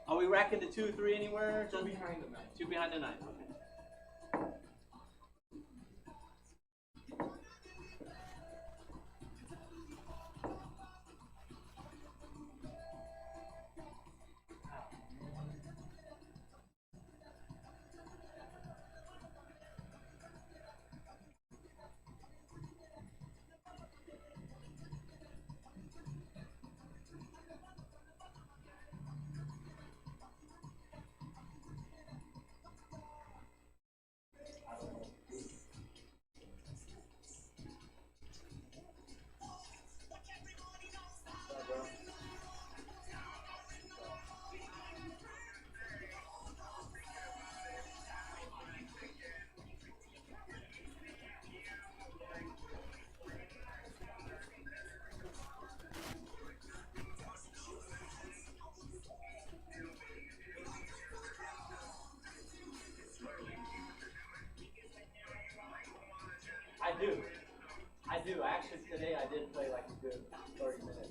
Are we racking the 2-3 anywhere? Two behind the 9. 2 behind the 9. Okay. I do. Actually, today I did play like a good 30 minutes.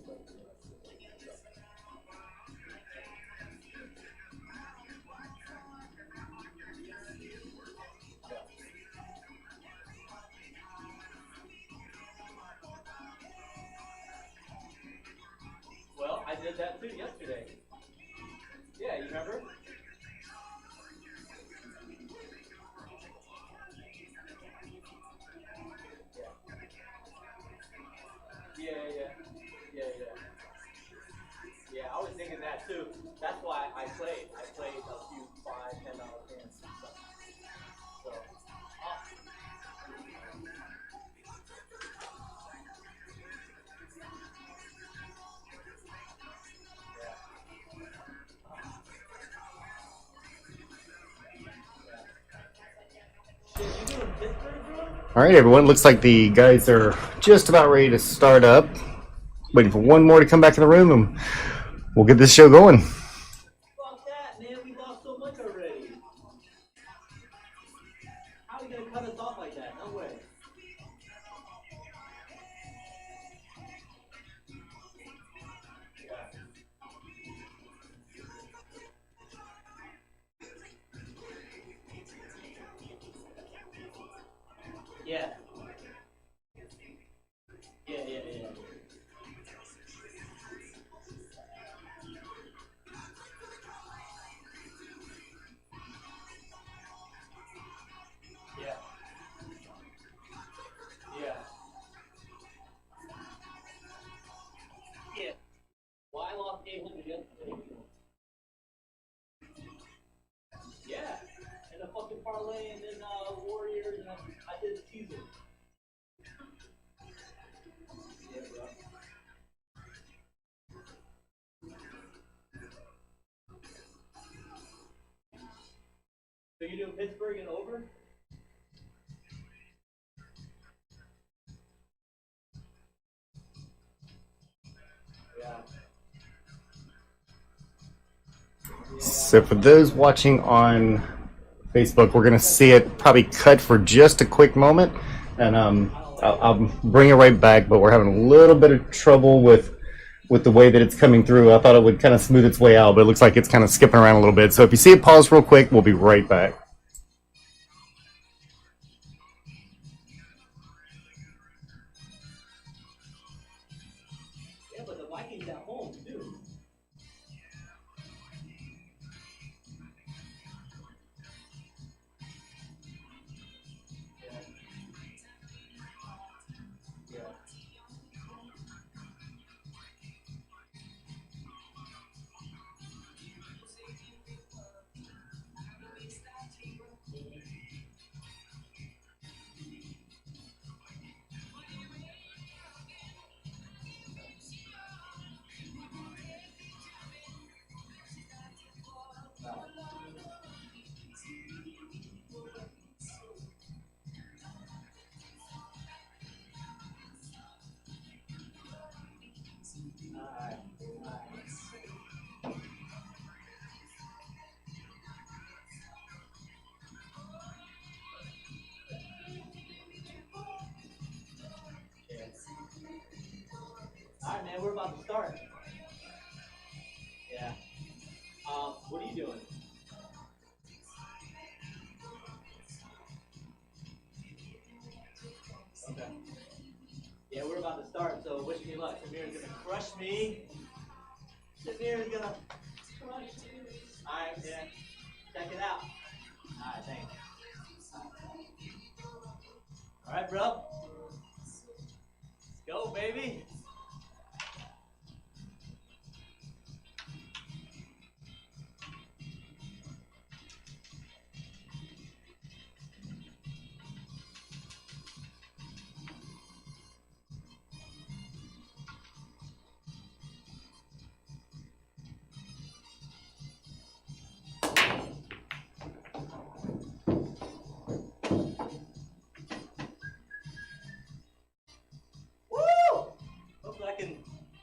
Well, I did that too yesterday. Yeah, you remember? Yeah, I was thinking that too. That's why I played. I played a few $5, $10 games. So, All right, everyone. Looks like the guys are just about ready to start up. Waiting for one more to come back in the room, and we'll get this show going. fuck that, man. We lost so much already. How are we gonna cut us off like that? No way. Yeah. Yeah. Yeah. Well, I lost 800 yesterday. Yeah. And a fucking parlay and then Warriors and I did the teaser. Yeah, bro. So you doing Pittsburgh and over? Yeah. So for those watching on Facebook, we're going to see it probably cut for just a quick moment, and I'll bring it right back, but we're having a little bit of trouble with the way that it's coming through. I thought it would kind of smooth its way out, but it looks like it's kind of skipping around a little bit. So if you see it pause real quick, we'll be right back. Yeah, but the Vikings at home too. All right, man, we're about to start. Yeah. you doing? Okay. Yeah, we're about to start, so wish me luck. Samir's gonna crush me. Samir's gonna crush me. Alright, yeah. Check it out. Alright, thanks. Alright, bro. Let's go, baby. I can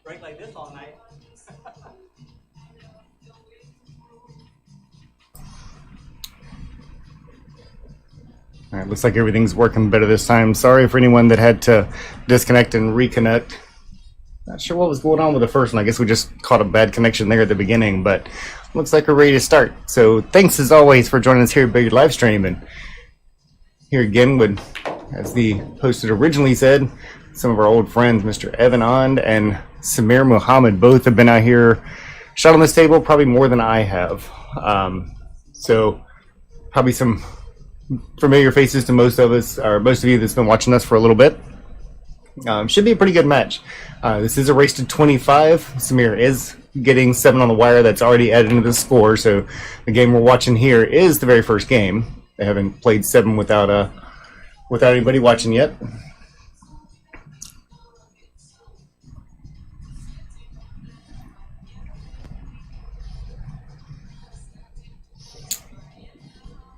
break like this all night. All right, looks like everything's working better this time. Sorry for anyone that had to disconnect and reconnect. Not sure what was going on with the first one. I guess we just caught a bad connection there at the beginning, but looks like we're ready to start. So thanks as always for joining us here at Big Live Stream. And here again with, as the host had originally said, some of our old friends, Mr. Evan Ond and Samir Mohamed, both have been out here, shot on this table probably more than I have. So probably some familiar faces to most of us, or most of you that's been watching us for a little bit. Should be a pretty good match. This is a race to 25. Samir is getting 7 on the wire. That's already added into the score. So the game we're watching here is the very first game. They haven't played 7 without anybody watching yet.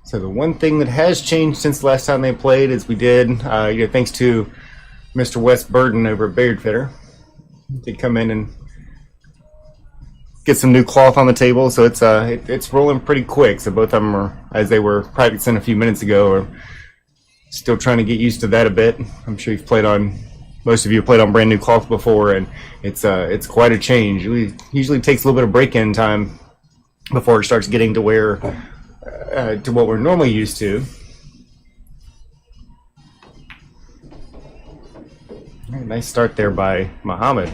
So the one thing that has changed since the last time they played is we did, thanks to Mr. Wes Burden over at Beard Fitter, did come in and get some new cloth on the table. So it's rolling pretty quick. So both of them are, as they were practicing a few minutes ago, are still trying to get used to that a bit. I'm sure most of you have played on brand new cloth before, and it's quite a change. It usually takes a little bit of break-in time before it starts getting to where. To what we're normally used to. Right, nice start there by Mohamed.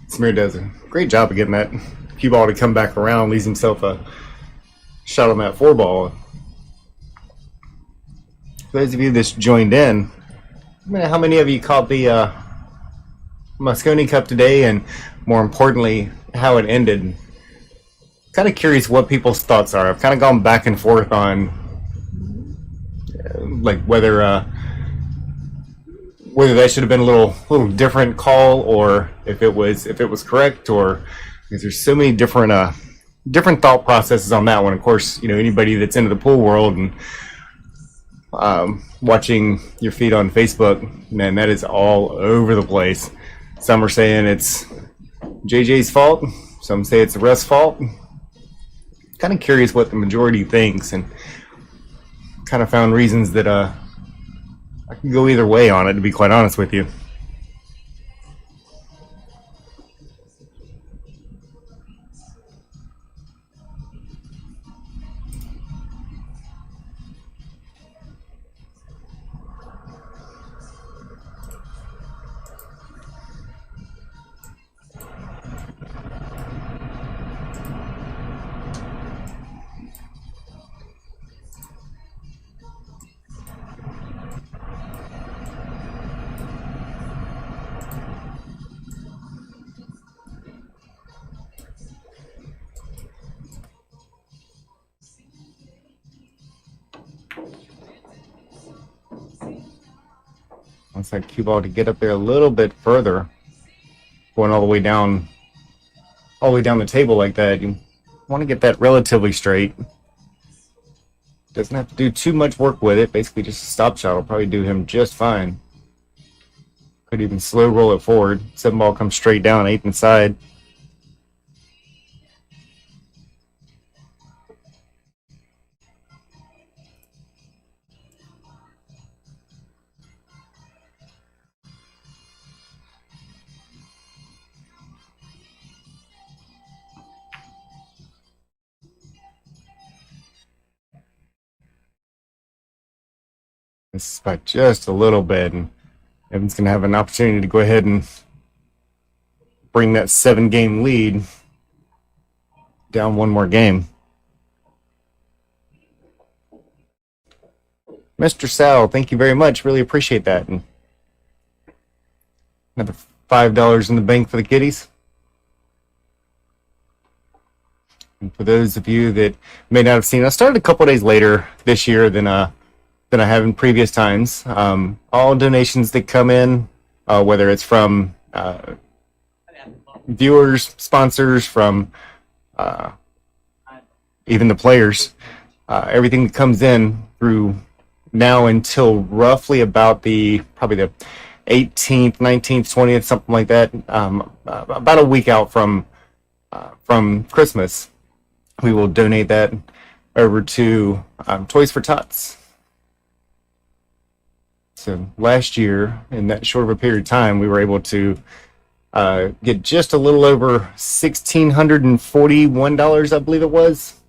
Samir does a great job of getting that cue ball to come back around, leaves himself a shot on that 4 ball. For those of you that's joined in, how many of you caught the Mosconi Cup today, and more importantly, how it ended? Kind of curious what people's thoughts are. I've kind of gone back and forth on like whether that should have been a little different call, or if it was correct, or because there's so many different thought processes on that one. Of course, anybody that's into the pool world and watching your feed on Facebook, man, that is all over the place. Some are saying it's JJ's fault. Some say it's the ref's fault. Kind of curious what the majority thinks, and kind of found reasons that I can go either way on it, to be quite honest with you. Once that cue ball to get up there a little bit further, going all the way down the table like that, you want to get that relatively straight. Doesn't have to do too much work with it. Basically, just a stop shot will probably do him just fine. Could even slow roll it forward. 7 ball comes straight down, 8 inside. This is by just a little bit, and Evan's going to have an opportunity to go ahead and bring that 7-game lead down one more game. Mr. Sal, thank you very much. Really appreciate that. And another $5 in the bank for the kiddies. And for those of you that may not have seen, I started a couple days later this year than I have in previous times. All donations that come in, whether it's from viewers, sponsors, from even the players, everything that comes in through now until roughly about probably the 18th, 19th, 20th, something like that, about a week out from Christmas, we will donate that over to Toys for Tots. So last year, in that short of a period of time, we were able to get just a little over $1,641, I believe it was.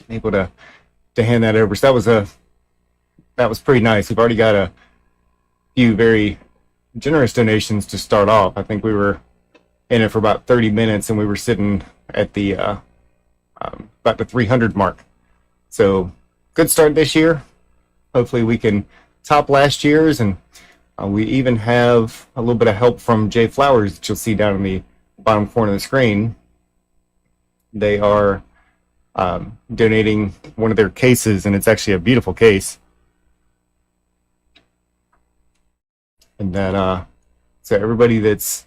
Able to hand that over. So that was pretty nice. We've already got a few very generous donations to start off. I think we were in it for about 30 minutes, and we were sitting at the about the 300 mark. So good start this year. Hopefully we can top last year's, and we even have a little bit of help from Jay Flowers that you'll see down in the bottom corner of the screen. They are donating one of their cases, and it's actually a beautiful case. And that so everybody that's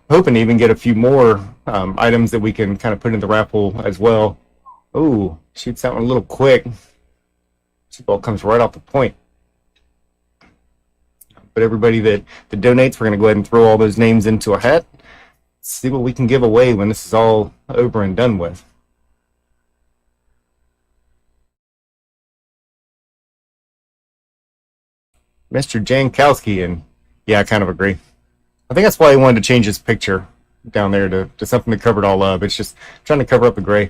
hoping to even get a few more items that we can kind of put in the raffle as well. Oh, shoots that one a little quick. This ball comes right off the point. But everybody that donates, we're going to go ahead and throw all those names into a hat. See what we can give away when this is all over and done with. Mr. Jankowski, and yeah, I kind of agree. I think that's why he wanted to change his picture down there to something that covered all up. It's just trying to cover up the gray.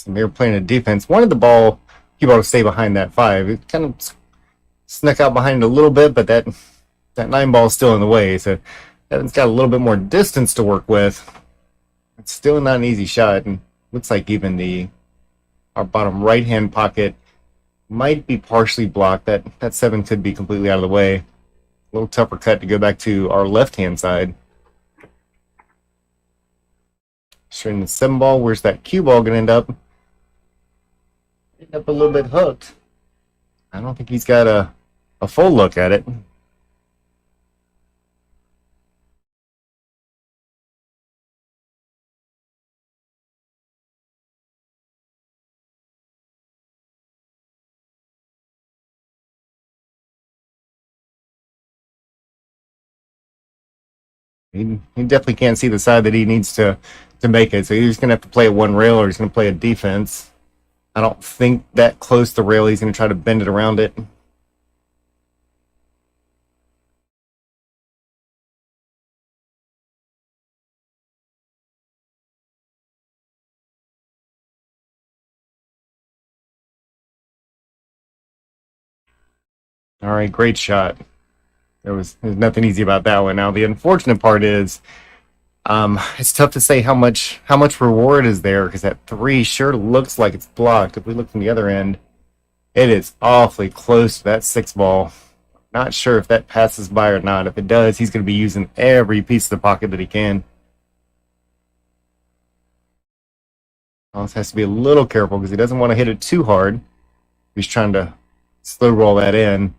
And they were playing a defense. Wanted the ball, he ball to stay behind that 5. It kind of snuck out behind it a little bit, but that 9 ball is still in the way. So Evan's got a little bit more distance to work with. It's still not an easy shot, and looks like even our bottom right hand pocket might be partially blocked. That 7 could be completely out of the way. A little tougher cut to go back to our left hand side. Straight in the 7 ball. Where's that cue ball going to end up? End up a little bit hooked. I don't think he's got a full look at it. He definitely can't see the side that he needs to make it, so he's going to have to play a one rail, or he's going to play a defense. I don't think that close to rail. He's going to try to bend it around it. All right, great shot. There's nothing easy about that one. Now the unfortunate part is, it's tough to say how much reward is there, because that 3 sure looks like it's blocked. If we look from the other end, it is awfully close to that 6 ball. Not sure if that passes by or not. If it does, he's going to be using every piece of the pocket that he can. Also has to be a little careful because he doesn't want to hit it too hard. He's trying to slow roll that in.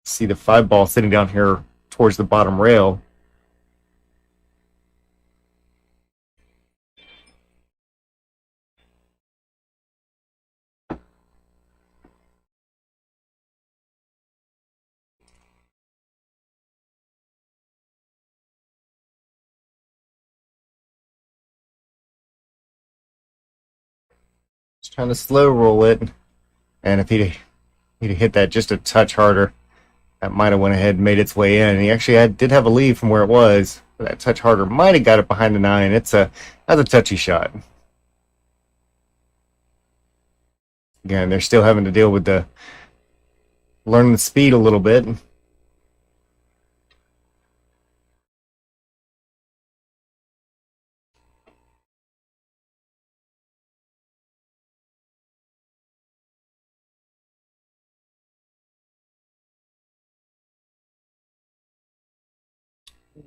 See the 5 ball sitting down here towards the bottom rail. trying to slow roll it. And if he'd hit that just a touch harder, that might have went ahead and made its way in. And he actually did have a lead from where it was. But that touch harder might have got it behind the 9. That's a touchy shot. Again, they're still having to deal with learn the speed a little bit.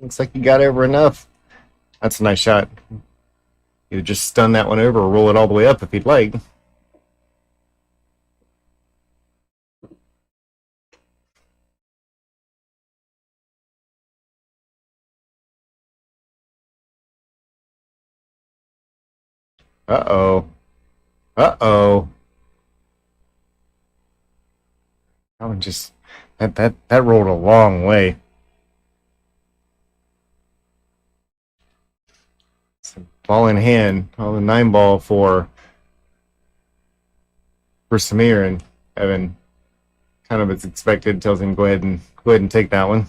Looks like you got over enough. That's a nice shot. You just stun that one over or roll it all the way up if you'd like. Uh-oh. Uh-oh. That one just that rolled a long way. So ball in hand, on the 9 ball for Samir, and Evan kind of as expected tells him go ahead and take that one.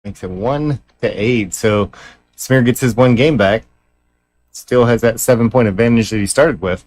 Makes it 1-8. So Samir gets his 1 game back. Still has that 7-point advantage that he started with.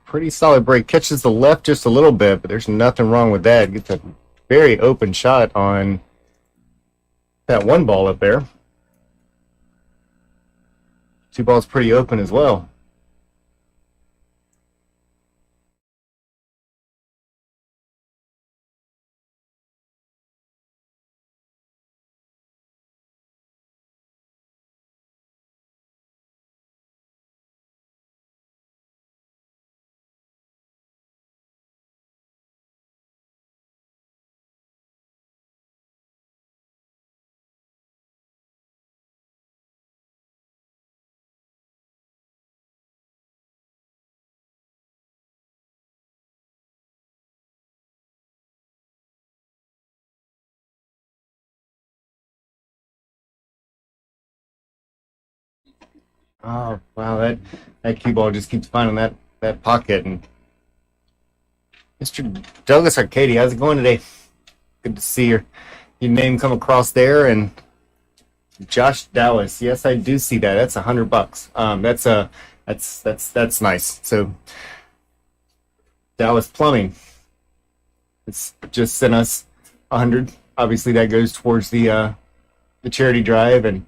Pretty solid break. Catches the left just a little bit, but there's nothing wrong with that. Gets a very open shot on that 1 ball up there. 2 balls pretty open as well. Oh wow, that cue ball just keeps finding that pocket. And Mr. Douglas Arcady, how's it going today? Good to see your name come across there. And Josh Dallas, yes, I do see that. That's $100. That's nice. So Dallas Plumbing, it's just sent us 100. Obviously, that goes towards the charity drive. And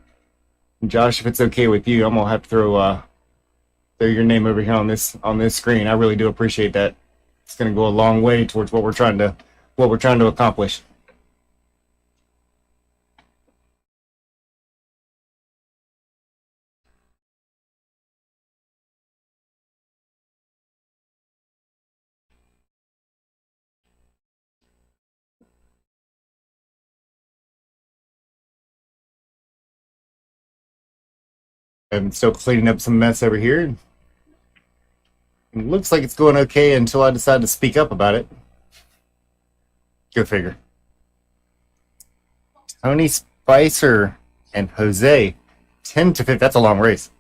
Josh, if it's okay with you, I'm gonna have to throw your name over here on this screen. I really do appreciate that. It's gonna go a long way towards what we're trying to accomplish. I'm still cleaning up some mess over here. It looks like it's going okay until I decide to speak up about it. Go figure. Tony Spicer and Jose, 10-15. That's a long race.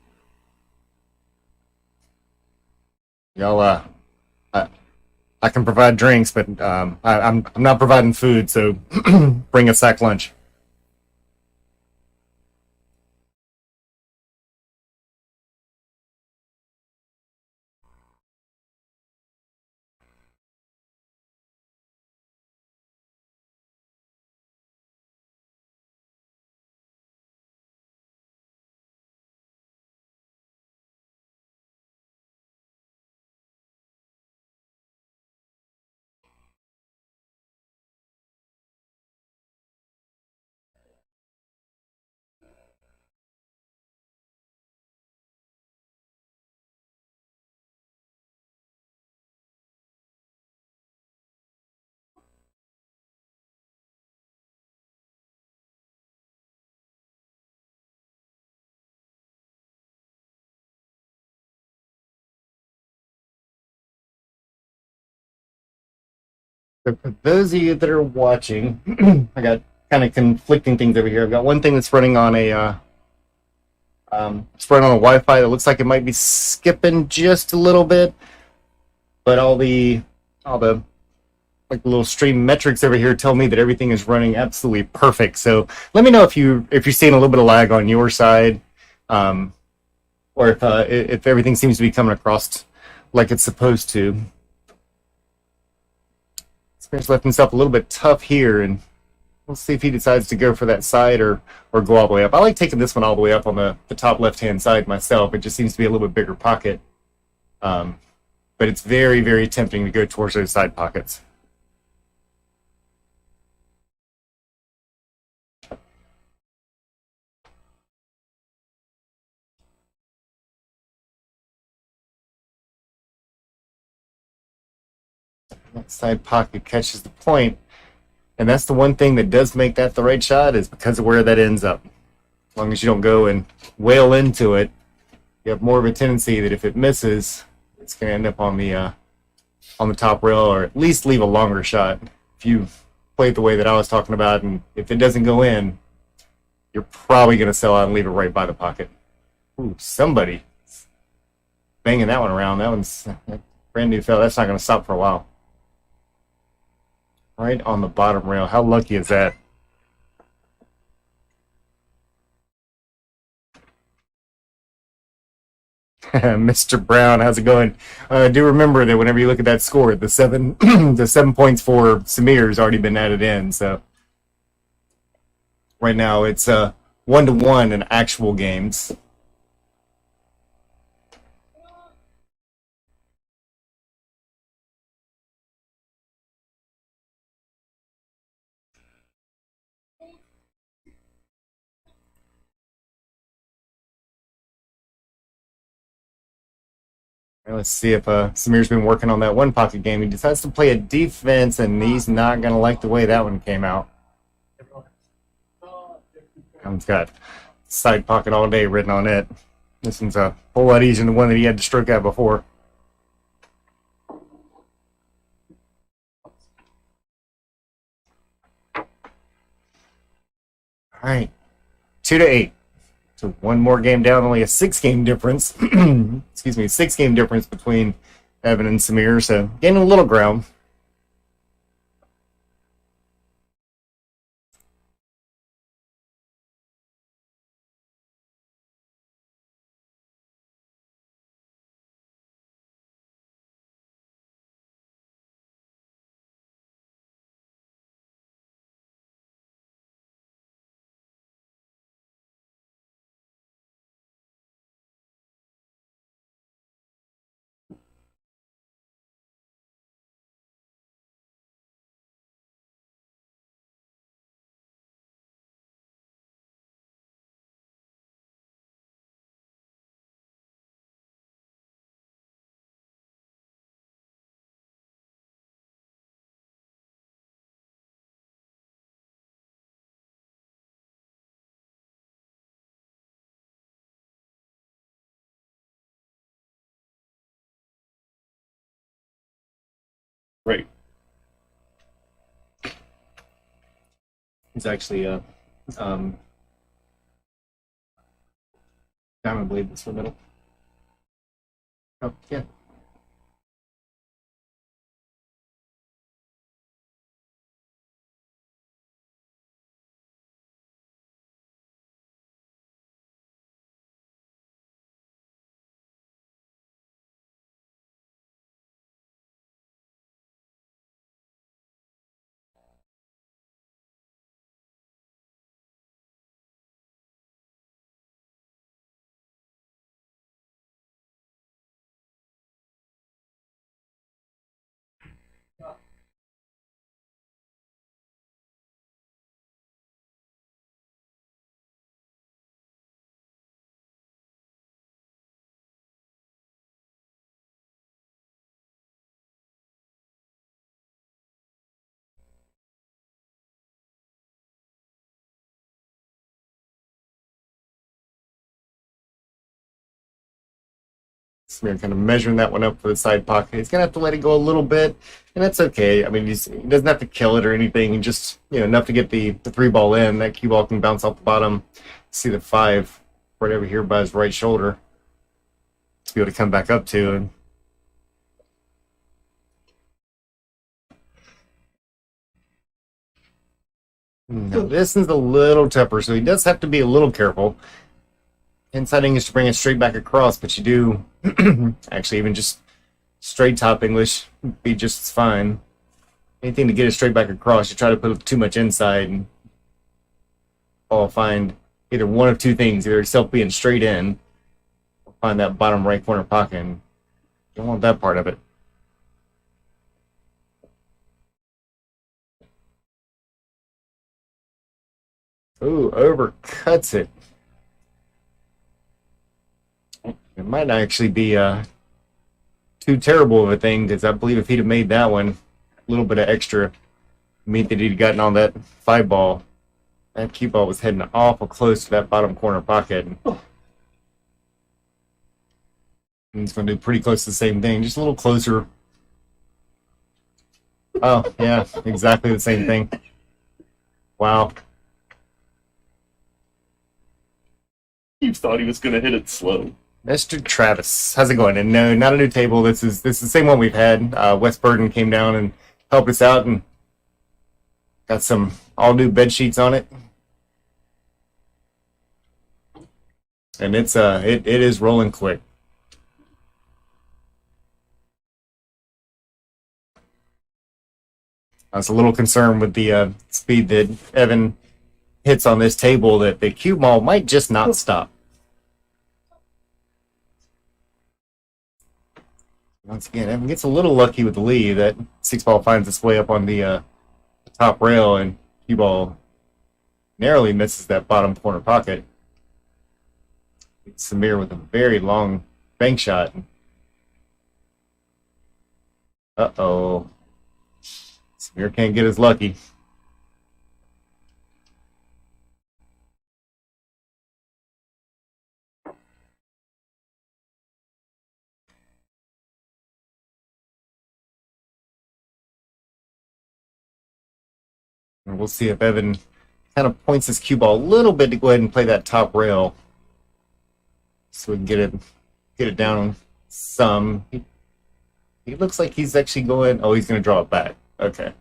Y'all, I can provide drinks, but I'm not providing food. So bring a sack lunch. So for those of you that are watching, I got kind of conflicting things over here. I've got one thing that's running on it's running on a Wi-Fi that looks like it might be skipping just a little bit, but all the like the little stream metrics over here tell me that everything is running absolutely perfect. So let me know if you're seeing a little bit of lag on your side, um, or if everything seems to be coming across like it's supposed to. He's left himself a little bit tough here, and we'll see if he decides to go for that side or go all the way up. I like taking this one all the way up on the top left-hand side myself. It just seems to be a little bit bigger pocket. But it's very, very tempting to go towards those side pockets. That side pocket catches the point, and that's the one thing that does make that the right shot is because of where that ends up. As long as you don't go and wail into it, you have more of a tendency that if it misses, it's going to end up on the top rail, or at least leave a longer shot. If you play it the way that I was talking about, and if it doesn't go in, you're probably going to sell out and leave it right by the pocket. Ooh, somebody banging that one around. That one's a brand new fella. That's not going to stop for a while. Right on the bottom rail. How lucky is that? Mr. Brown, how's it going? Do remember that whenever you look at that score, the seven the 7 points for Samir has already been added in. So right now it's 1-1 in actual games. Let's see if Samir's been working on that one pocket game. He decides to play a defense, and he's not going to like the way that one came out. That one's got side pocket all day written on it. This one's a whole lot easier than the one that he had to stroke out before. All right, 2-8. So one more game down, only a 6-game difference. Excuse me, 6-game difference between Evan and Samir. So gaining a little ground. Right. He's actually diamond blade this for middle. Oh, yeah. Samir kind of measuring that one up for the side pocket. He's gonna have to let it go a little bit, and that's okay. I mean, he doesn't have to kill it or anything. Just enough to get the three ball in. That cue ball can bounce off the bottom. See the five right over here by his right shoulder to be able to come back up to. And now this is a little tougher, so he does have to be a little careful. Insiding is to bring it straight back across, but you do actually even just straight top English would be just fine. Anything to get it straight back across, you try to put too much inside, and I'll find either one of two things: either itself being straight in, or find that bottom right corner pocket. And don't want that part of it. Ooh, overcuts it. It might not actually be too terrible of a thing, because I believe if he'd have made that one, a little bit of extra meat that he'd gotten on that five ball, that cue ball was heading awful close to that bottom corner pocket. And he's going to do pretty close to the same thing, just a little closer. Oh, yeah, exactly the same thing. Wow. You thought he was going to hit it slow. Mr. Travis, how's it going? And no, not a new table. This is the same one we've had. Wes Burden came down and helped us out and got some all new bed sheets on it. And it is rolling quick. I was a little concerned with the speed that Evan hits on this table, that the cue ball might just not stop. Once again, Evan gets a little lucky with the lead. That six ball finds its way up on the top rail, and cue ball narrowly misses that bottom corner pocket. It's Samir with a very long bank shot. Uh-oh. Samir can't get as lucky. And we'll see if Evan kind of points his cue ball a little bit to go ahead and play that top rail, so we can get it down some. He looks like he's actually going. Oh, he's going to draw it back. Okay.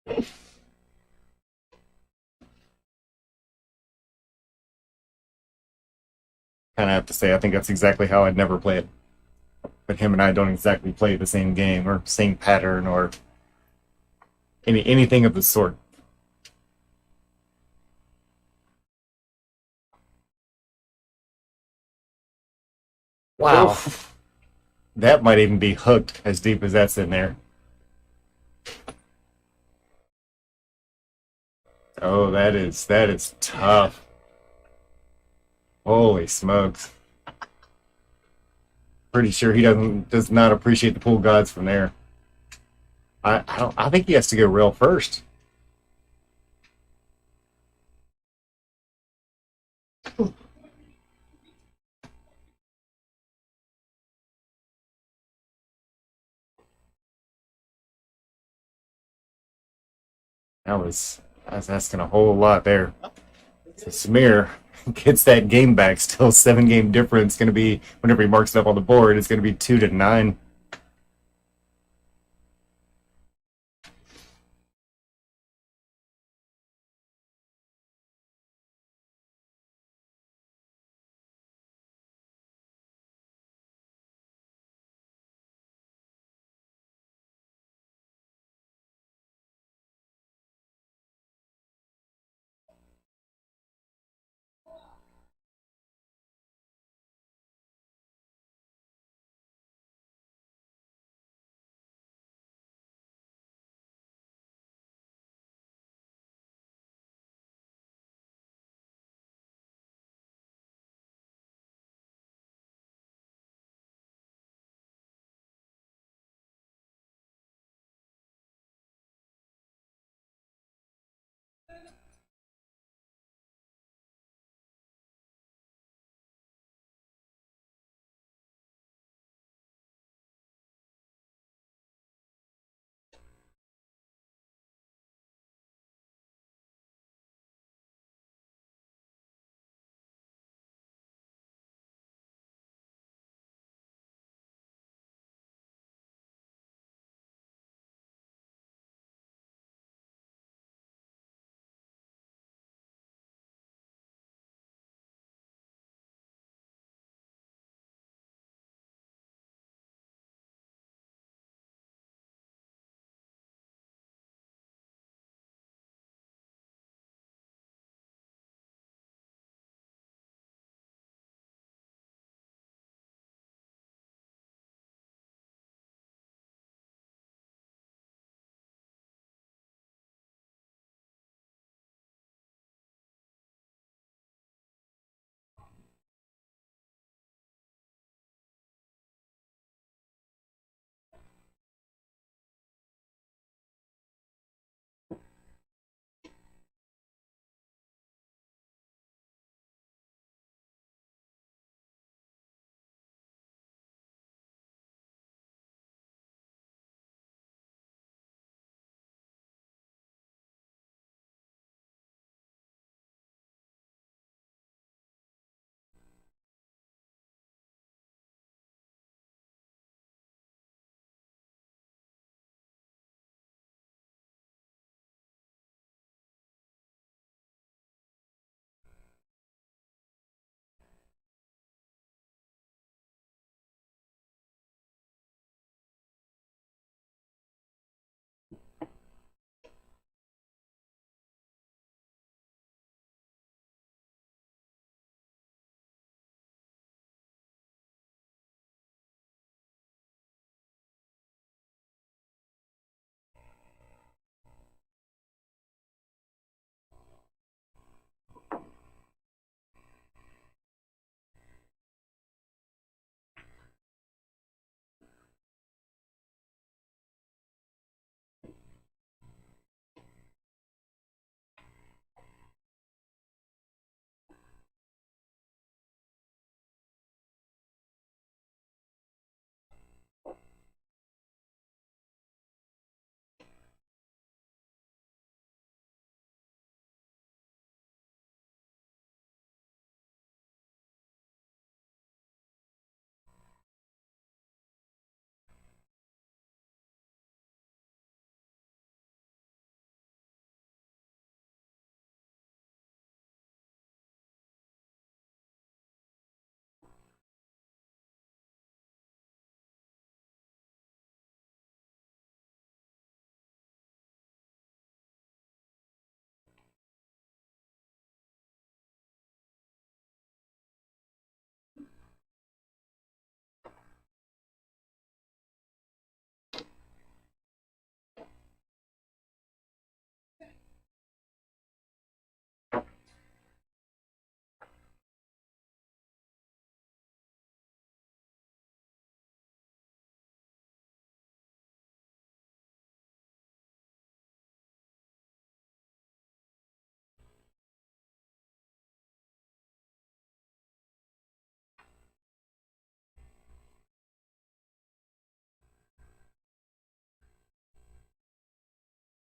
Kind of have to say, I think that's exactly how I'd never play it. But him and I don't exactly play the same game or same pattern or anything of the sort. Wow. Oof. That might even be hooked as deep as that's in there. Oh, that is tough. Holy smokes. Pretty sure he does not appreciate the pool gods from there. I think he has to go rail first. That's asking a whole lot there. So Samir gets that game back. Still 7-game difference. Going to be, whenever he marks it up on the board, it's going to be 2-9.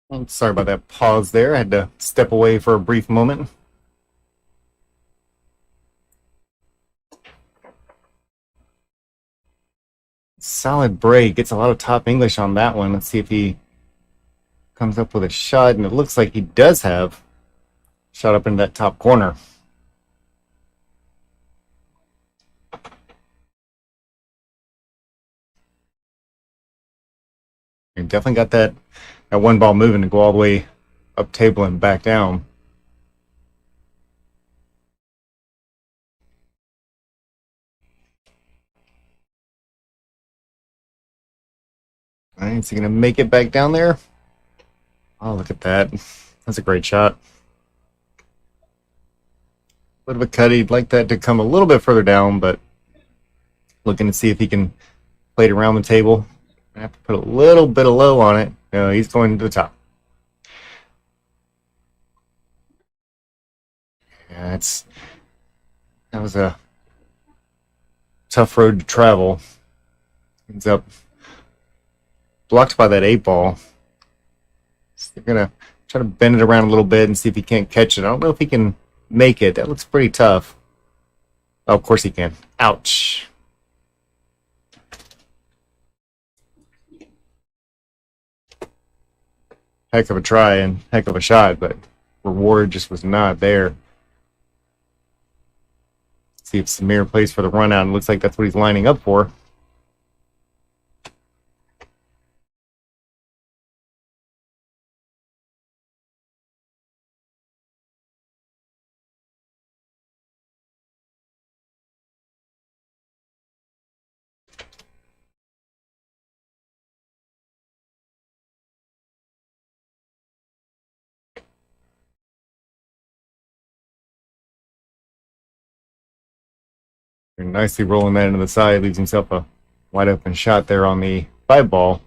I'm sorry about that pause there. I had to step away for a brief moment. Solid break. Gets a lot of top English on that one. Let's see if he comes up with a shot, and it looks like he does have shot up in that top corner. And definitely got that one ball moving to go all the way up table and back down. All right, is he going to make it back down there? Oh, look at that. That's a great shot. A bit of a cut. He'd like that to come a little bit further down, but looking to see if he can play it around the table. I have to put a little bit of low on it. No, he's going to the top. Yeah, that was a tough road to travel. Ends up blocked by that 8 ball. So they're gonna try to bend it around a little bit and see if he can't catch it. I don't know if he can make it. That looks pretty tough. Oh, of course he can. Ouch. Heck of a try and heck of a shot, but reward just was not there. See if Samir plays for the run out. It looks like that's what he's lining up for. They're nicely rolling that into the side. Leaves himself a wide open shot there on the 5 ball.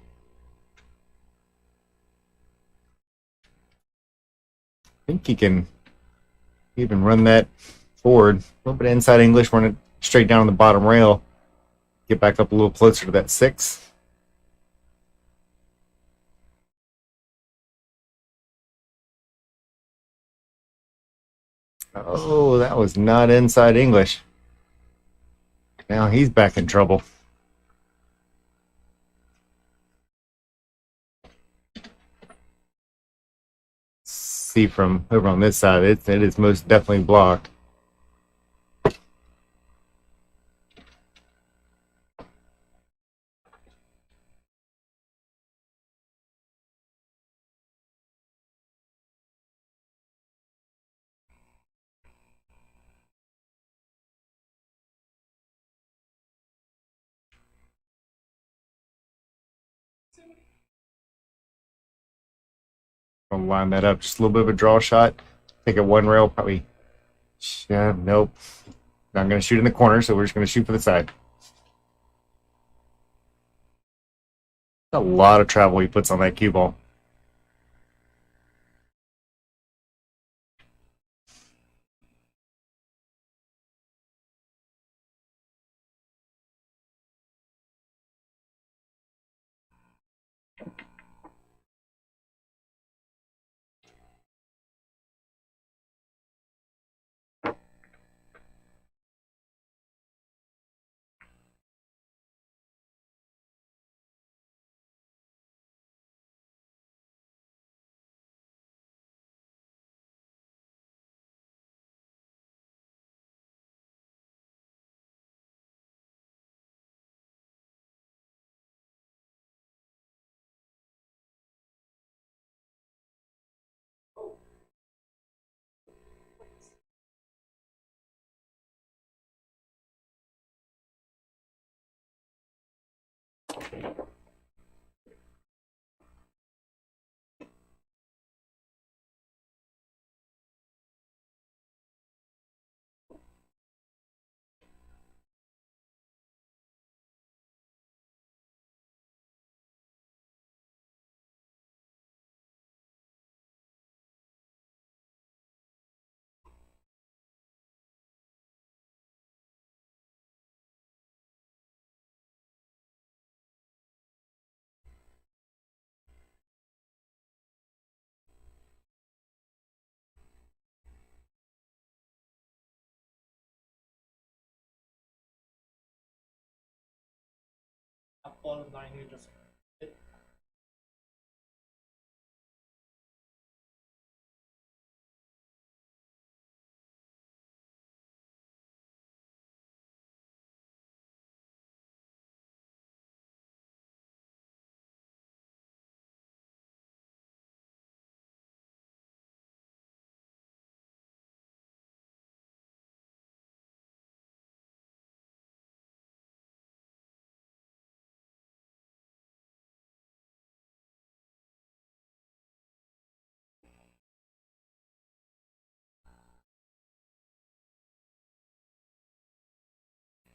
I think he can even run that forward. A little bit of inside English, run it straight down the bottom rail. Get back up a little closer to that 6. Oh, that was not inside English. Now he's back in trouble. See from over on this side, it is most definitely blocked. I'll line that up. Just a little bit of a draw shot. Take it one rail, probably. Yeah, nope. Not going to shoot in the corner, so we're just going to shoot for the side. A lot of travel he puts on that cue ball. bottom line here just.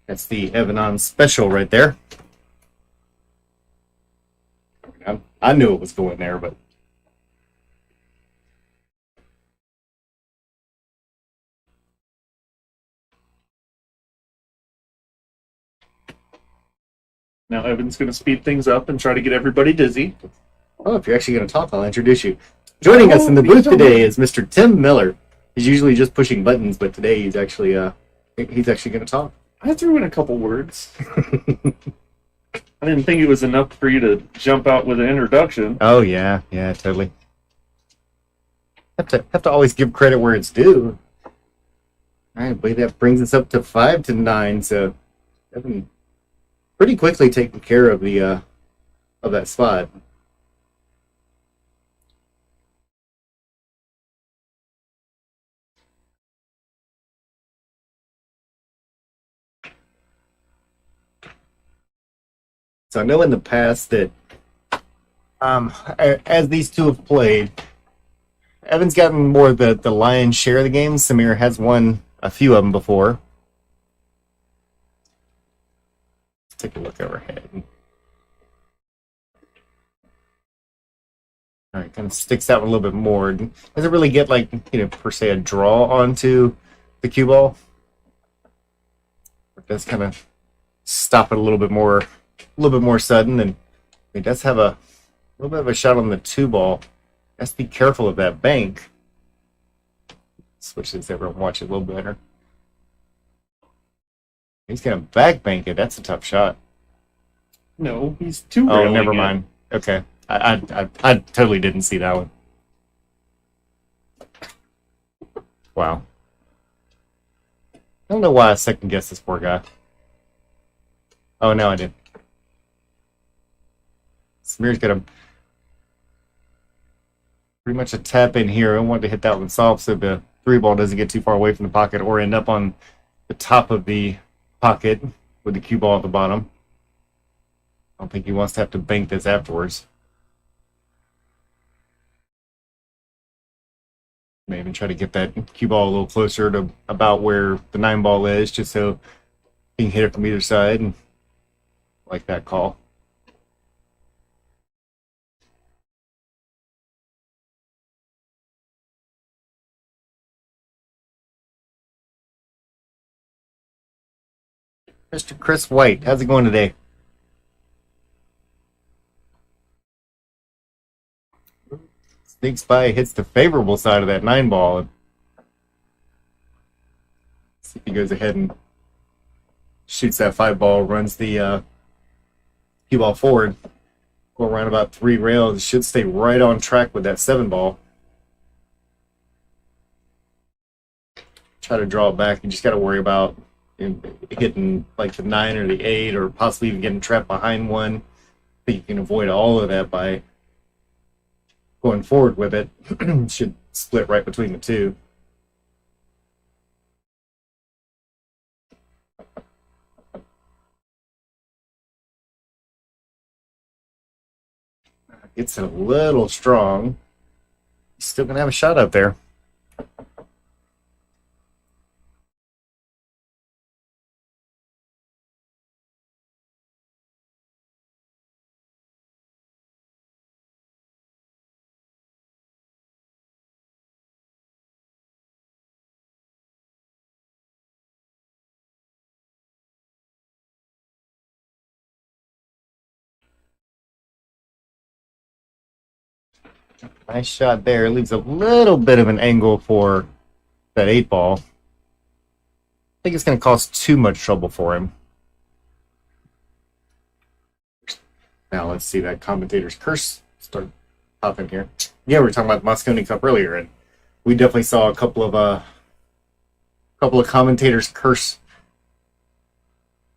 That's the Evan special right there. I knew it was going there, but Now Evan's going to speed things up and try to get everybody dizzy. oh, if you're actually going to talk, I'll introduce you. Joining us in the booth today is Mr. Tim Miller. He's usually just pushing buttons, but today he's actually going to talk. I threw in a couple words. I didn't think it was enough for you to jump out with an introduction. Oh yeah, totally. Have to always give credit where it's due. All right, I believe that brings us up to 5-9. So, Evan pretty quickly taking care of the of that spot. So I know in the past that as these two have played, Evan's gotten more of the lion's share of the games. Samir has won a few of them before. Let's take a look overhead. All right, kind of sticks out a little bit more. Doesn't really get like, per se a draw onto the cue ball. It does kind of stop it a little bit more sudden, and he does have a little bit of a shot on the 2 ball. Has to be careful of that bank. Switch this over and watch it a little better. He's gonna back bank it. That's a tough shot. No, he's too. Oh, never mind. Okay, I totally didn't see that one. Wow. I don't know why I second guessed this poor guy. Oh, no, I did. Samir's got a pretty much a tap in here. I want to hit that one soft so the 3 ball doesn't get too far away from the pocket or end up on the top of the pocket with the cue ball at the bottom. I don't think he wants to have to bank this afterwards. Maybe try to get that cue ball a little closer to about where the 9 ball is, just so he can hit it from either side. And like that call. Mr. Chris White, how's it going today? Sneaks by, hits the favorable side of that 9 ball. See if he goes ahead and shoots that 5 ball, runs the cue ball forward, go around about 3 rails. Should stay right on track with that 7 ball. Try to draw it back. You just got to worry about hitting like the 9 or the 8, or possibly even getting trapped behind one. I think you can avoid all of that by going forward with it. Should split right between the 2. It's a little strong. He's still going to have a shot up there. Nice shot there. Leaves a little bit of an angle for that 8 ball. I think it's going to cause too much trouble for him. Now let's see that commentator's curse start popping here. Yeah, we were talking about the Mosconi Cup earlier, and we definitely saw a couple of commentators curse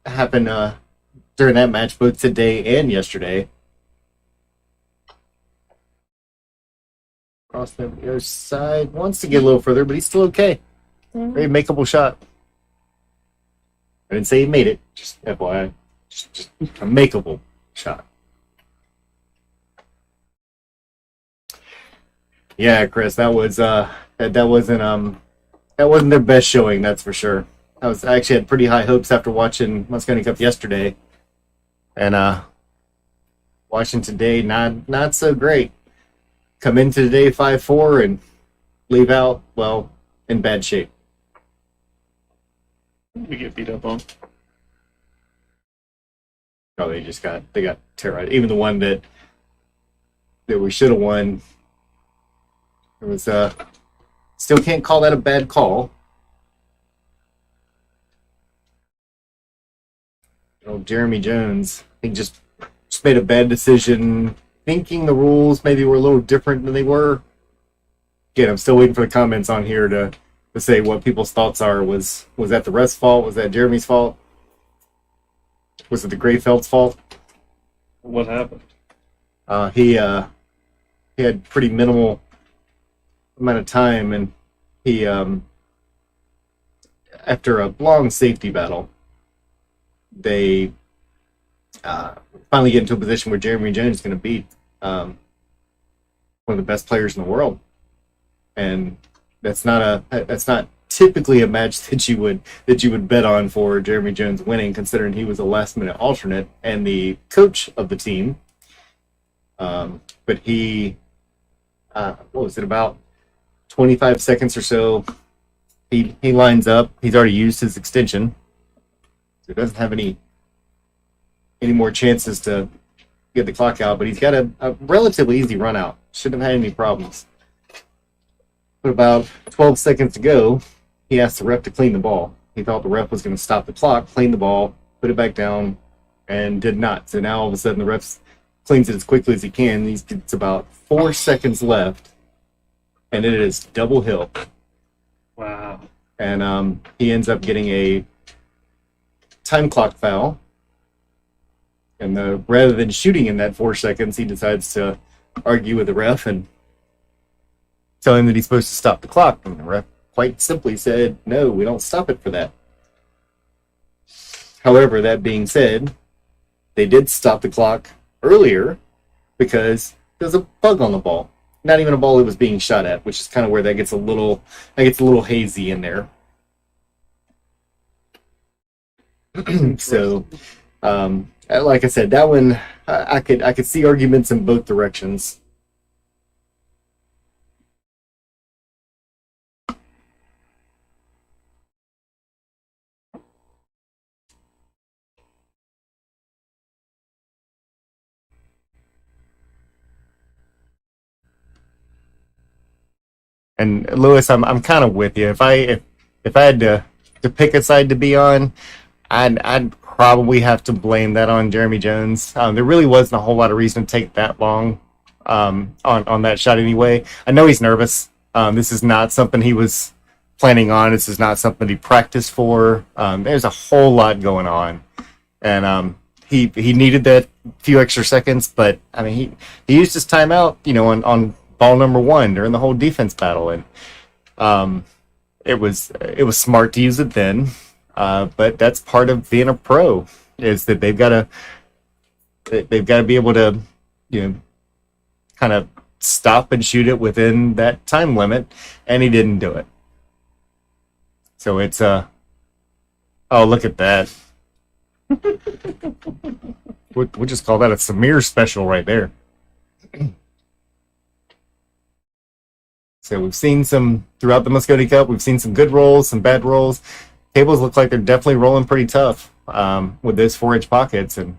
happen during that match, both today and yesterday. Cross the other side, wants to get a little further, but he's still okay. Very makeable shot. I didn't say he made it, just FYI. Just a makeable shot. Yeah, Chris, that wasn't their best showing, that's for sure. I actually had pretty high hopes after watching Mosconi Cup yesterday, and watching today, not so great. Come into today 5-4 and leave out, well, in bad shape. We get beat up on. Oh, they got terrorized. Even the one that we should have won. It was still can't call that a bad call. Jeremy Jones, he just made a bad decision, thinking the rules maybe were a little different than they were. Again, I'm still waiting for the comments on here to say what people's thoughts are. Was that the ref's fault? Was that Jeremy's fault? Was it the Grayfeld's fault? What happened? He had pretty minimal amount of time, and he after a long safety battle, they finally get into a position where Jeremy Jones is going to beat one of the best players in the world, and that's not typically a match that you would bet on for Jeremy Jones winning, considering he was a last minute alternate and the coach of the team. But he, what was it, about 25 seconds or so, he lines up. He's already used his extension, so he doesn't have any more chances to get the clock out, but he's got a relatively easy run out. Shouldn't have had any problems. But about 12 seconds to go, he asked the ref to clean the ball. He thought the ref was going to stop the clock, clean the ball, put it back down, and did not. So now all of a sudden the ref cleans it as quickly as he can. It's about 4 seconds left, and it is double hill. Wow. And he ends up getting a time clock foul. And rather than shooting in that 4 seconds, he decides to argue with the ref and tell him that he's supposed to stop the clock. And the ref quite simply said, no, we don't stop it for that. However, that being said, they did stop the clock earlier because there's a bug on the ball. Not even a ball it was being shot at, which is kind of where that gets a little hazy in there. So, like I said, that one I could see arguments in both directions. And Lewis, I'm kind of with you. If I had to pick a side to be on, I'd probably have to blame that on Jeremy Jones. There really wasn't a whole lot of reason to take that long on that shot anyway. I know he's nervous. This is not something he was planning on. This is not something he practiced for. There's a whole lot going on, and he needed that few extra seconds. But I mean, he used his timeout, on ball number 1 during the whole defense battle, and it was smart to use it then. But that's part of being a pro, is that they've got to be able to, kind of stop and shoot it within that time limit, and he didn't do it. So it's oh, look at that. We'll just call that a Samir special right there. So we've seen some throughout the Mosconi Cup. We've seen some good rolls, some bad rolls. Tables look like they're definitely rolling pretty tough with those 4-inch pockets, and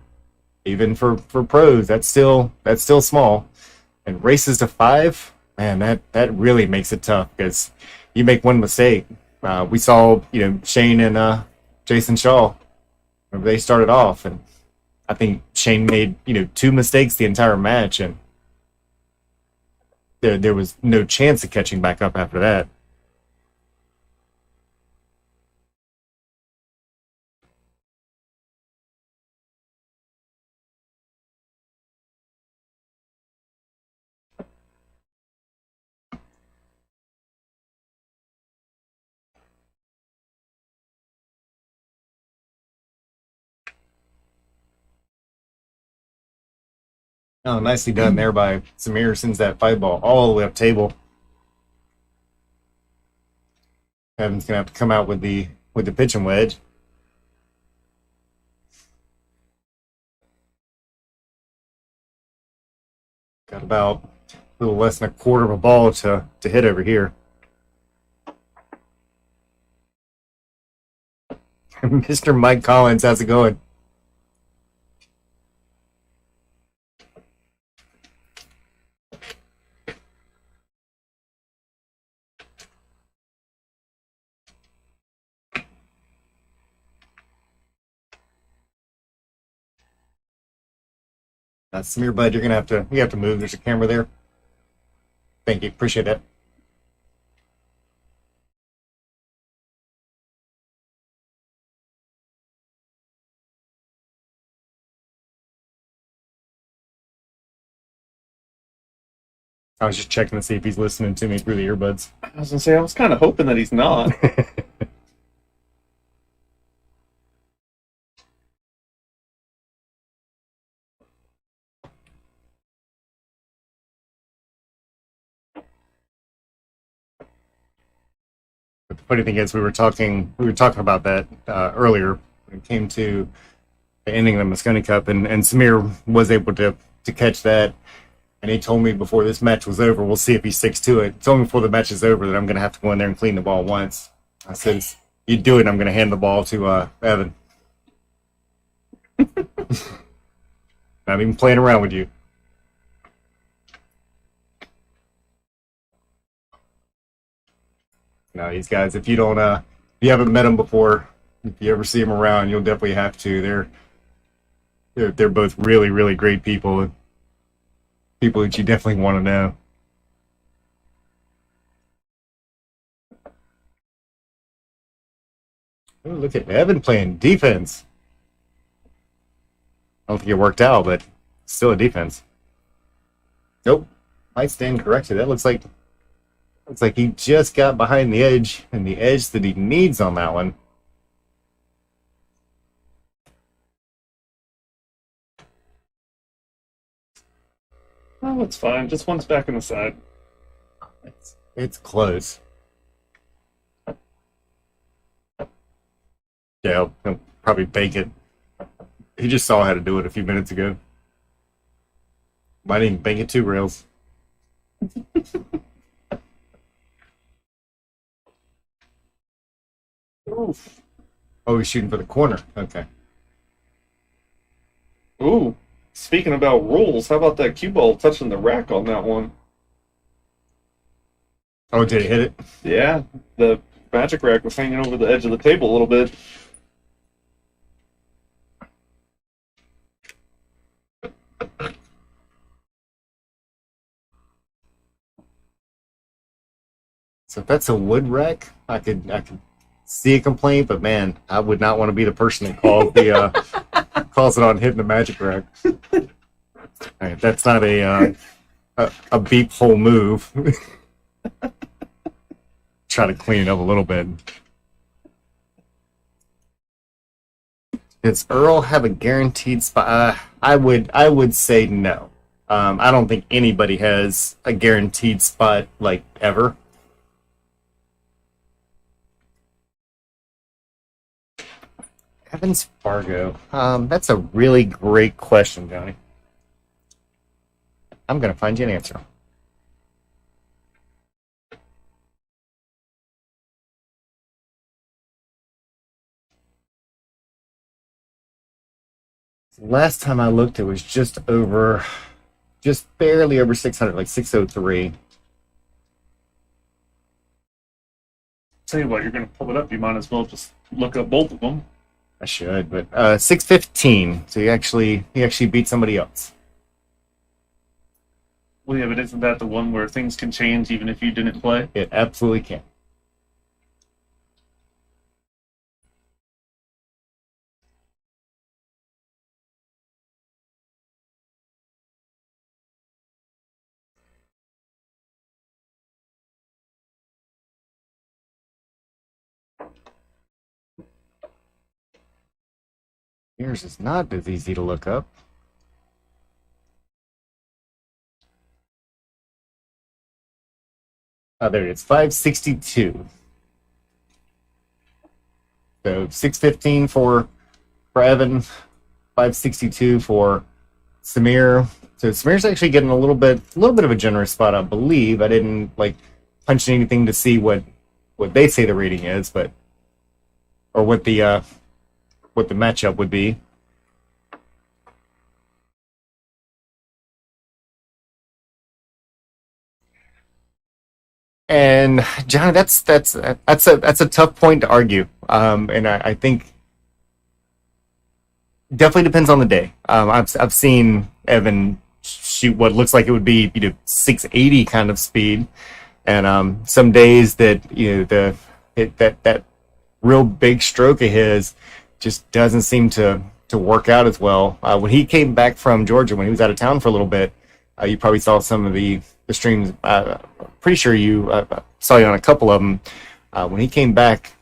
even for pros, that's still small. And races to 5, man, that really makes it tough, because you make one mistake. We saw Shane and Jason Shaw whenever they started off, and I think Shane made, 2 mistakes the entire match, and there was no chance of catching back up after that. Oh, nicely done there by Samir. Sends that 5 ball all the way up table. Evan's gonna have to come out with the pitching wedge. Got about a little less than a quarter of a ball to hit over here. Mr. Mike Collins, how's it going? Samir, bud, you have to move. There's a camera there. Thank you, appreciate that. I was just checking to see if he's listening to me through the earbuds. I was gonna say, I was kind of hoping that he's not. But the funny thing is, we were talking about that earlier when it came to the ending of the Mosconi Cup, and Samir was able to catch that, and he told me before this match was over, we'll see if he sticks to it. He told me before the match is over that I'm going to have to go in there and clean the ball once. I said, you do it, and I'm going to hand the ball to Evan. Not even playing around with you. No, these guys, if you haven't met them before, if you ever see them around, you'll definitely have to. They're both really, really great people. People that you definitely want to know. Oh, look at Evan playing defense. I don't think it worked out, but still a defense. Nope. Might stand corrected. That looks like he just got behind the edge, and the edge that he needs on that one. Oh, it's fine. Just one's back on the side. It's close. Yeah, he'll probably bank it. He just saw how to do it a few minutes ago. Might even bank it too, Rails. Oof. Oh, he's shooting for the corner. Okay. Ooh, speaking about rules, how about that cue ball touching the rack on that one? Oh, did he hit it? Yeah, the magic rack was hanging over the edge of the table a little bit. So if that's a wood rack, I could see a complaint, but man, I would not want to be the person that calls calls it on hitting the magic rack. All right, that's not a beep hole move. Try to clean it up a little bit. Does Earl have a guaranteed spot? I would say no. I don't think anybody has a guaranteed spot like ever. Evans Fargo. That's a really great question, Johnny. I'm going to find you an answer. Last time I looked, it was just barely over 600, like 603. Tell you what, you're going to pull it up. You might as well just look up both of them. I should, but 615. So he actually beat somebody else. Well, yeah, but isn't that the one where things can change even if you didn't play? It absolutely can. Yours is not as easy to look up. Oh, there it is. 562. So 615 for Evan, 562 for Samir. So Samir's actually getting a little bit of a generous spot, I believe. I didn't like punch anything to see what they say the rating is, but or what the matchup would be. And Johnny, that's a tough point to argue. And I think definitely depends on the day. I've seen Evan shoot what looks like it would be 680 kind of speed, and some days that that real big stroke of his just doesn't seem to work out as well. When he came back from Georgia, when he was out of town for a little bit, you probably saw some of the streams. Pretty sure you saw you on a couple of them. When he came back,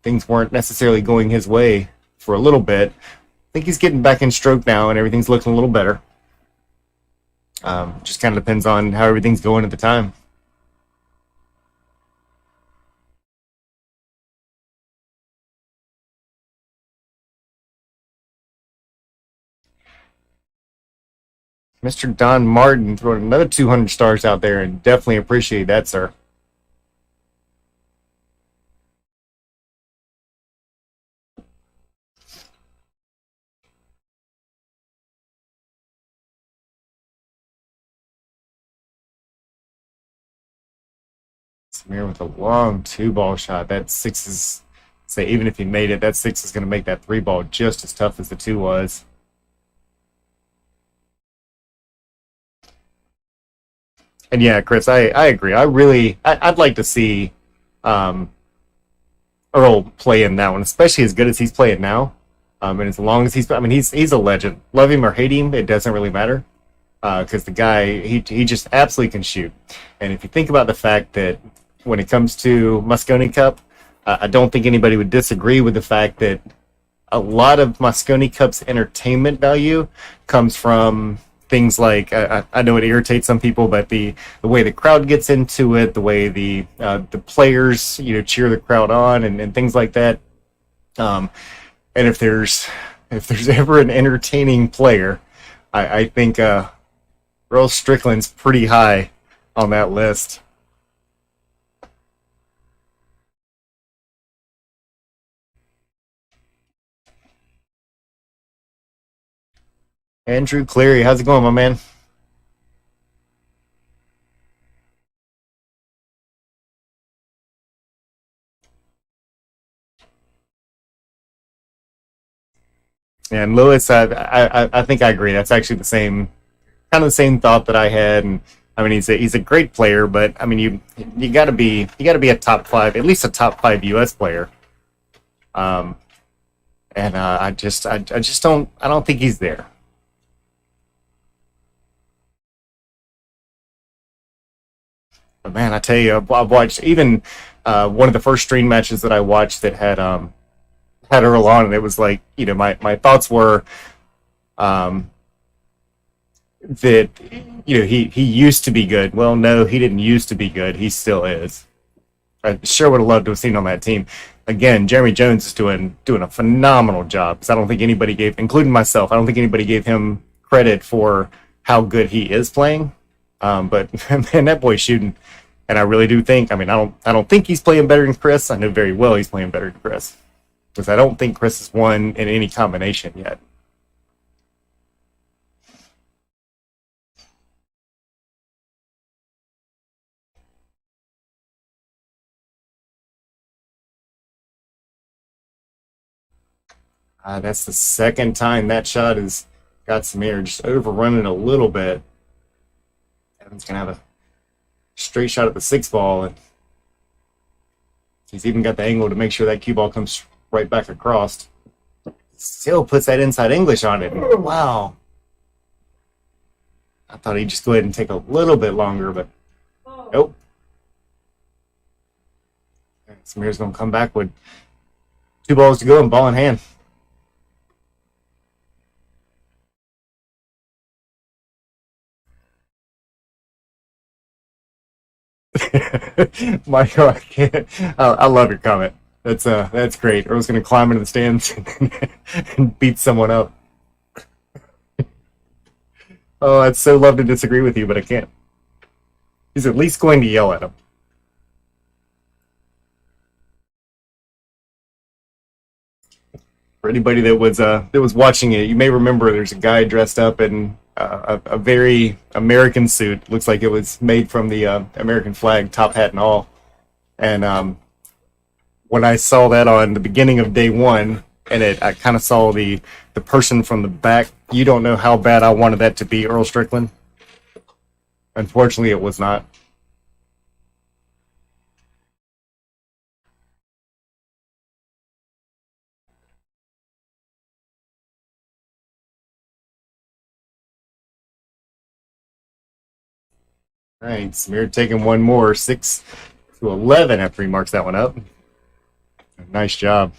things weren't necessarily going his way for a little bit. I think he's getting back in stroke now, and everything's looking a little better. Just kind of depends on how everything's going at the time. Mr. Don Martin throwing another 200 stars out there, and definitely appreciate that, sir. Samir with a long two ball shot. That six is, say, even if he made it, that six is going to make that three ball just as tough as the two was. And yeah, Chris, I agree. I'd like to see um, Earl play in that one, especially as good as he's playing now. And as long as he's a legend. Love him or hate him, it doesn't really matter because the guy he just absolutely can shoot. And if you think about the fact that when it comes to Mosconi Cup, I don't think anybody would disagree with the fact that a lot of Mosconi Cup's entertainment value comes from things like I know it irritates some people, but the way the crowd gets into it, the way the players cheer the crowd on, and things like that. Um, and if there's ever an entertaining player, I think Earl Strickland's pretty high on that list. Andrew Cleary, how's it going, my man? And Lewis, I think I agree. That's actually the same kind of the same thought that I had. And I mean, he's a great player, but I mean, you got to be a top five, at least a top five U.S. player. Um, and I don't think he's there. But man, I tell you, I've watched even one of the first stream matches that I watched that had Earl on, and it was like my thoughts were um, that he used to be good. Well, no, he didn't used to be good. He still is. I sure would have loved to have seen on that team. Again, Jeremy Jones is doing a phenomenal job. Because I don't think anybody gave, including myself, I don't think anybody gave him credit for how good he is playing. But man, that boy's shooting, and I really do think. I mean, I don't think he's playing better than Chris. I know very well he's playing better than Chris because I don't think Chris has won in any combination yet. That's the second time that shot has got some air, just overrunning a little bit. Evan's going to have a straight shot at the 6 ball, and he's even got the angle to make sure that cue ball comes right back across. Still puts that inside English on it. Wow. I thought he'd just go ahead and take a little bit longer, but nope. Samir's going to come back with 2 balls to go and ball in hand. Michael, I can't. I love your comment. That's great. Earl's going to climb into the stands and beat someone up. Oh, I'd so love to disagree with you, but I can't. He's at least going to yell at him. For anybody that was watching it, you may remember there's a guy dressed up in a very American suit. Looks like it was made from the American flag, top hat and all. And when I saw that on the beginning of day one, and I kind of saw the person from the back. You don't know how bad I wanted that to be Earl Strickland. Unfortunately, it was not. All right, Samir taking one more, 6-11 after he marks that one up. Nice job.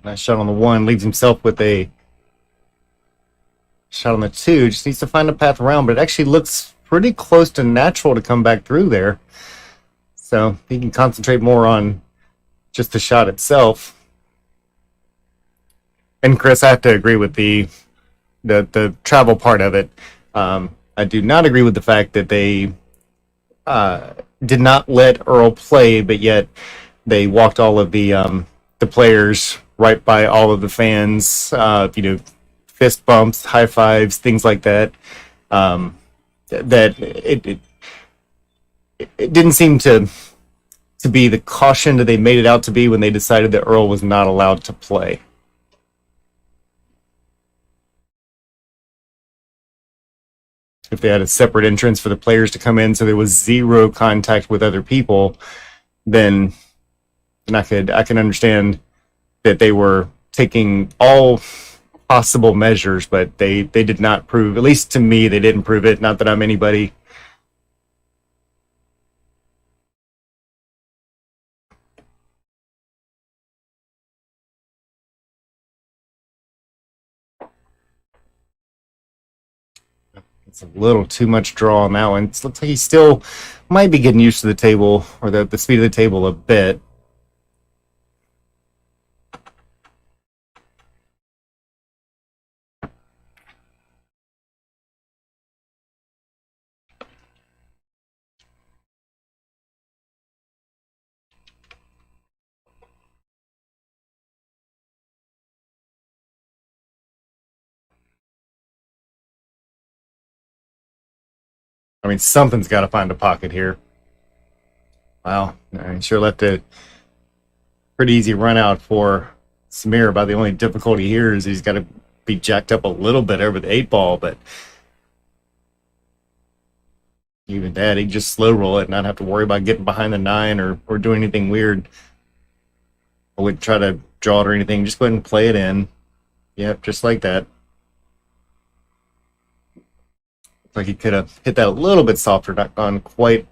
Nice shot on the 1, leaves himself with a shot on the 2. Just needs to find a path around, but it actually looks pretty close to natural to come back through there. So he can concentrate more on just the shot itself. And Chris, I have to agree with the travel part of it. I do not agree with the fact that they did not let Earl play, but yet they walked all of the players right by all of the fans. Fist bumps, high fives, things like that. That it didn't seem to be the caution that they made it out to be when they decided that Earl was not allowed to play. if they had a separate entrance for the players to come in, so there was zero contact with other people, then I can understand that they were taking all possible measures, but they did not prove, at least to me, they didn't prove it. Not that I'm anybody. It's a little too much draw on that one. It looks like he still might be getting used to the table, or the speed of the table a bit. I mean, something's got to find a pocket here. Wow, I sure left a pretty easy run out for Samir. About the only difficulty here is he's got to be jacked up a little bit over the 8-ball, but even that, he just slow roll it and not have to worry about getting behind the 9 or doing anything weird. I wouldn't try to draw it or anything. Just go ahead and play it in. Yep, just like that. Looks like he could have hit that a little bit softer, not gone quite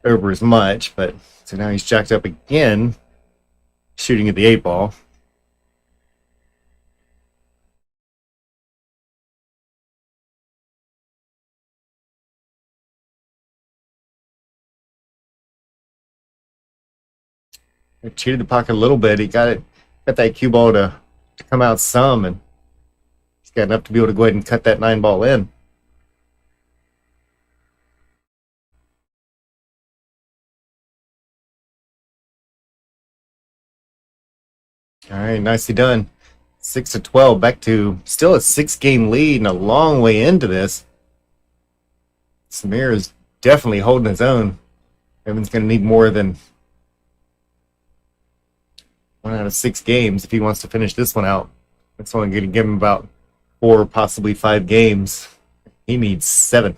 over as much, but so now he's jacked up again, shooting at the 8-ball. He cheated the pocket a little bit. He got that cue ball to come out some, and he's got enough to be able to go ahead and cut that 9-ball in. All right, nicely done. 6-12, back to still a 6-game lead and a long way into this. Samir is definitely holding his own. Evan's going to need more than 1 out of 6 games if he wants to finish this one out. That's only going to give him about 4, possibly 5 games. He needs 7.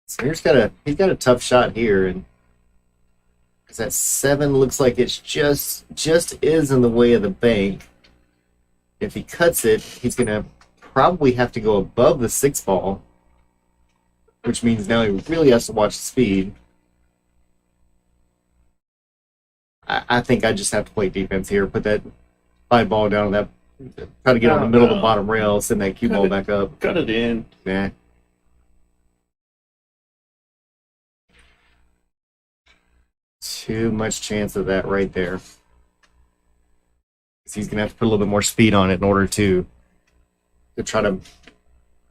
So he's got a tough shot here, and because that 7 looks like it's just is in the way of the bank. If he cuts it, he's gonna probably have to go above the 6 ball, which means now he really has to watch the speed. I think I just have to play defense here. Put that 5 ball down on that. Try to get on the middle of the bottom rail, send that cue ball back up. Cut it in. Nah. Too much chance of that right there. He's going to have to put a little bit more speed on it in order to try to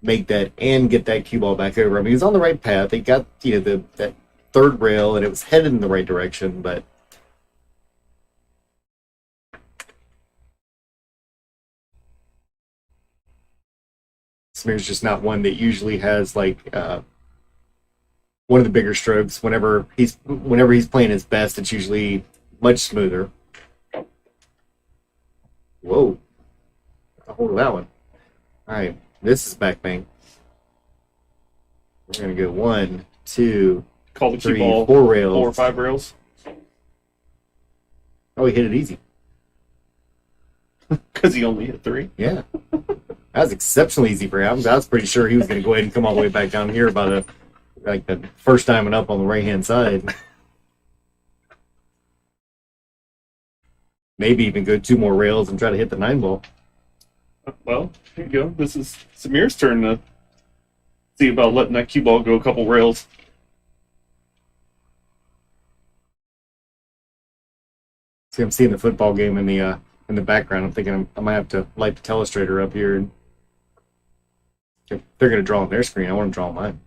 make that and get that cue ball back over. I mean, he's on the right path. He got that 3rd rail, and it was headed in the right direction, but Smear's just not one that usually has like one of the bigger strokes. Whenever he's playing his best, it's usually much smoother. Whoa. Got a hold of that one. Alright, this is back bank. We're gonna go 1, 2, Call the cue 3, ball 4 rails. 4 or 5 rails. Oh, he hit it easy. Because he only hit 3. Yeah. That was exceptionally easy for him. I was pretty sure he was going to go ahead and come all the way back down here by the first time and up on the right-hand side. Maybe even go 2 more rails and try to hit the 9 ball. Well, here you go. This is Samir's turn to see about letting that cue ball go a couple rails. See, I'm seeing the football game in the background. I'm thinking I might have to light the telestrator up here. And if they're going to draw on their screen, I want to draw on mine.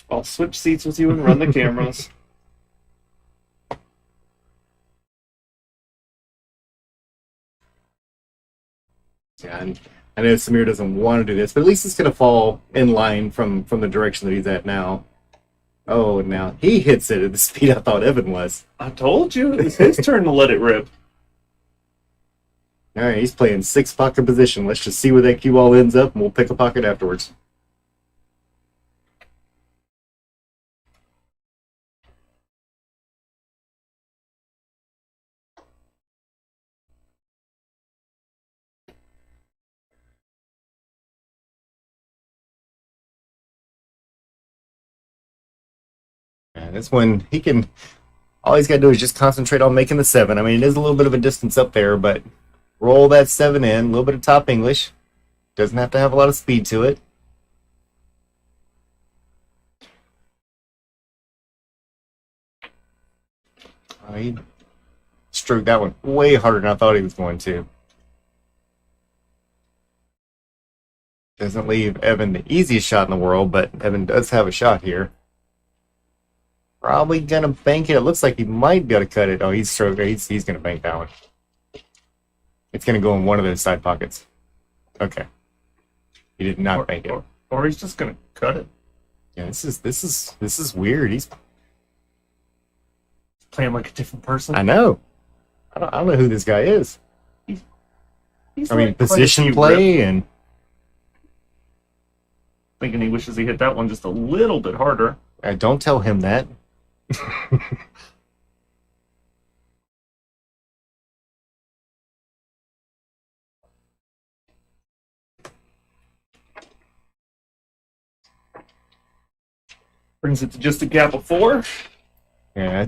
I'll switch seats with you and run the cameras. Yeah, and I know Samir doesn't want to do this, but at least it's going to fall in line from the direction that he's at now. Oh, now he hits it at the speed I thought Evan was. I told you, it's his turn to let it rip. All right, he's playing 6 pocket position. Let's just see where that cue ball ends up, and we'll pick a pocket afterwards. And this one, he can. All he's got to do is just concentrate on making the 7. I mean, it is a little bit of a distance up there, but roll that 7 in. A little bit of top English. Doesn't have to have a lot of speed to it. Oh, he stroked that one way harder than I thought he was going to. Doesn't leave Evan the easiest shot in the world, but Evan does have a shot here. Probably gonna bank it. It looks like he might be able to cut it. Oh, he's gonna bank that one. It's gonna go in one of those side pockets. Okay. He did not bank it. Or he's just gonna cut it. Yeah, this is weird. He's Playing like a different person. I know. I don't know who this guy is. He's I mean, like quite a position few play rip. and Thinking he wishes he hit that one just a little bit harder. don't tell him that. Brings it to just a gap of 4. Yeah,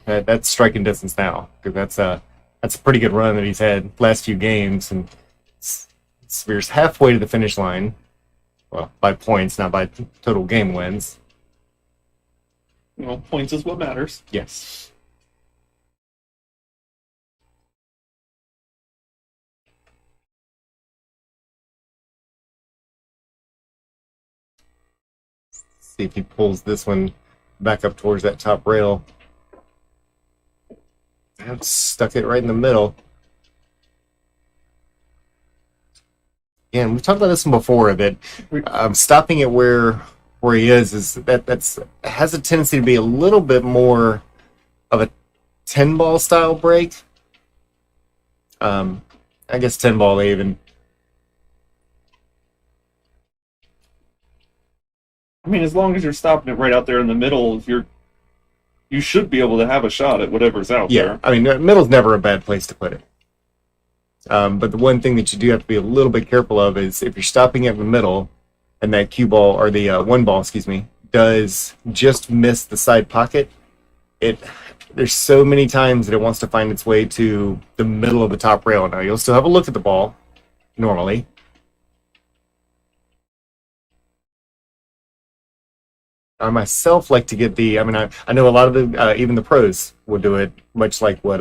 that's striking distance now, because that's a pretty good run that he's had last few games, and Spears halfway to the finish line. Well, by points, not by total game wins. Well, points is what matters. Yes. See if he pulls this one back up towards that top rail. I've stuck it right in the middle. Yeah, and we've talked about this one before, that stopping it where he is that's has a tendency to be a little bit more of a 10 ball style break. I guess 10 ball even. I mean, as long as you're stopping it right out there in the middle, you should be able to have a shot at whatever's out Yeah, there. I mean, the middle's never a bad place to put it. But the one thing that you do have to be a little bit careful of is if you're stopping it in the middle, and that cue ball or the one ball, excuse me, does just miss the side pocket. There's so many times that it wants to find its way to the middle of the top rail. Now you'll still have a look at the ball normally. I myself like to get the. I mean, I know a lot of the even the pros will do it, much like what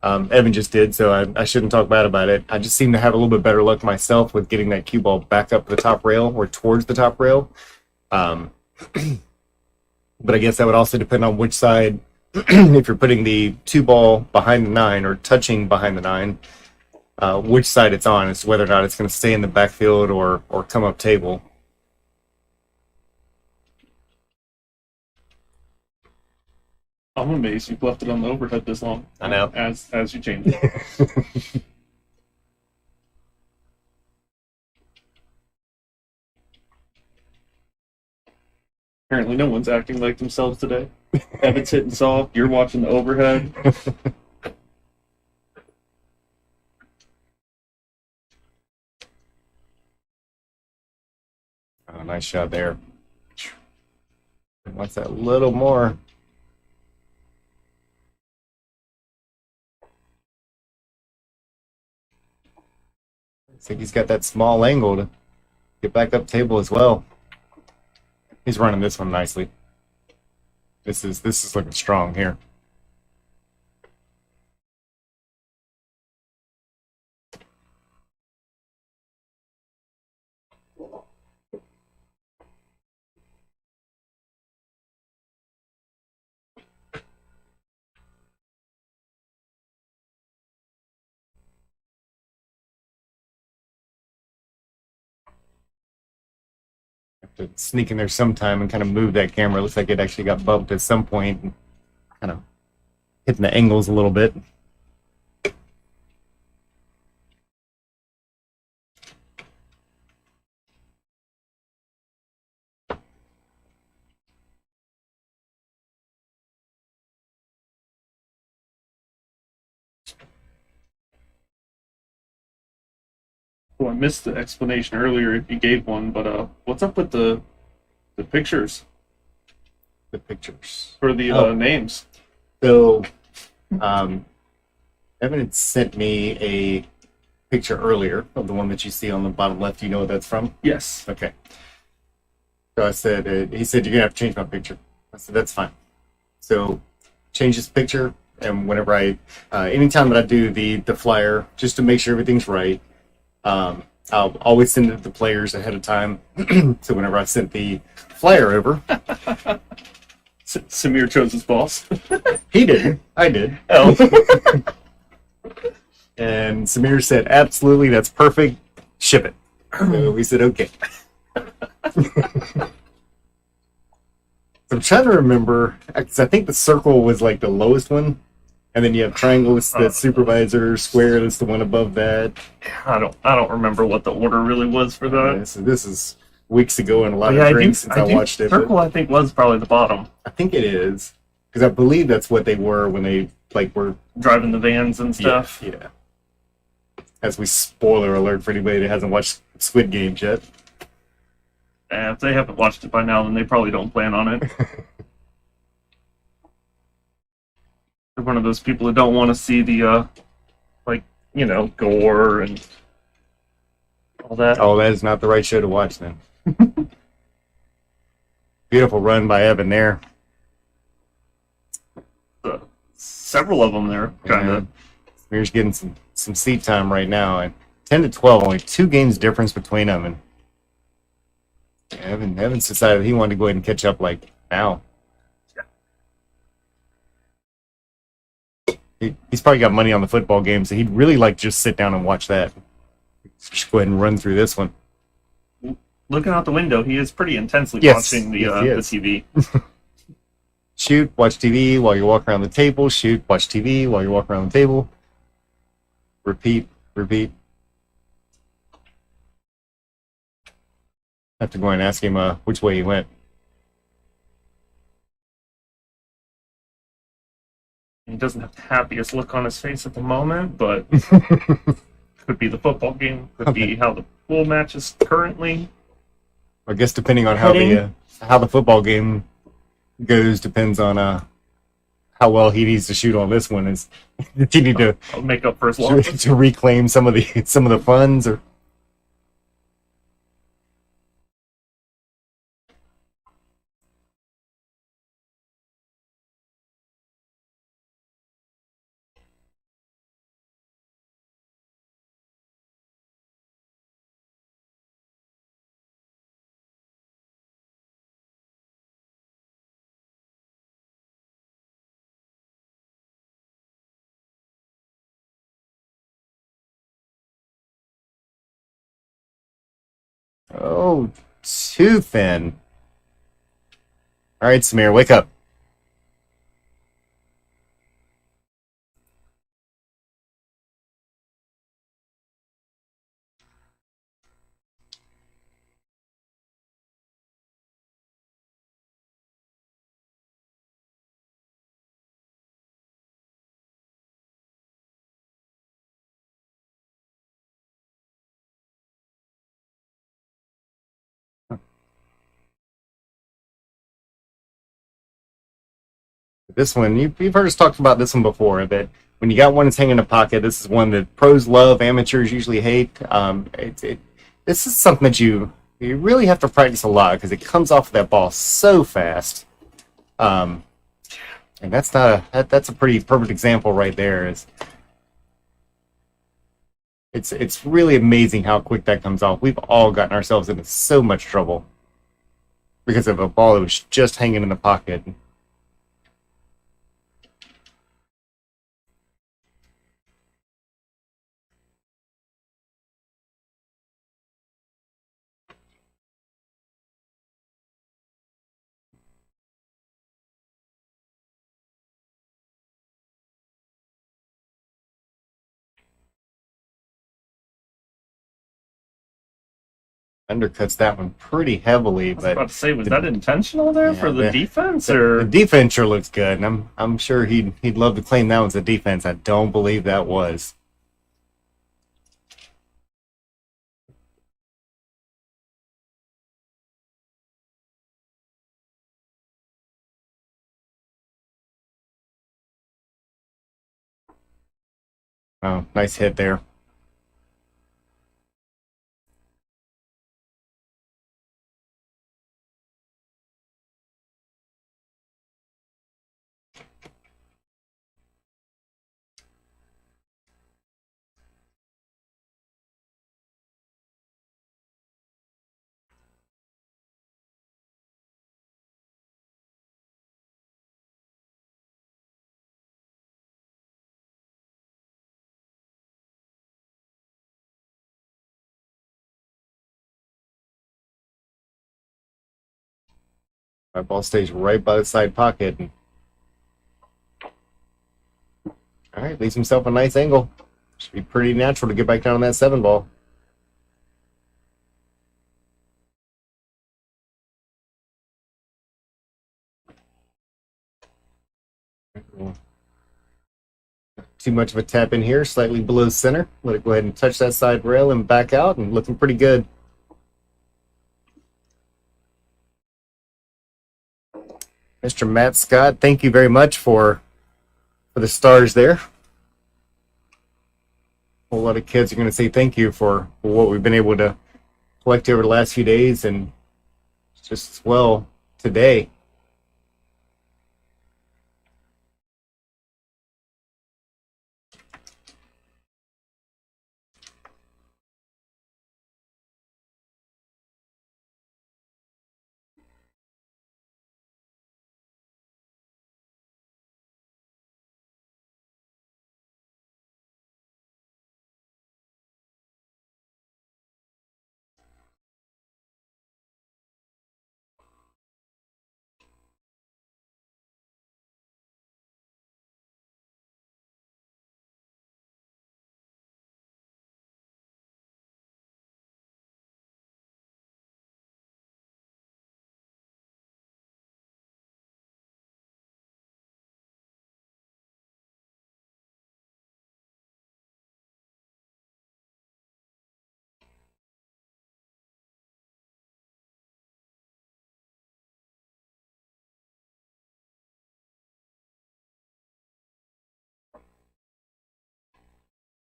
Evan just did. So I shouldn't talk bad about it. I just seem to have a little bit better luck myself with getting that cue ball back up the top rail or towards the top rail. But I guess that would also depend on which side. If you're putting the 2 ball behind the 9 or touching behind the 9, which side it's on is whether or not it's going to stay in the backfield or come up table. I'm amazed you've left it on the overhead this long. I know. As you change it. Apparently no one's acting like themselves today. Evan's hitting soft, you're watching the overhead. Oh, nice shot there. Wants that little more. Looks like he's got that small angle to get back up table as well. He's running this one nicely. This is looking strong here. Have to sneak in there sometime and kind of move that camera. It looks like it actually got bumped at some point, and kind of hitting the angles a little bit. Well, I missed the explanation earlier if you gave one, but what's up with the pictures The pictures. for the names? So, Evan had sent me a picture earlier of the one that you see on the bottom left. Do you know what that's from? Yes. Okay. So I said, he said, you're going to have to change my picture. I said, that's fine. So, change this picture, and whenever anytime that I do the flyer, just to make sure everything's right, I'll always send it to the players ahead of time. So whenever I sent the flyer over, Samir chose his boss. he didn't. I did. Oh. And Samir said, absolutely, that's perfect. Ship it. So we said, okay. I'm trying to remember, because I think the circle was like the lowest one. And then you have triangle is the supervisor, square is the one above that. I don't remember what the order really was for that. So this is weeks ago and a lot of drinks since I watched it. Circle, I think, was probably the bottom. I think it is. Because I believe that's what they were when they were Driving the vans and stuff. Yeah. As we spoiler alert for anybody that hasn't watched Squid Games yet. If they haven't watched it by now, then they probably don't plan on it. They're one of those people who don't want to see the, gore and all that. Oh, that is not the right show to watch then. Beautiful run by Evan there. Several of them there, kind of. Smear's getting some seat time right now, and 10-12, only 2 games difference between them. And Evan's decided he wanted to go ahead and catch up now. He's probably got money on the football game, so he'd really like to just sit down and watch that. Just go ahead and run through this one. Looking out the window, he is pretty intensely watching the TV. Shoot, watch TV while you walk around the table. Shoot, watch TV while you walk around the table. Repeat. have to go and ask him which way he went. He doesn't have the happiest look on his face at the moment, but could be the football game, could be how the pool match is currently. I guess depending on Heading. how the football game goes depends on how well he needs to shoot on this one. Is does he need to I'll make up for his loss. to reclaim some of the funds or? Oh, too thin. All right, Samir, wake up. This one, you've heard us talk about this one before, but when you got one that's hanging in a pocket, this is one that pros love, amateurs usually hate. This is something that you really have to practice a lot because it comes off of that ball so fast. And that's that's a pretty perfect example right there. It's really amazing how quick that comes off. We've all gotten ourselves into so much trouble because of a ball that was just hanging in the pocket. Undercuts that one pretty heavily, I was but about to say, was that intentional there yeah, for the defense, the or defense sure looks good, and I'm sure he'd love to claim that was the defense. I don't believe that was. Oh, nice hit there. My ball stays right by the side pocket. All right, leaves himself a nice angle. Should be pretty natural to get back down on that 7 ball. Too much of a tap in here, slightly below center. Let it go ahead and touch that side rail and back out, and looking pretty good. Mr. Matt Scott, thank you very much for the stars there. A lot of kids are going to say thank you for what we've been able to collect over the last few days and just as well today.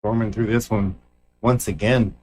Storming through this one once again.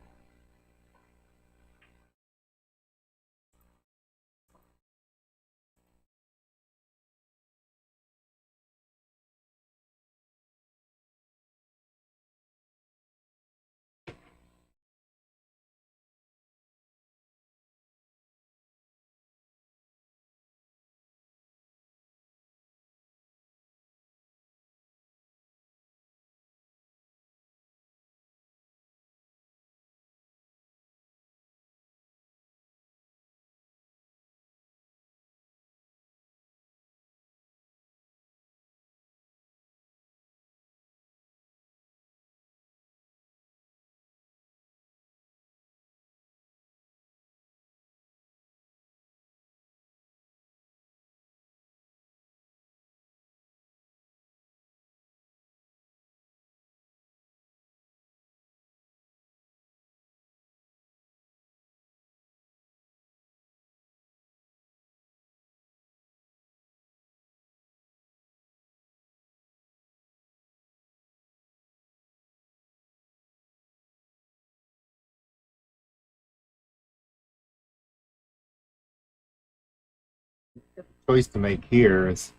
Choice to make here is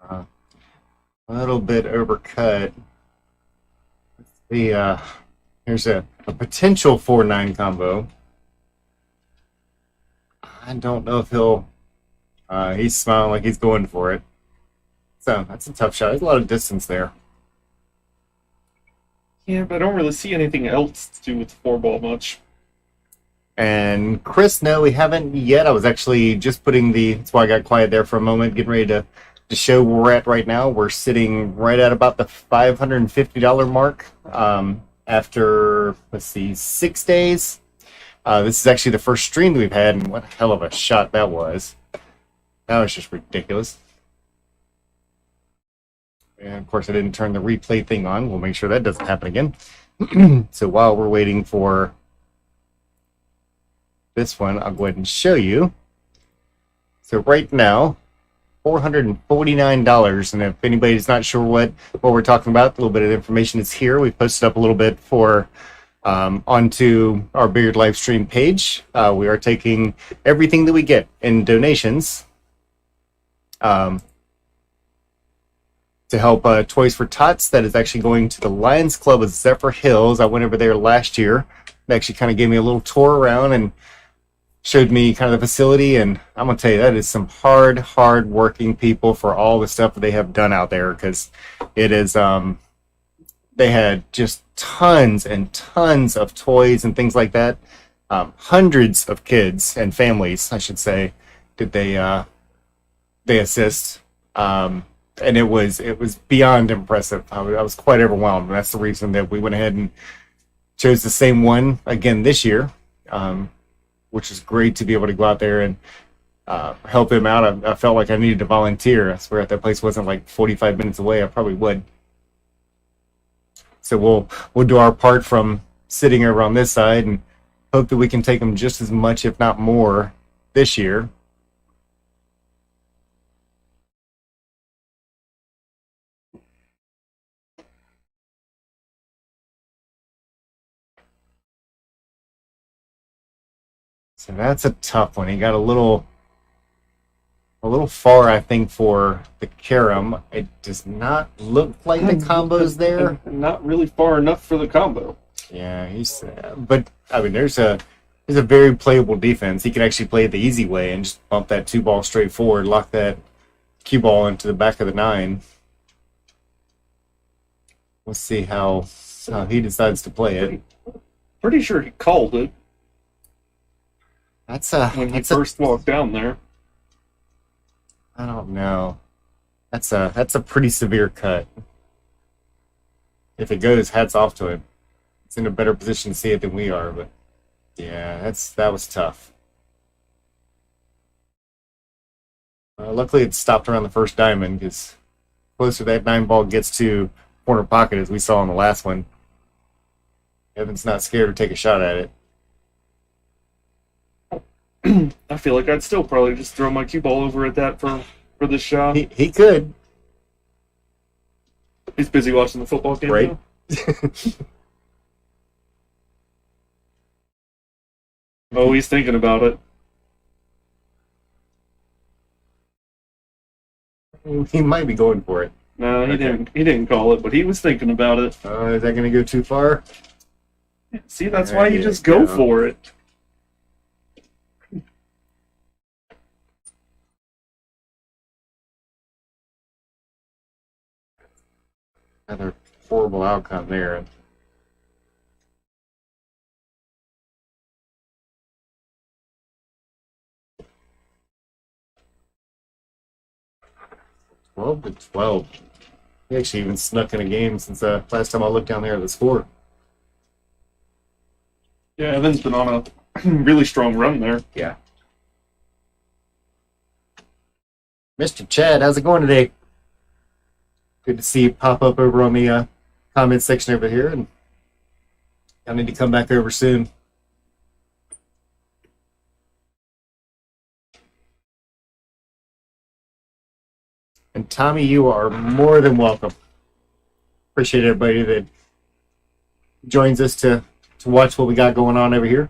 a little bit overcut. Here's a potential 4-9 combo. I don't know if he's smiling like he's going for it. So that's a tough shot. There's a lot of distance there. Yeah, but I don't really see anything else to do with the 4-ball much. And Chris, no, we haven't yet. I was actually just that's why I got quiet there for a moment, getting ready to show where we're at right now. We're sitting right at about the $550 mark after, let's see, 6 days. This is actually the first stream that we've had, and what a hell of a shot that was. That was just ridiculous. And of course, I didn't turn the replay thing on. We'll make sure that doesn't happen again. So while we're waiting for this one, I'll go ahead and show you. So right now, $449. And if anybody's not sure what we're talking about, a little bit of information is here. We posted up a little bit for onto our Beard live stream page. We are taking everything that we get in donations to help Toys for Tots. That is actually going to the Lions Club of Zephyr Hills. I went over there last year. They actually kind of gave me a little tour around and showed me kind of the facility, and I'm gonna tell you, that is some hard working people for all the stuff that they have done out there, because it is they had just tons and tons of toys and things like that. Hundreds of kids and families, I should say, did they assist, and it was beyond impressive. I was quite overwhelmed, and that's the reason that we went ahead and chose the same one again this year, which is great to be able to go out there and help him out. I felt like I needed to volunteer. I swear if that place wasn't like 45 minutes away, I probably would. So we'll do our part from sitting over on this side and hope that we can take them just as much, if not more, this year. So that's a tough one. He got a little far, I think, for the carom. It does not look like the combo's there. Not really far enough for the combo. Yeah, but I mean, there's a very playable defense. He can actually play it the easy way and just bump that 2-ball straight forward, lock that cue ball into the back of the 9. Let's see how he decides to play it. Pretty sure he called it. When he first walked down there. I don't know. That's a pretty severe cut. If it goes, hats off to him. It's in a better position to see it than we are, but yeah, that was tough. Luckily, it stopped around the first diamond, because closer that 9-ball gets to corner pocket, as we saw in the last one, Evan's not scared to take a shot at it. I feel like I'd still probably just throw my cue ball over at that for this shot. He could. He's busy watching the football game. Right. Now. Oh, he's thinking about it. He might be going for it. No, he didn't. He didn't call it, but he was thinking about it. Is that going to go too far? See, that's why you just go for it. Another horrible outcome there. Twelve to 12. He actually even snuck in a game since last time I looked down there at the score. Yeah, Evan's been on a really strong run there. Yeah. Mr. Chad, how's it going today? Good to see you pop up over on the comment section over here, and I need to come back over soon. And Tommy, you are more than welcome. Appreciate everybody that joins us to watch what we got going on over here.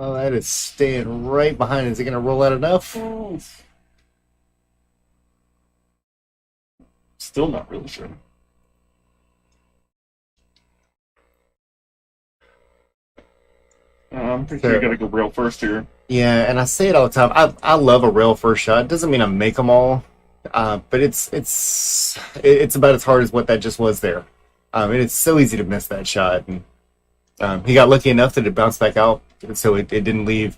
Oh, that is staying right behind. Is it going to roll out enough? Still not really sure. I'm pretty sure you got to go rail first here. Yeah, and I say it all the time. I love a rail first shot. It doesn't mean I make them all, but it's about as hard as what that just was there. And it's so easy to miss that shot. And he got lucky enough that it bounced back out, so it didn't leave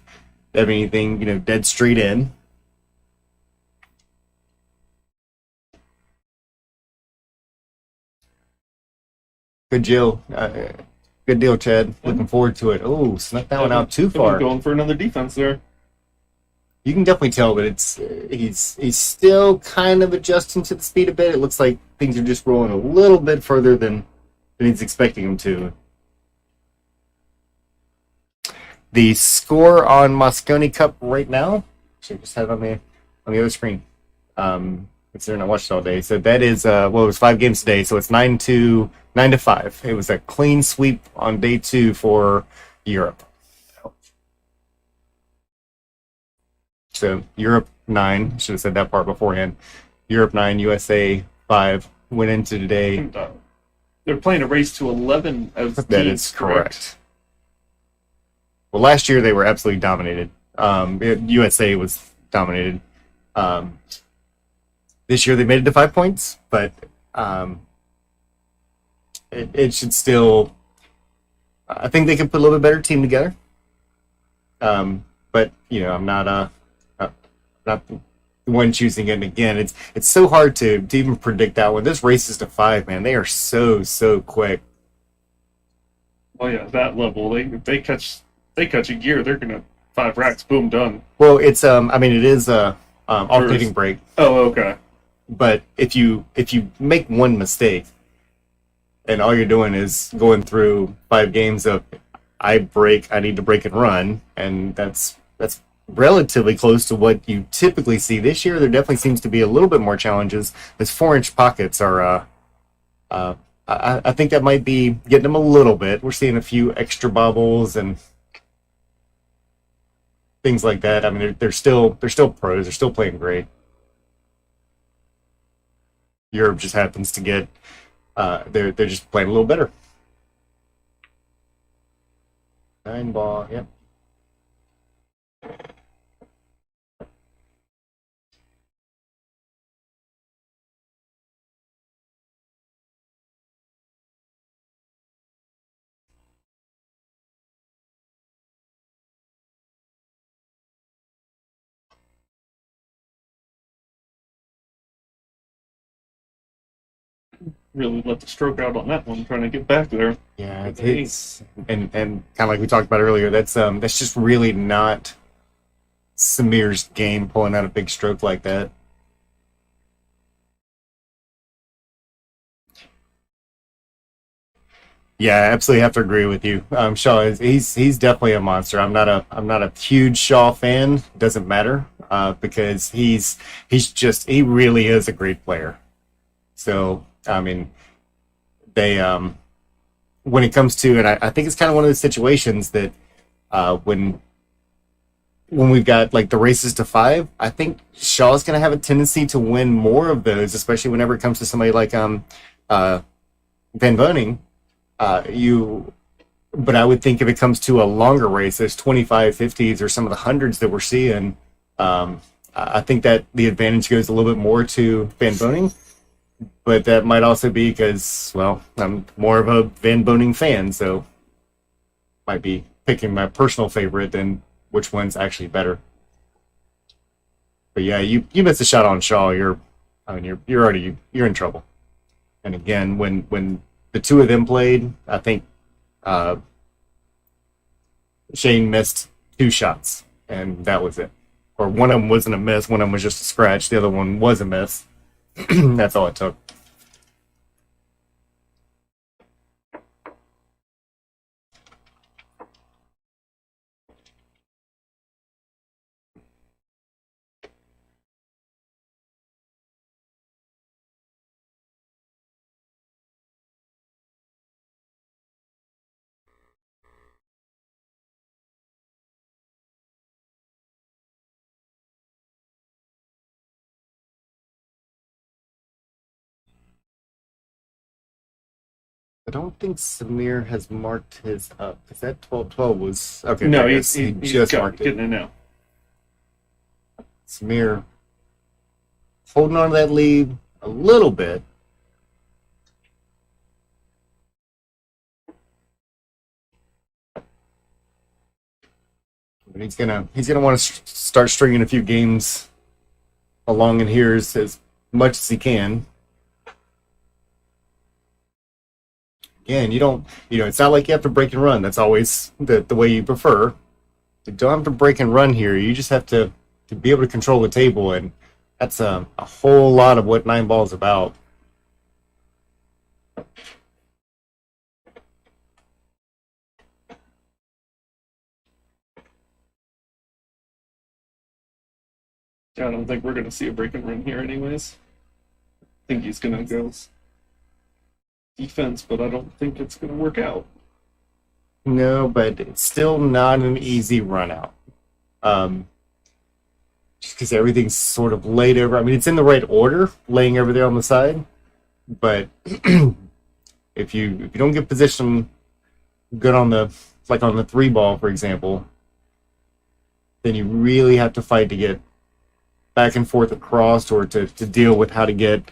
anything dead straight in. Good deal. Good deal, Chad. Looking forward to it. Oh, snuck that one out too far. Going for another defense there. You can definitely tell that he's still kind of adjusting to the speed a bit. It looks like things are just rolling a little bit further than he's expecting them to. The score on Moscone Cup right now, actually just had it on the other screen. Considering I watched it all day, so that is it was 5 games today, so it's 9-5. It was a clean sweep on day 2 for Europe. So Europe 9, should have said that part beforehand. Europe 9, USA 5 went into today. They're playing a race to 11 as teams. That is correct. Well, last year they were absolutely dominated. USA was dominated. This year they made it to 5 points, but it should still. I think they can put a little bit better team together. But I'm not the one choosing it. And again, it's so hard to even predict that one. This race is to 5, man. They are so quick. Oh yeah, that level. They catch a gear, they're gonna 5 racks, boom, done. Well, it's it is alternating break. Oh, okay. But if you make one mistake, and all you're doing is going through 5 games of I need to break and run, and that's relatively close to what you typically see. This year there definitely seems to be a little bit more challenges. Those 4-inch pockets are I think that might be getting them a little bit. We're seeing a few extra bobbles and things like that. I mean, they're still pros. They're still playing great. Europe just happens to get they're just playing a little better. 9 ball, yep. Really let the stroke out on that one, trying to get back there. Yeah, it's and kind of like we talked about earlier. That's just really not Samir's game pulling out a big stroke like that. Yeah, I absolutely have to agree with you. Shaw is he's definitely a monster. I'm not a huge Shaw fan. Doesn't matter because he really is a great player. So I mean they when it comes to, and I think it's kind of one of those situations that when we've got like the races to five, I think Shaw's going to have a tendency to win more of those, especially whenever it comes to somebody like uh, Van Boning. You, but I would think if it comes to a longer race, those 25, 50s, or some of the hundreds that we're seeing, I think that the advantage goes a little bit more to Van Boning. But that might also be because, well, I'm more of a Van Boning fan, so might be picking my personal favorite than which one's actually better. But yeah, you missed a shot on Shaw. I mean, you're already you're in trouble. And again, when the two of them played, I think uh, Shane missed two shots, and that was it. Or one of them wasn't a miss. One of them was just a scratch. The other one was a miss. That's all it took. I don't think Samir has marked his up. Because that 12-12 was okay. No, I he's guess he he's just marked it. getting it now. Samir holding on to that lead a little bit. But he's gonna want to start stringing a few games along in here as much as he can. Again, it's not like you have to break and run. That's always the way you prefer. You don't have to break and run here. You just have to be able to control the table, and that's a whole lot of what nine ball is about. Yeah, I don't think we're gonna see a break and run here, anyways. I think he's gonna go defense, but I don't think it's gonna work out. No, but it's still not an easy run out. Um, just because everything's sort of laid over. I mean, it's in the right order, laying over there on the side. But if you don't get position good on the like on the three ball, for example, then you really have to fight to get back and forth across, or to deal with how to get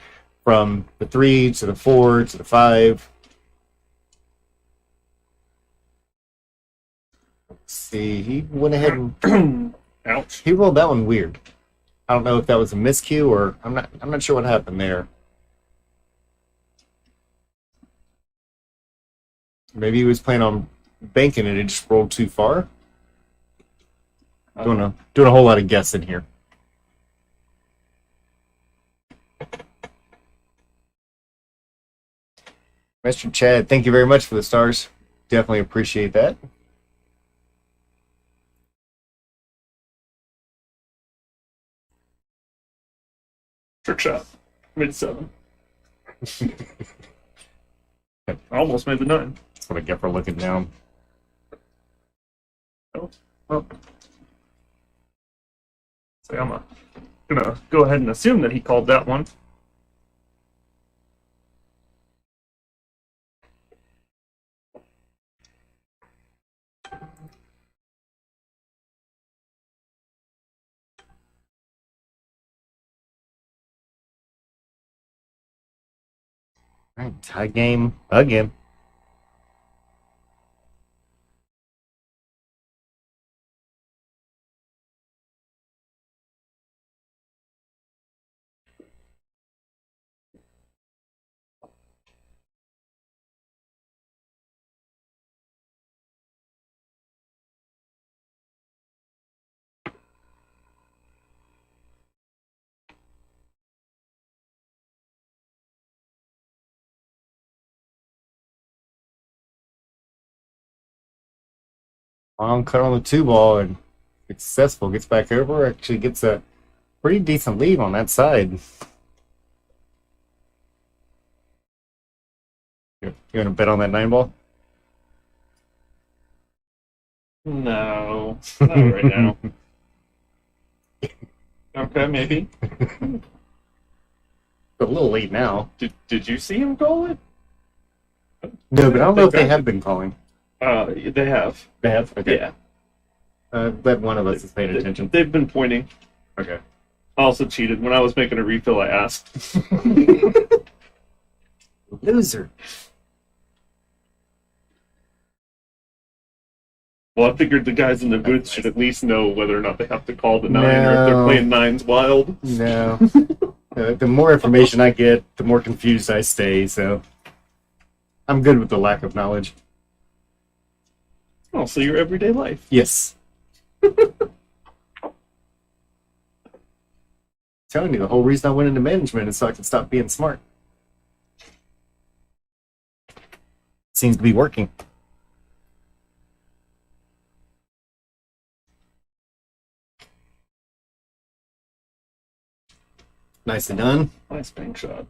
from the three to the four to the five. Let's see, he went ahead and Ouch. he rolled that one weird. I don't know if that was a miscue or I'm not sure what happened there. Maybe he was planning on banking it and just rolled too far. Doing a whole lot of guessing here. Mr. Chad, thank you very much for the stars. Definitely appreciate that. Trick shot. Mid 7. Almost made the 9. That's what I get for looking down. Oh, well. So I'm gonna go ahead and assume that he called that one. All right, tie game again. Long cut on the 2 ball and successful. Gets back over. Actually gets a pretty decent lead on that side. You want to bet on that 9 ball? No, not right now. Okay, maybe. A little late now. Did you see him call it? No, but I don't know if they have been calling. They have. They have? Okay. Yeah. Glad one of us is paying attention. They've been pointing. Okay. I also cheated. When I was making a refill, I asked. Loser. Well, I figured the guys in the booth should at least know whether or not they have to call the 9 or if they're No. playing 9s wild. No. The more information I get, the more confused I stay, so I'm good with the lack of knowledge. Oh, so your everyday life. Yes. Telling you, the whole reason I went into management is so I can stop being smart. Seems to be working. Nicely done. Nice bank shot.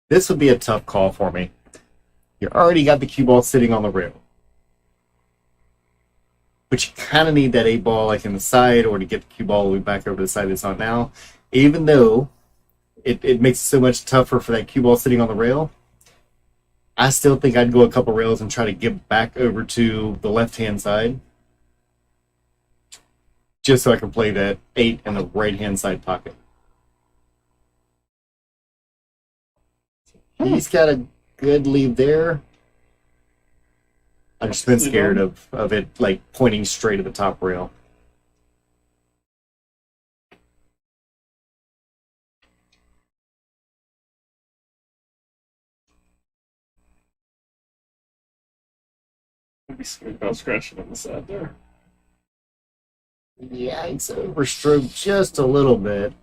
This would be a tough call for me. You already got the cue ball sitting on the rail. But you kind of need that 8 ball like in the side or to get the cue ball all the way back over the side it's on now. Even though it makes it so much tougher for that cue ball sitting on the rail, I still think I'd go a couple rails and try to get back over to the left-hand side. Just so I can play that 8 in the right-hand side pocket. He's got a good lead there. I've just been scared of it like pointing straight at the top rail. I'd be scared about scratching on the side there. Yeah, he's overstroked just a little bit.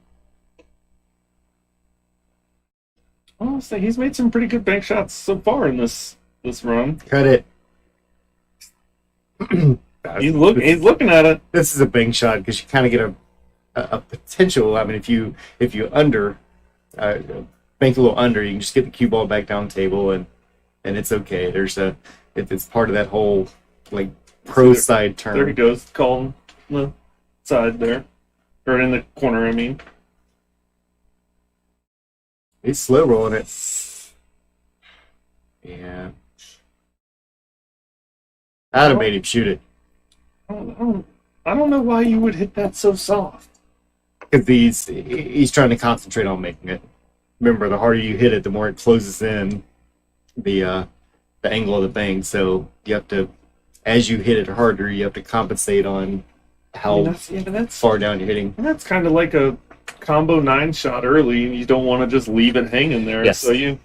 Well, so he's made some pretty good bank shots so far in this run. Cut it. He's looking at it. This is a bank shot because you kind of get a potential. I mean, if you under bank a little under, you can just get the cue ball back down the table and it's okay. It's part of that whole like pro side turn. There he goes, calling the side there, or in the corner. I mean, he's slow rolling it. Yeah, I'd have made him shoot it. I don't know why you would hit that so soft. Because he's trying to concentrate on making it. Remember, the harder you hit it, the more it closes in the angle of the bank. So you have to, as you hit it harder, you have to compensate on how far down you're hitting. And that's kind of like a combo 9 shot early, and you don't want to just leave it hanging there. Yes. So you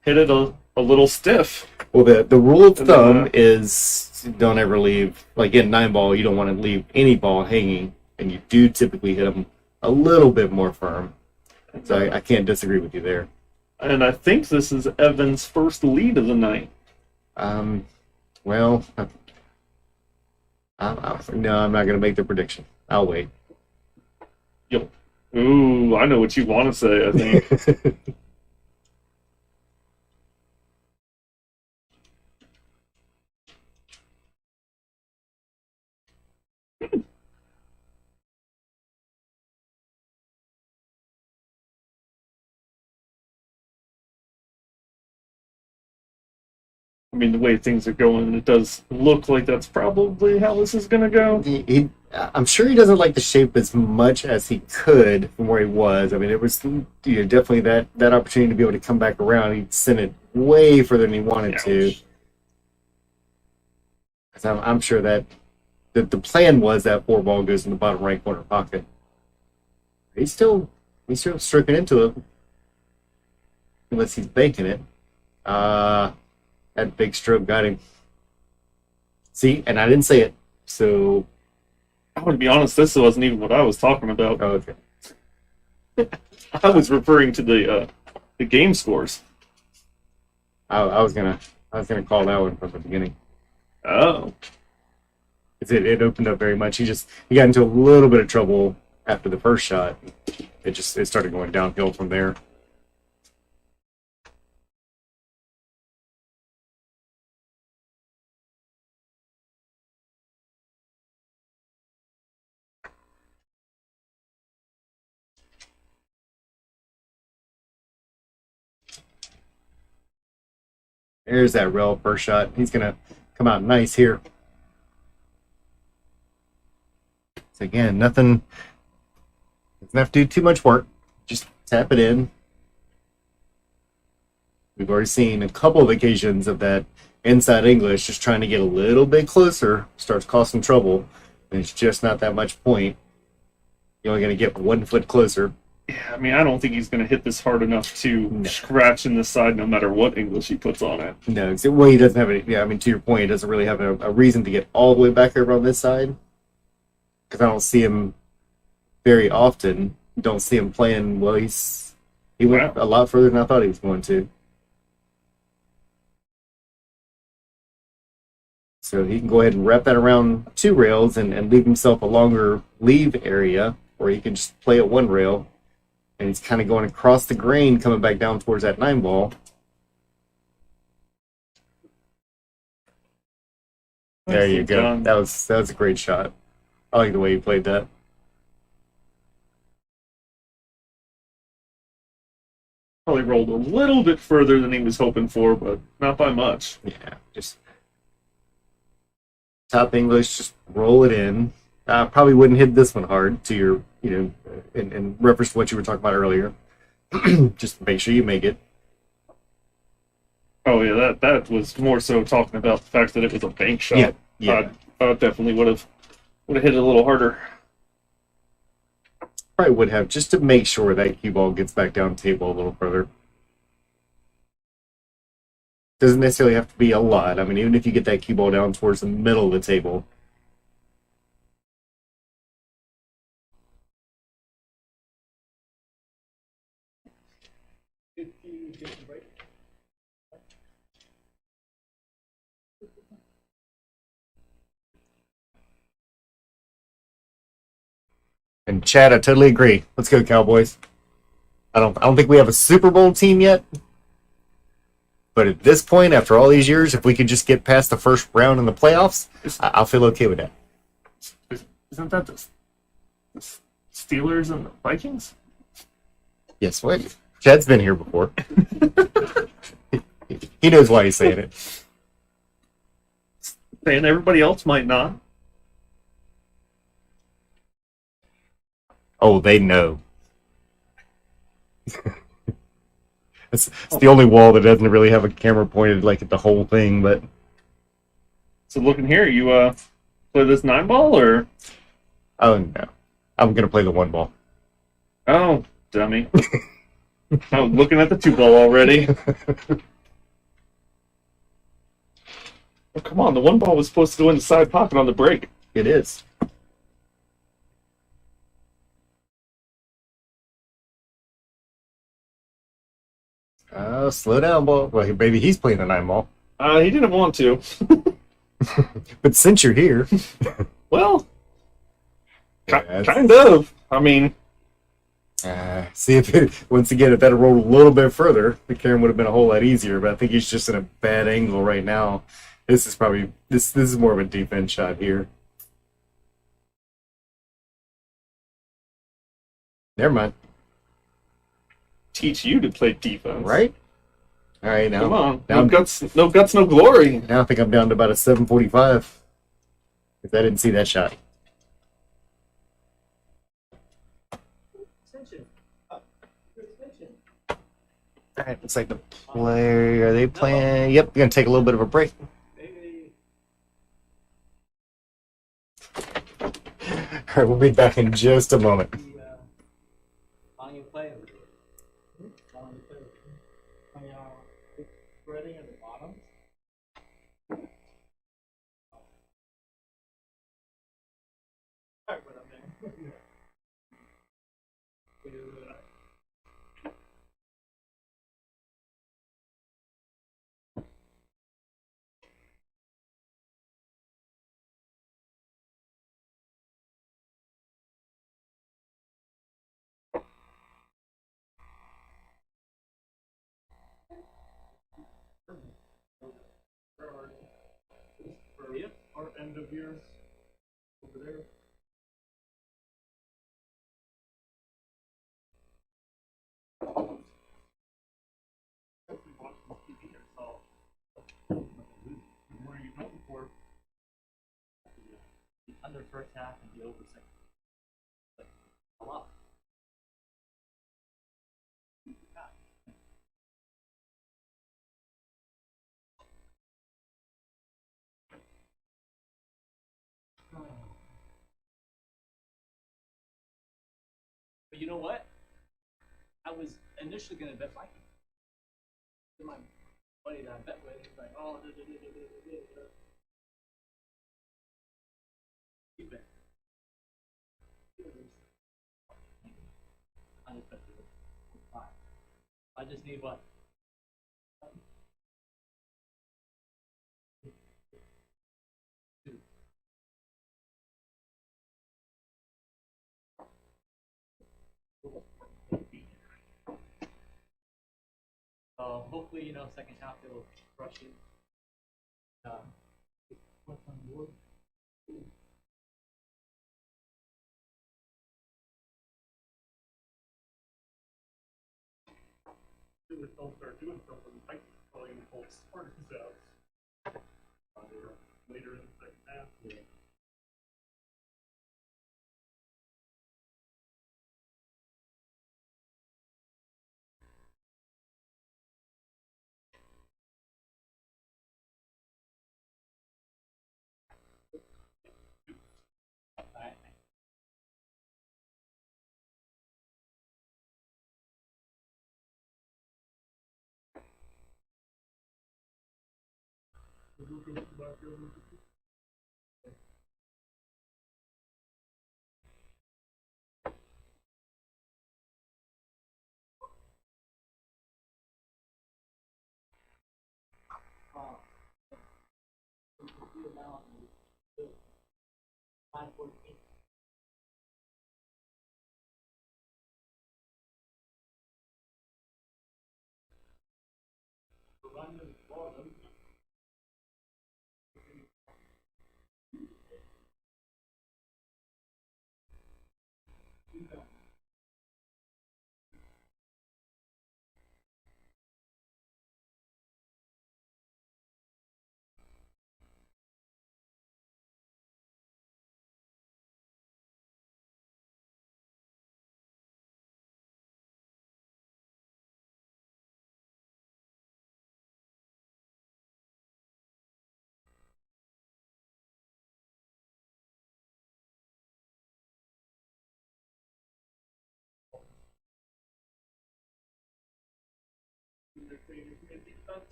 hit it a little stiff. Well, the rule of thumb is don't ever leave, like in 9 ball, you don't want to leave any ball hanging, and you do typically hit them a little bit more firm. So I can't disagree with you there. And I think this is Evan's first lead of the night. Well, no, I'm not going to make the prediction. I'll wait. Yo. Ooh, I know what you want to say, I think. I mean, the way things are going, it does look like that's probably how this is going to go. I'm sure he doesn't like the shape as much as he could from where he was. I mean, it was definitely that opportunity to be able to come back around. He sent it way further than he wanted to. I'm sure that the plan was that 4 ball goes in the bottom right corner pocket. He's still stripping into it, unless he's banking it. That big stroke got him. See, and I didn't say it, so. I'm going to be honest, this wasn't even what I was talking about. Oh, okay. I was referring to the game scores. I was gonna I was going to call that one from the beginning. Oh. It opened up very much. He got into a little bit of trouble after the first shot. It started going downhill from there. There's that rail first shot. He's gonna come out nice here. So again, nothing. Doesn't have to do too much work. Just tap it in. We've already seen a couple of occasions of that inside English just trying to get a little bit closer starts causing trouble, and it's just not that much point. You're only going to get 1 foot closer. Yeah, I mean, I don't think he's going to hit this hard enough to scratch in the side no matter what English he puts on it. No, well, he doesn't have any. Yeah, I mean, to your point, he doesn't really have a reason to get all the way back over on this side because I don't see him very often. Don't see him playing well. He went a lot further than I thought he was going to. So he can go ahead and wrap that around 2 rails and leave himself a longer leave area, or he can just play at 1 rail. And he's kind of going across the grain, coming back down towards that 9 ball. There you go. That was a great shot. I like the way you played that. Probably rolled a little bit further than he was hoping for, but not by much. Yeah, just top English, just roll it in. Probably wouldn't hit this one hard to your, in reference to what you were talking about earlier. Just make sure you make it. Oh yeah, that was more so talking about the fact that it was a bank shot. Yeah. I definitely would have hit it a little harder. Probably would have, just to make sure that cue ball gets back down table a little further. Doesn't necessarily have to be a lot. I mean, even if you get that cue ball down towards the middle of the table. And Chad, I totally agree. Let's go, Cowboys. I don't think we have a Super Bowl team yet. But at this point, after all these years, if we could just get past the first round in the playoffs, I'll feel okay with that. Isn't that the Steelers and the Vikings? Yes, what? Chad's been here before. He knows why he's saying it. And everybody else might not. Oh, they know. It's the only wall that doesn't really have a camera pointed like at the whole thing, but... So looking here, you play this 9 ball, or...? Oh, no. I'm going to play the 1 ball. Oh, dummy. I was looking at the 2 ball already. Oh, come on, the 1 ball was supposed to go in the side pocket on the break. It is. Slow down, ball. Well, maybe he's playing the 9 ball. He didn't want to. But since you're here... Well, kind of. I mean... See, once again, if that had rolled a little bit further, the camera would have been a whole lot easier, but I think he's just in a bad angle right now. This is probably... This is more of a defense shot here. Never mind. Teach you to play defense. Right? All right, now. Come on. No guts, no glory. Now I think I'm down to about a 745. Because I didn't see that shot. All right, looks like the player... Are they playing? Yep, they're going to take a little bit of a break. All right, we'll be back in just a moment. of yours over there. Where are you looking for? The under first half and the over second. Like, a lot. But you know what? I was initially going to bet Vikings. My buddy that I bet with, he's like, oh, you bet. I just bet the 5. I just need what? Hopefully, second half they'll crush it. What's on board? Don't start doing something, I can call you full starters out. Later in the second half. Yeah. Alright. Now 5:14.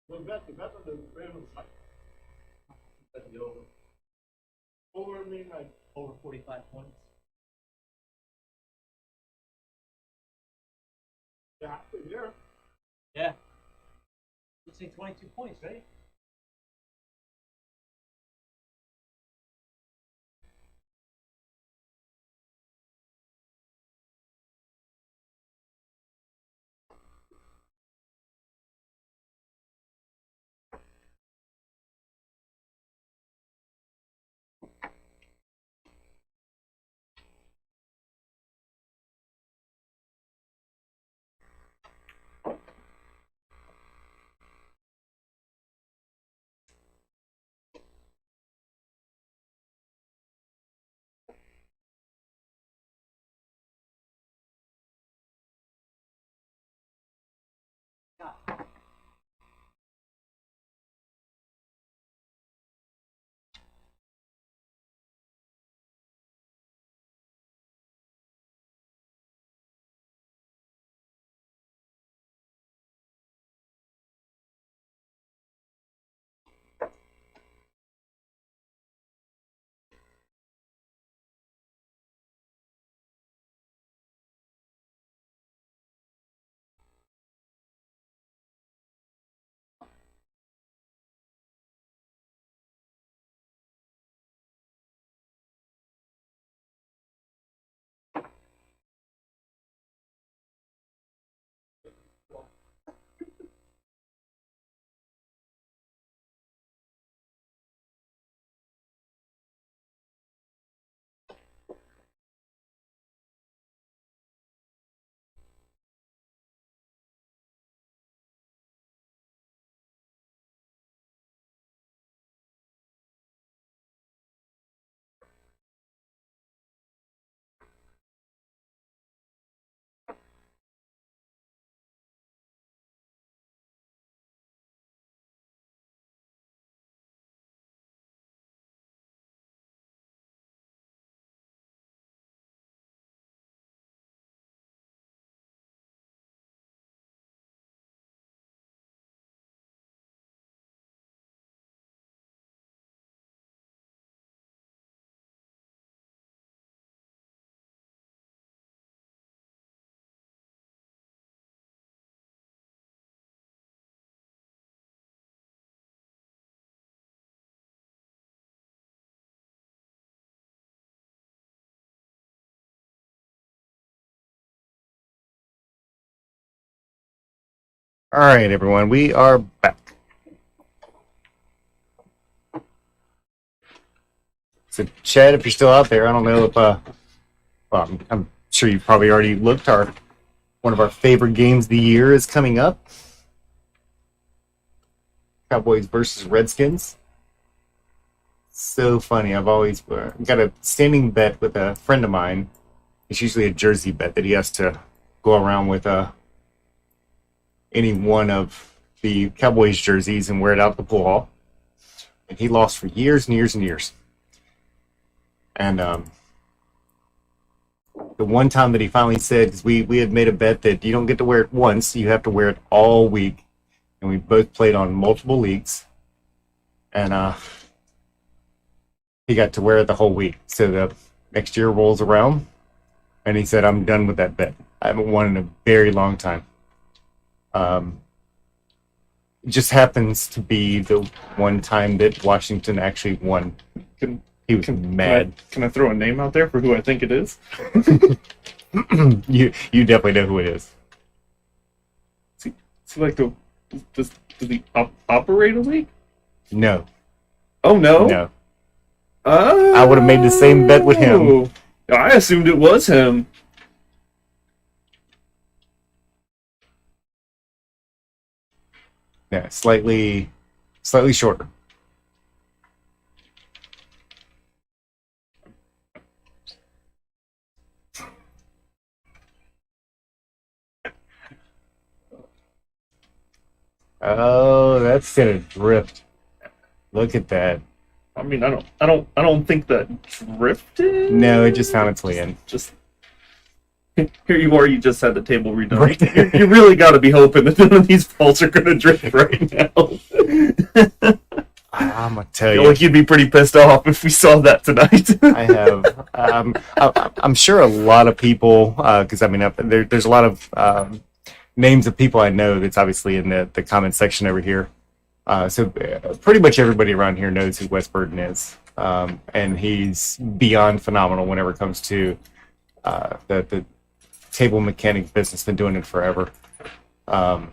The bet on the Ravens like Bet the over. over, I mean like Over 45 points. yeah, yeah. Yeah. You're saying 22 points, right? All right, everyone, we are back. So, Chad, if you're still out there, I don't know if well, I'm sure you've probably already looked. One of our favorite games of the year is coming up. Cowboys versus Redskins. So funny. I've always got a standing bet with a friend of mine. It's usually a jersey bet that he has to go around with any one of the Cowboys jerseys and wear it out at the pool hall. And he lost for years and years and years. And the one time that he finally said, because we had made a bet that you don't get to wear it once, you have to wear it all week. And we both played on multiple leagues. And he got to wear it the whole week. So the next year rolls around, and he said, I'm done with that bet. I haven't won in a very long time. It just happens to be the one time that Washington actually won. He was mad. Can I throw a name out there for who I think it is? You definitely know who it is. Is he like does he operate a league? No. Oh, no? No. Oh. I would have made the same bet with him. I assumed it was him. Yeah, slightly shorter. Oh, that's gonna drift. Look at that. I mean, I don't think that drifted. No, it just found its way in. Just here you are. You just had the table redone. Right. You really got to be hoping that none of these balls are going to drift right now. I'm gonna tell I you. feel like you'd be pretty pissed off if we saw that tonight. I have. I'm sure a lot of people, because I mean, there's a lot of names of people I know that's obviously in the comment section over here. So pretty much everybody around here knows who Wes Burton is, and he's beyond phenomenal whenever it comes to the table mechanic business. Been doing it forever, and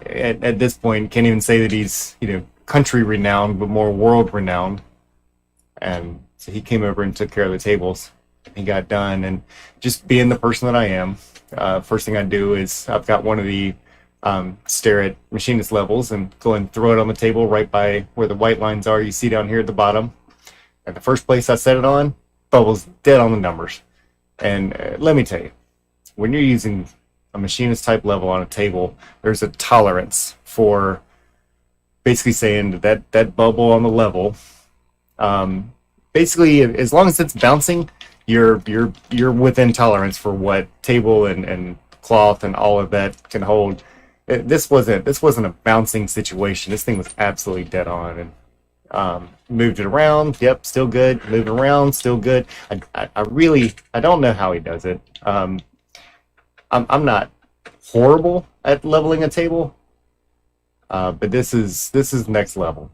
at this point, can't even say that he's country renowned, but more world renowned. And so he came over and took care of the tables. He got done, and just being the person that I am, first thing I do is I've got one of the stare at machinist levels and go and throw it on the table right by where the white lines are. You see down here at the bottom. And the first place I set it on, bubbles dead on the numbers. And let me tell you, when you're using a machinist type level on a table, there's a tolerance for basically saying that bubble on the level. Basically, as long as it's bouncing, you're within tolerance for what table and cloth and all of that can hold. This wasn't a bouncing situation. This thing was absolutely dead on, and moved it around. Yep, still good. Moved it around, still good. I don't know how he does it. I'm not horrible at leveling a table, but this is next level.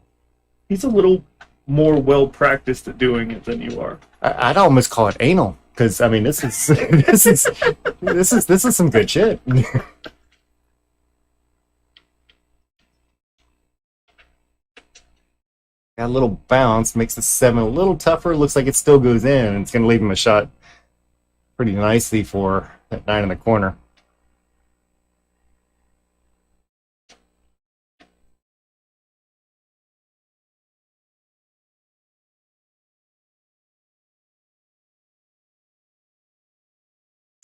He's a little more well practiced at doing it than you are. I'd almost call it anal, because I mean this is this is some good shit. Got a little bounce, makes the 7 a little tougher. Looks like it still goes in, and it's going to leave him a shot pretty nicely for that 9 in the corner.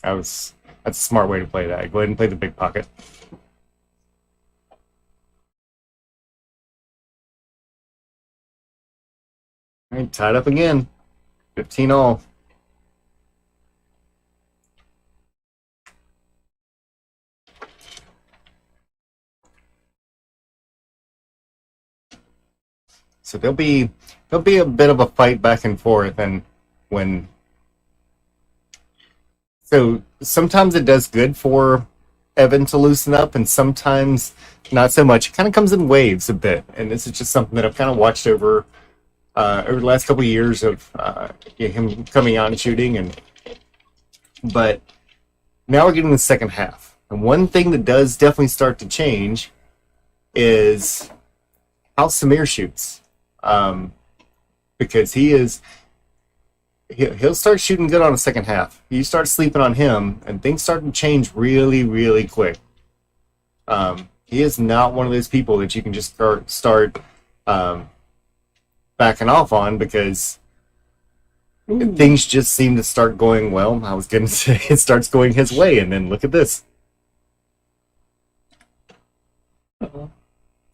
That's a smart way to play that. Go ahead and play the big pocket. All right, tied up again. 15 all. So there'll be a bit of a fight back and forth, and so sometimes it does good for Evan to loosen up, and sometimes not so much. It kind of comes in waves a bit, and this is just something that I've kind of watched over the last couple of years of him coming out and shooting, but now we're getting the second half, And one thing that does definitely start to change is how Samir shoots. Because he'll start shooting good on the second half. You start sleeping on him, and things start to change really, really quick. He is not one of those people that you can just start backing off on because things just seem to start going well. I was going to say it starts going his way, and then look at this. At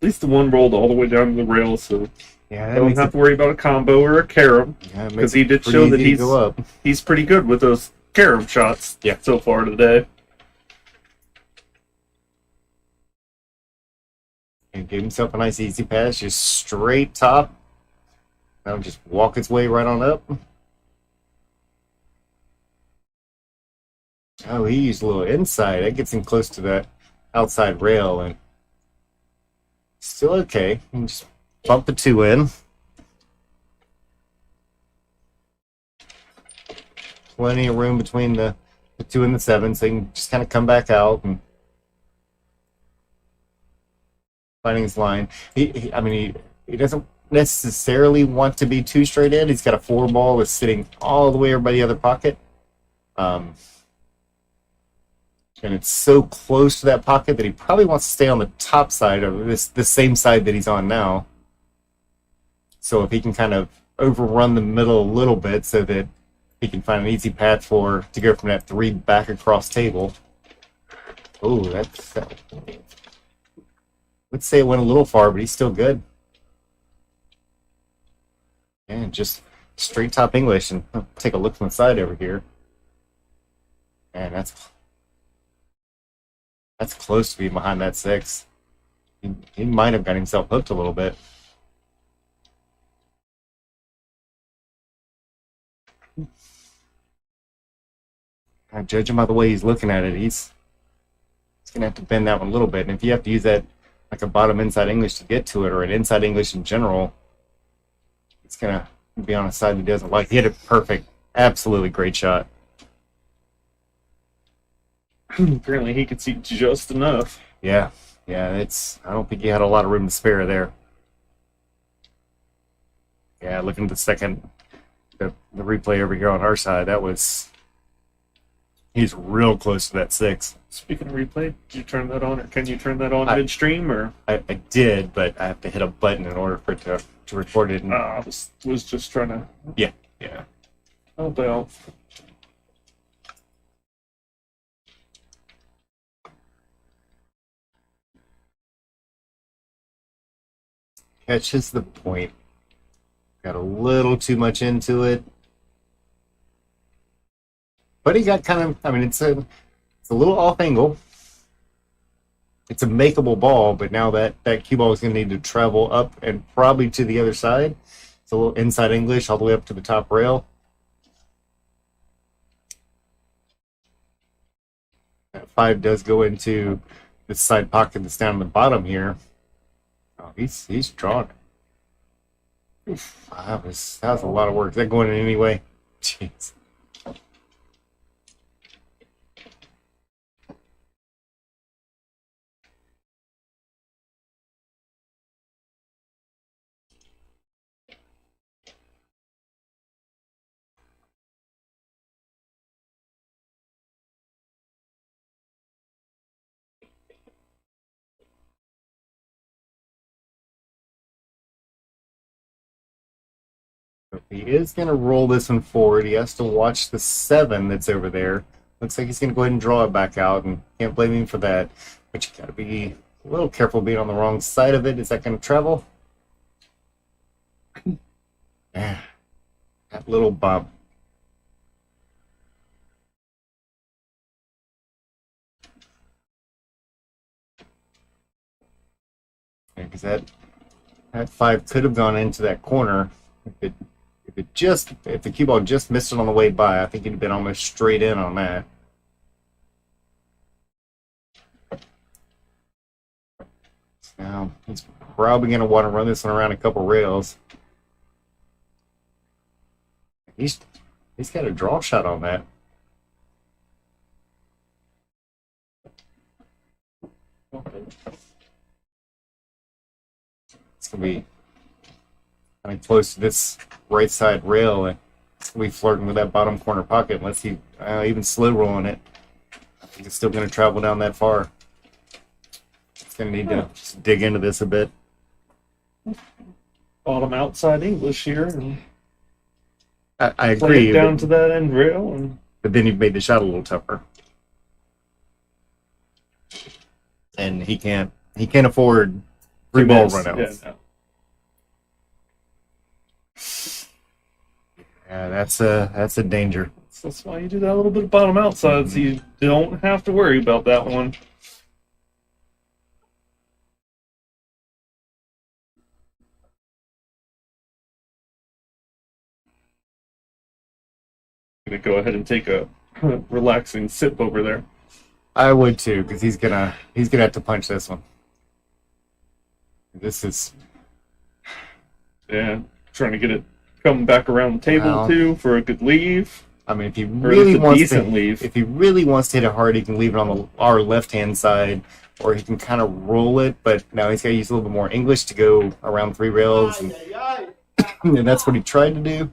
least the one rolled all the way down to the rail, so Yeah, I don't have to worry about a combo or a carom, because he did show that he's pretty good with those carom shots so far today. And gave himself a nice easy pass, just straight top. Now just walk its way right on up. Oh, he used a little inside. That gets him close to that outside rail, and still okay. And just bump the 2 in. Plenty of room between the 2 and the 7, so he can just kind of come back out and finding his line. He doesn't necessarily want to be too straight in. He's got a 4 ball that's sitting all the way over by the other pocket. And it's so close to that pocket that he probably wants to stay on the top side of the same side that he's on now. So if he can kind of overrun the middle a little bit so that he can find an easy path to go from that 3 back across table. Oh, let's say it went a little far, but he's still good. And just straight top English, and take a look from the side over here. And that's close to being behind that 6. He might have got himself hooked a little bit. I judge him by the way he's looking at it. He's gonna have to bend that one a little bit, and if you have to use that like a bottom inside English to get to it, or an inside English in general, it's gonna be on a side he doesn't like. He hit it perfect, absolutely great shot. Apparently he could see just enough. Yeah. I don't think he had a lot of room to spare there. Yeah, looking at the replay over here on our side, he's real close to that 6. Speaking of replay, did you turn that on, or can you turn that on midstream? Or I did, but I have to hit a button in order for it to record it. I was just trying to. Yeah. Oh well. Catches the point. Got a little too much into it. But he got kind of, it's a little off angle. It's a makeable ball, but now that cue ball is going to need to travel up and probably to the other side. It's a little inside English all the way up to the top rail. That 5 does go into this side pocket that's down the bottom here. Oh, he's drawn it. Oof, that was a lot of work. Is that going in anyway? Jeez. He is going to roll this one forward. He has to watch the 7 that's over there. Looks like he's going to go ahead and draw it back out, and can't blame him for that. But you got to be a little careful being on the wrong side of it. Is that going to travel? Yeah, that little bump. Because that 5 could have gone into that corner if the cue ball just missed it on the way by. I think he'd have been almost straight in on that. Now he's probably going to want to run this one around a couple rails. He's got a draw shot on that. Mohamed. It's going to be kind of close to this right side rail, and it's going to be flirting with that bottom corner pocket unless he even slow rolling it. I think it's still going to travel down that far. It's going to need to just dig into this a bit. Bottom outside English here, and I play agree. it down to that end rail, and But then you've made the shot a little tougher. And he can't afford three ball runouts. Yeah, no. Yeah, that's a danger. So that's why you do that little bit of bottom outside, so you don't have to worry about that one. I'm gonna go ahead and take a relaxing sip over there. I would too, because he's gonna have to punch this one. This is Yeah, trying to get it coming back around the table too for a good leave. I mean, if he Or really it's a wants decent to, leave. if he really wants to hit it hard, he can leave it on our left-hand side, or he can kind of roll it. But now he's got to use a little bit more English to go around three rails, and that's what he tried to do.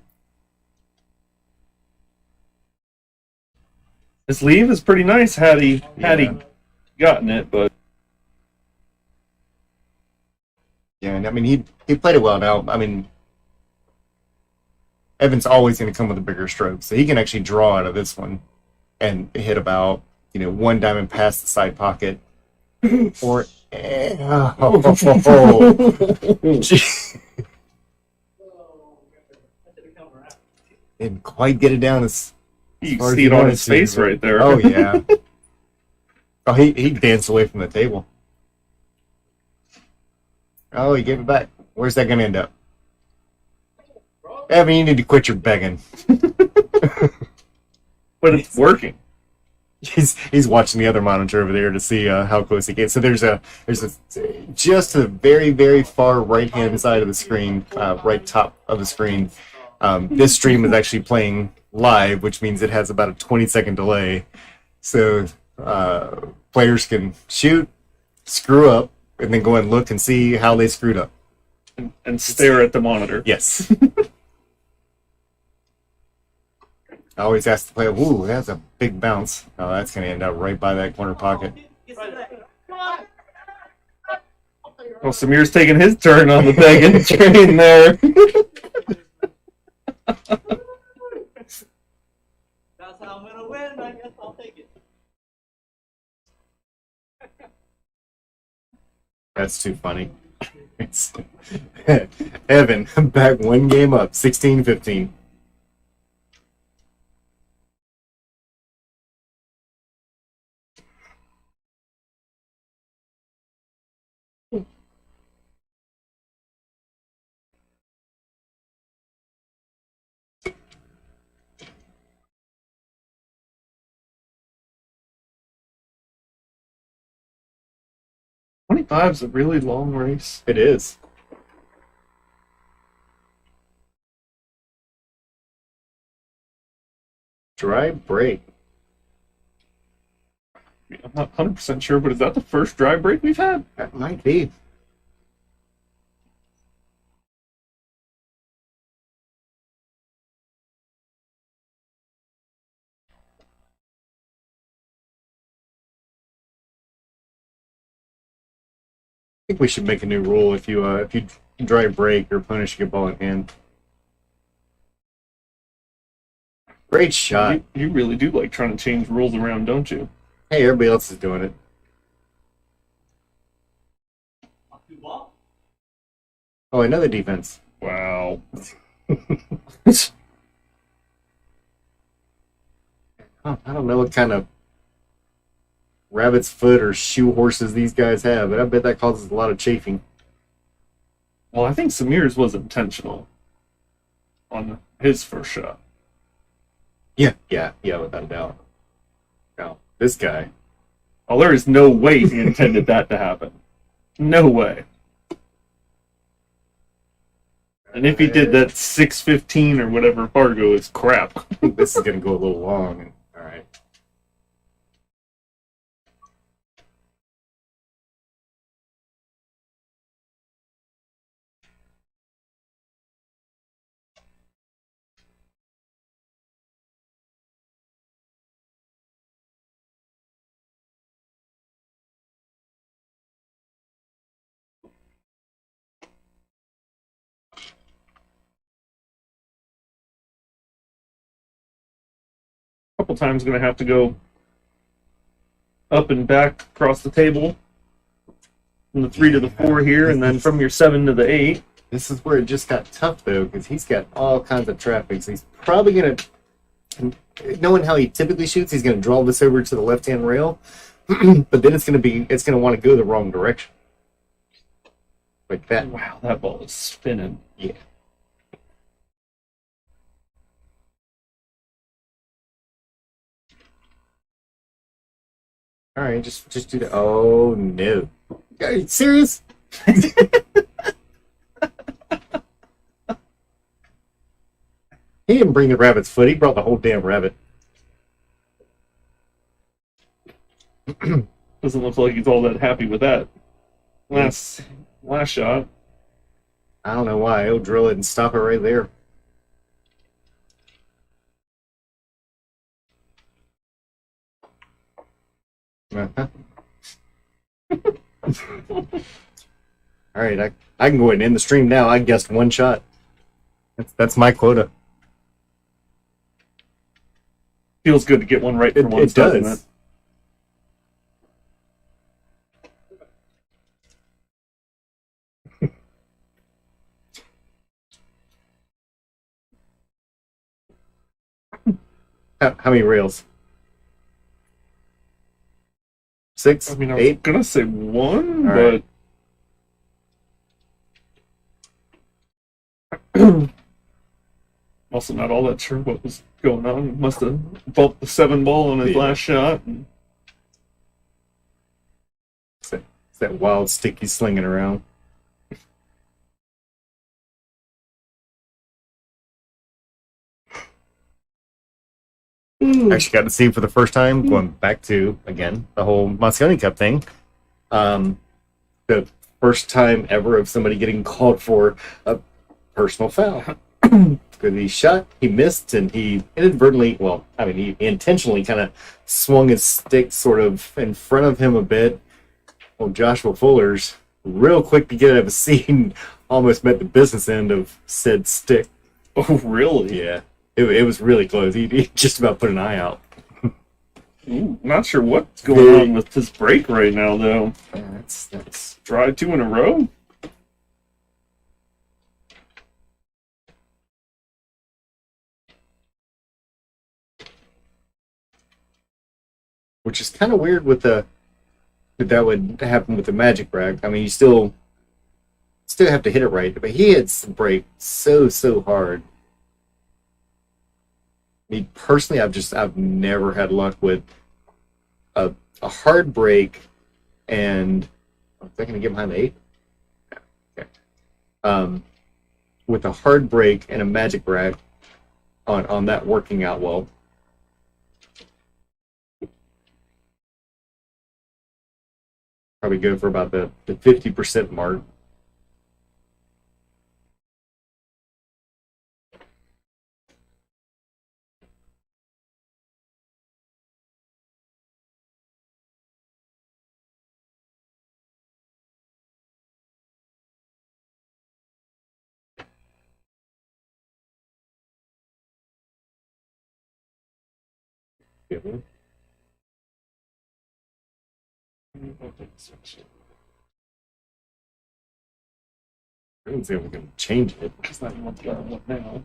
His leave is pretty nice had he gotten it, but Yeah, and I mean he played it well. Now, I mean, Evan's always going to come with a bigger stroke, so he can actually draw out of this one and hit about one diamond past the side pocket, or didn't quite get it down as you far can as see he it on wanted his to, face but- right there. Oh yeah. Oh, he danced away from the table. Oh, he gave it back. Where's that going to end up? Evan, you need to quit your begging. But it's working. He's watching the other monitor over there to see how close he gets. So there's just a very, very far right hand side of the screen, right top of the screen. This stream is actually playing live, which means it has about a 20-second delay. So players can shoot, screw up, and then go and look and see how they screwed up. And stare at the monitor. Yes. I always ask the player, ooh, that's a big bounce. Oh, that's going to end up right by that corner pocket. Well, Samir's taking his turn on the begging train there. That's how I'm gonna win. I guess I'll take it. That's too funny. Evan, back one game up, 16-15. $25's a really long race. It is. Dry break. I'm not 100% sure, but is that the first dry break we've had? That might be. I think we should make a new rule. If you dry break, your opponent should get ball in hand. Great shot. You really do like trying to change rules around, don't you? Hey, everybody else is doing it. Oh, another defense. Wow. I don't know what kind of rabbit's foot or shoe horses these guys have, but I bet that causes a lot of chafing. Well, I think Samir's was intentional on his first shot. Yeah, without a doubt. Now, this guy. Oh, there is no way he intended that to happen. No way. And if he did, that 6:15 or whatever Fargo is crap. I think this is going to go a little long. All right. couple times going to have to go up and back across the table from the 3 to the 4 here, and then from your 7 to the 8. This is where it just got tough, though, because he's got all kinds of traffic. So he's probably going to, knowing how he typically shoots, he's going to draw this over to the left-hand rail, but then it's going to want to go the wrong direction. Like that. Wow, that ball is spinning. Yeah. All right, just do that. Oh, no. Are you serious? He didn't bring the rabbit's foot. He brought the whole damn rabbit. Doesn't look like he's all that happy with that last shot. I don't know why. He'll drill it and stop it right there. Uh-huh. All right, I can go ahead and end the stream now. I guessed one shot. That's my quota. Feels good to get one right for once, doesn't it? How many rails? 6? I mean, I 8? was gonna say 1, All but right. also not all that sure what was going on. Must have bumped the 7 ball on his last shot. It's that wild stick he's slinging around. I actually got to see him for the first time, going back to, again, the whole Moscone Cup thing. The first time ever of somebody getting called for a personal foul. Because he shot, he missed, and he inadvertently, he intentionally kind of swung his stick sort of in front of him a bit. Well, Joshua Fuller's real quick to get out of a seat and almost met the business end of said stick. Oh, really? Yeah. It was really close. He just about put an eye out. Ooh, not sure what's going on with his break right now, though. Yeah, that's Try 2 in a row? which is kind of weird with that would happen with the Magic Rack. I mean, you still have to hit it right, but he hits the break so hard. Me personally, I've never had luck with a hard break, and I'm thinking to get behind the 8. Okay. With a hard break and a Magic Rack on that working out well. Probably go for about the 50% mark. I don't think we can change it. It's not even the other one now.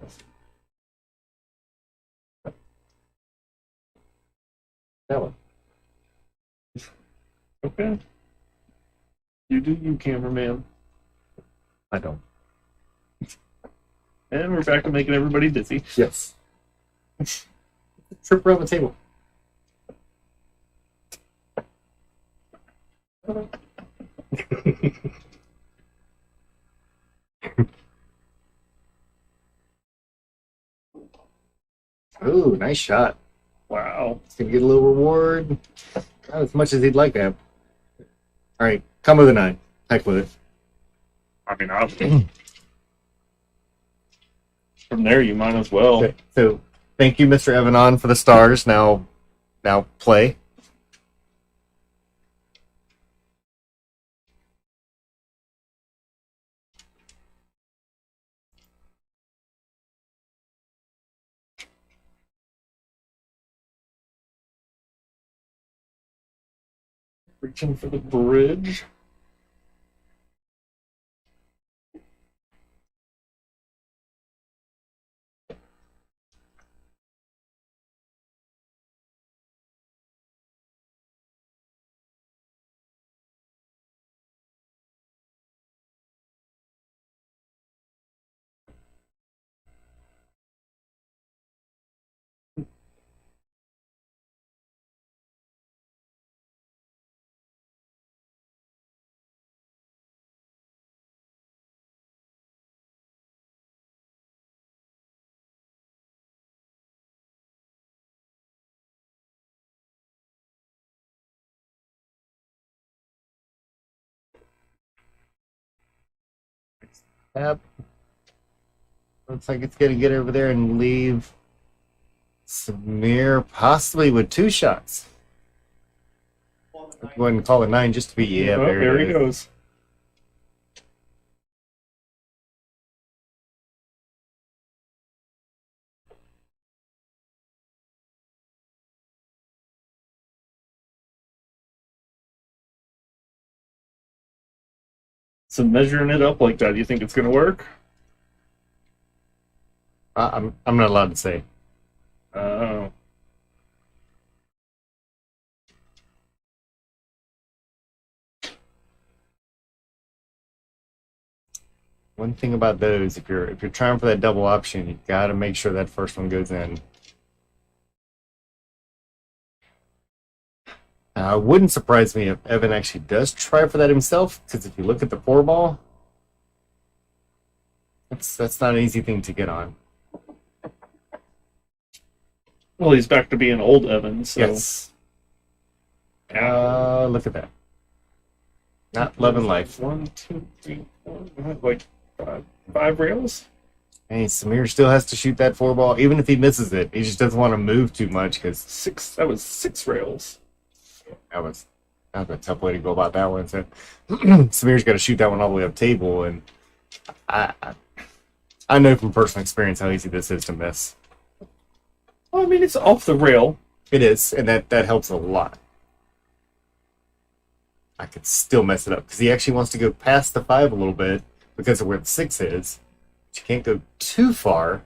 That one. Okay. You do you, cameraman. I don't. And we're back to making everybody dizzy. Yes. Trip around the table. Ooh, nice shot. Wow. He's gonna get a little reward. Not as much as he'd like to have. All right, come with a 9. Heck with it. I mean, obviously. From there, you might as well. Okay, so, thank you, Mr. Evanon, for the stars. Now play. Reaching for the bridge. Yep. Looks like it's going to get over there and leave Samir possibly with 2 shots. Go ahead and call it 9 just to be, yeah, Oh, there he goes. So measuring it up like that, do you think it's going to work? I'm not allowed to say. Oh. One thing about those, if you're trying for that double option, you got to make sure that first one goes in. It wouldn't surprise me if Evan actually does try for that himself, because if you look at the 4 ball, that's not an easy thing to get on. Well, he's back to being old Evan, so... Yes. Look at that. Not loving life. 1, 2, 3, 4, like 5 rails? Hey, Samir still has to shoot that 4 ball, even if he misses it. He just doesn't want to move too much, because That was 6 rails. that was a tough way to go about that one. So Samir's got to shoot that one all the way up table, and I know from personal experience how easy this is to miss. Well, I mean, it's off the rail. It is, and that helps a lot. I could still mess it up because he actually wants to go past the 5 a little bit because of where the 6 is. But you can't go too far.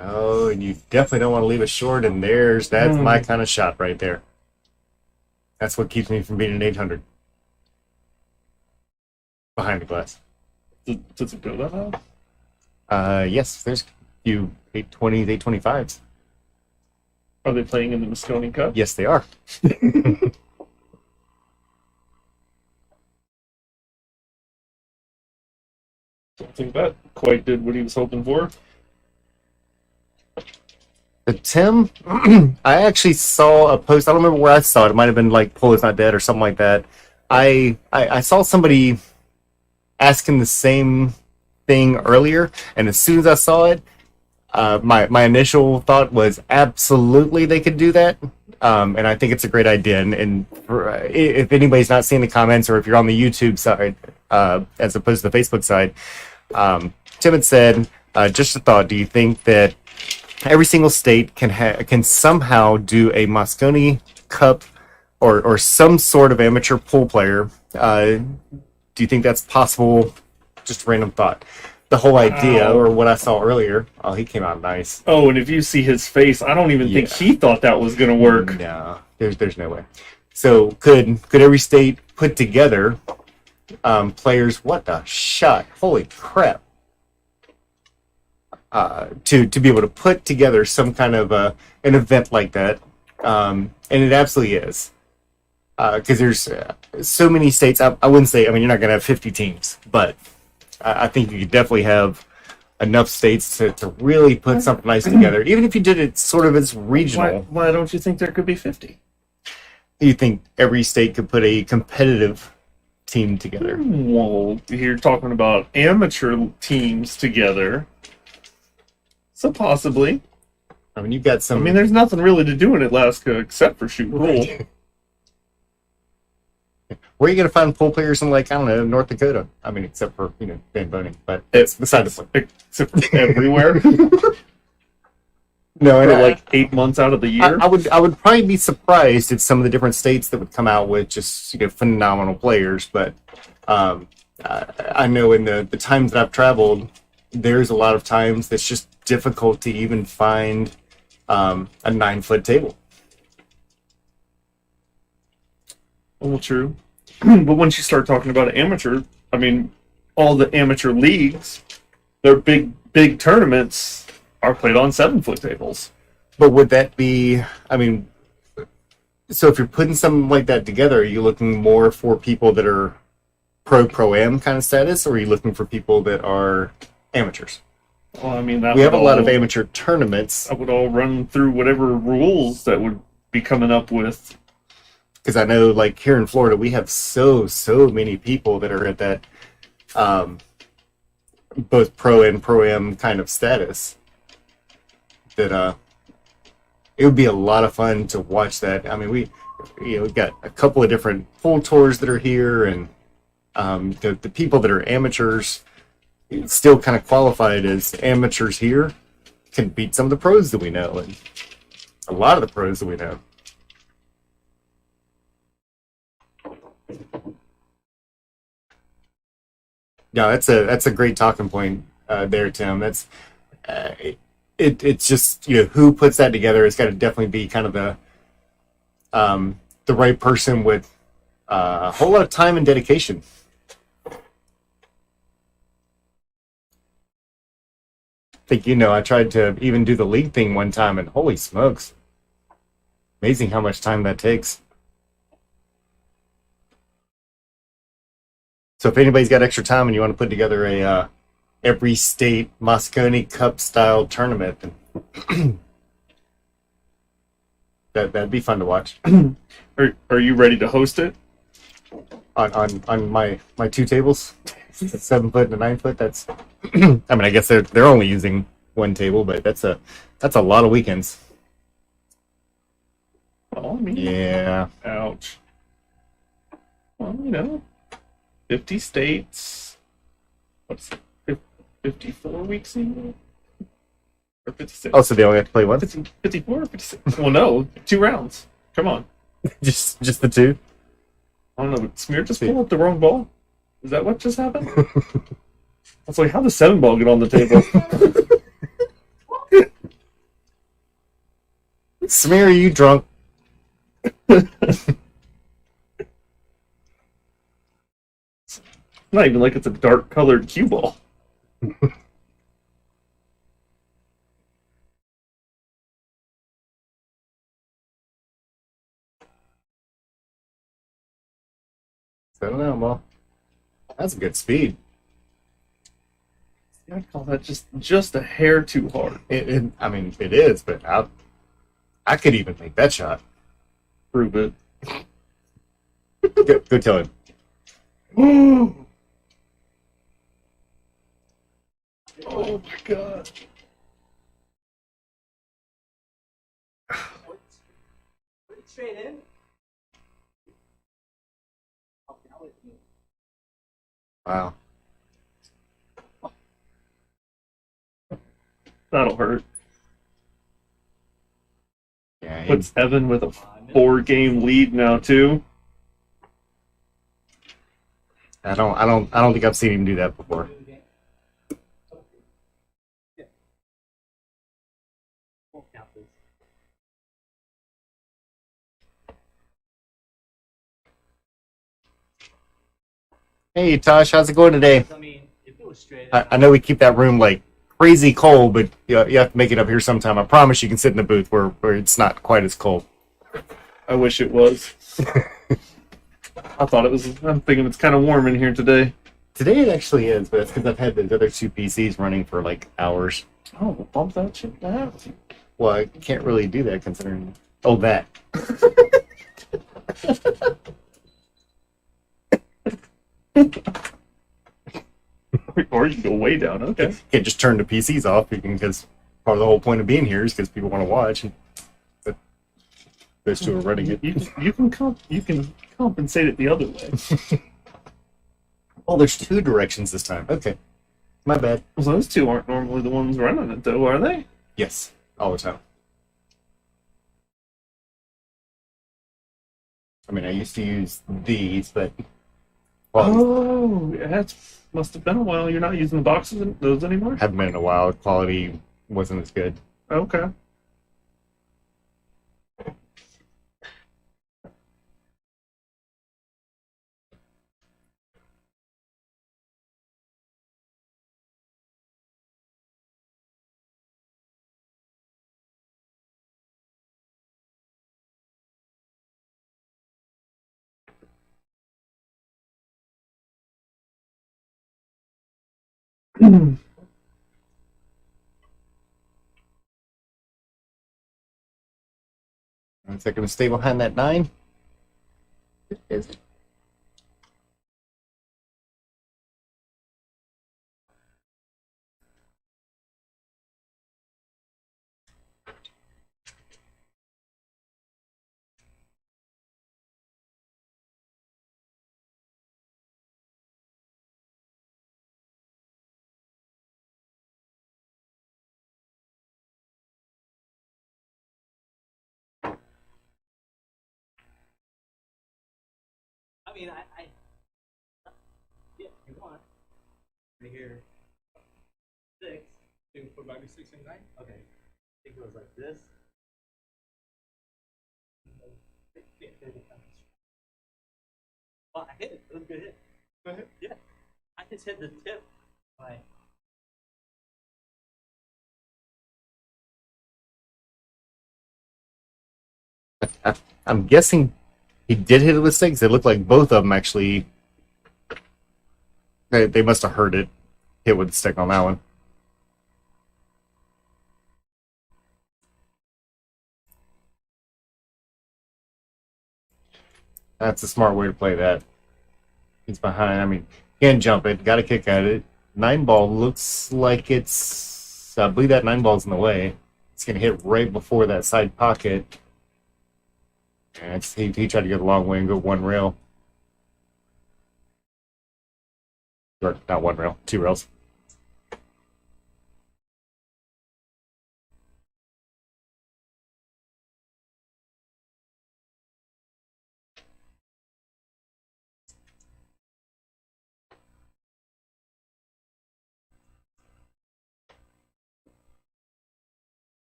Oh, and you definitely don't want to leave it short, and that's my kind of shot right there. That's what keeps me from being an 800. Behind the glass. Does it go that high? Yes, there's a few 820s, 825s. Are they playing in the Moscone Cup? Yes, they are. Don't think that quite did what he was hoping for. But Tim, I actually saw a post. I don't remember where I saw it. It might have been like "Pole is not dead" or something like that. I saw somebody asking the same thing earlier, and as soon as I saw it, my initial thought was absolutely they could do that, and I think it's a great idea. And if anybody's not seeing the comments, or if you're on the YouTube side as opposed to the Facebook side, Tim had said, just a thought. Do you think that every single state can somehow do a Moscone Cup or some sort of amateur pool player? Do you think that's possible? Just a random thought. The whole idea, or what I saw earlier. Oh, he came out nice. Oh, and if you see his face, I don't even think he thought that was going to work. No, there's no way. So could every state put together players? What the shot? Holy crap! To be able to put together some kind of an event like that, and it absolutely is. Because there's so many states. I wouldn't say. I mean, you're not going to have 50 teams, but I think you could definitely have enough states to really put something nice together. Even if you did it sort of as regional. Why don't you think there could be 50? You think every state could put a competitive team together? Well, you're talking about amateur teams together. So possibly. I mean, you've got some. I mean, there's nothing really to do in Alaska except for shoot pool. Where are you going to find pool players in, like, I don't know, North Dakota? I mean, except for, Dan Boney, but it's beside the point. Except for everywhere. No, and for like 8 months out of the year. I would probably be surprised at some of the different states that would come out with just phenomenal players. But I know in the times that I've traveled, there's a lot of times that's just difficult to even find a 9-foot table. Well, true. But once you start talking about amateur, I mean, all the amateur leagues, their big tournaments are played on 7-foot tables. But would that be? I mean, so if you're putting something like that together, are you looking more for people that are pro-am kind of status, or are you looking for people that are amateurs? Well, I mean, we have a lot of amateur tournaments. I would all run through whatever rules that would be coming up with. Because I know, like, here in Florida, we have so many people that are at that both pro and pro-am kind of status that it would be a lot of fun to watch that. I mean, we've got a couple of different full tours that are here, and the people that are amateurs still kind of qualified as amateurs here can beat some of the pros that we know, and a lot of the pros that we know. Yeah, that's a great talking point there, Tim. That's it's just who puts that together. It's got to definitely be kind of the right person with a whole lot of time and dedication. I think I tried to even do the league thing one time, and holy smokes, amazing how much time that takes. So if anybody's got extra time and you want to put together a every state Moscone Cup style tournament, that'd be fun to watch. Are you ready to host it? On my 2 tables, 7-foot and a 9-foot. That's I mean, I guess they're only using 1 table, but that's a lot of weekends. Well, I mean, yeah. Ouch. Well, 50 states. What's it? 54 weeks in? Or 56? Oh, so they only have to play once? 54 or 56? Well, no. 2 rounds. Come on. just the 2? I don't know. Did Smear just pull up the wrong ball? Is that what just happened? I was like, how does 7 ball get on the table? Smear, are you drunk? Not even like it's a dark colored cue ball. I don't know, well, that's a good speed. I'd call that just a hair too hard. I mean, it is, but I could even make that shot. Prove it. Go tell him. Oh my god. Straight in. Wow. That'll hurt. Yeah. Puts Evan with a 4-game lead now too. I don't think I've seen him do that before. Hey Tosh, how's it going today? I mean, if it was straight I know we keep that room like crazy cold, but you have to make it up here sometime. I promise you can sit in the booth where it's not quite as cold. I wish it was. I thought it was. I'm thinking it's kind of warm in here today. Today it actually is, but it's because I've had the other 2 PCs running for like hours. Oh, well, bump that shit down. Well, I can't really do that considering. Oh, that. Or you can go way down. Okay. Can't just turn the PCs off because part of the whole point of being here is because people want to watch. But those 2 are running it. You can compensate it the other way. Oh, there's 2 directions this time. Okay, my bad. Well, those 2 aren't normally the ones running it, though, are they? Yes. all the time. I mean, I used to use these, but Oh, yeah, that must have been a while. You're not using the boxes those anymore? haven't been in a while. Quality wasn't as good. Okay. Is that going to stay behind that 9? It is. I mean, yeah, you want. Right here, 6. Then put back the 6 and 9. Okay. It goes like this. Well, I hit it. It was a good hit. Go ahead. Yeah. I just hit the tip. Like, I'm guessing he did hit it with 6. It looked like both of them actually. They must have heard it hit with the stick on that one. That's a smart way to play that. He's behind. I mean, can't jump it. Got to kick at it. 9 ball looks like it's. I believe that 9 ball's in the way. It's going to hit right before that side pocket. And he tried to get a long way and go 1 rail. Or not 1 rail, 2 rails.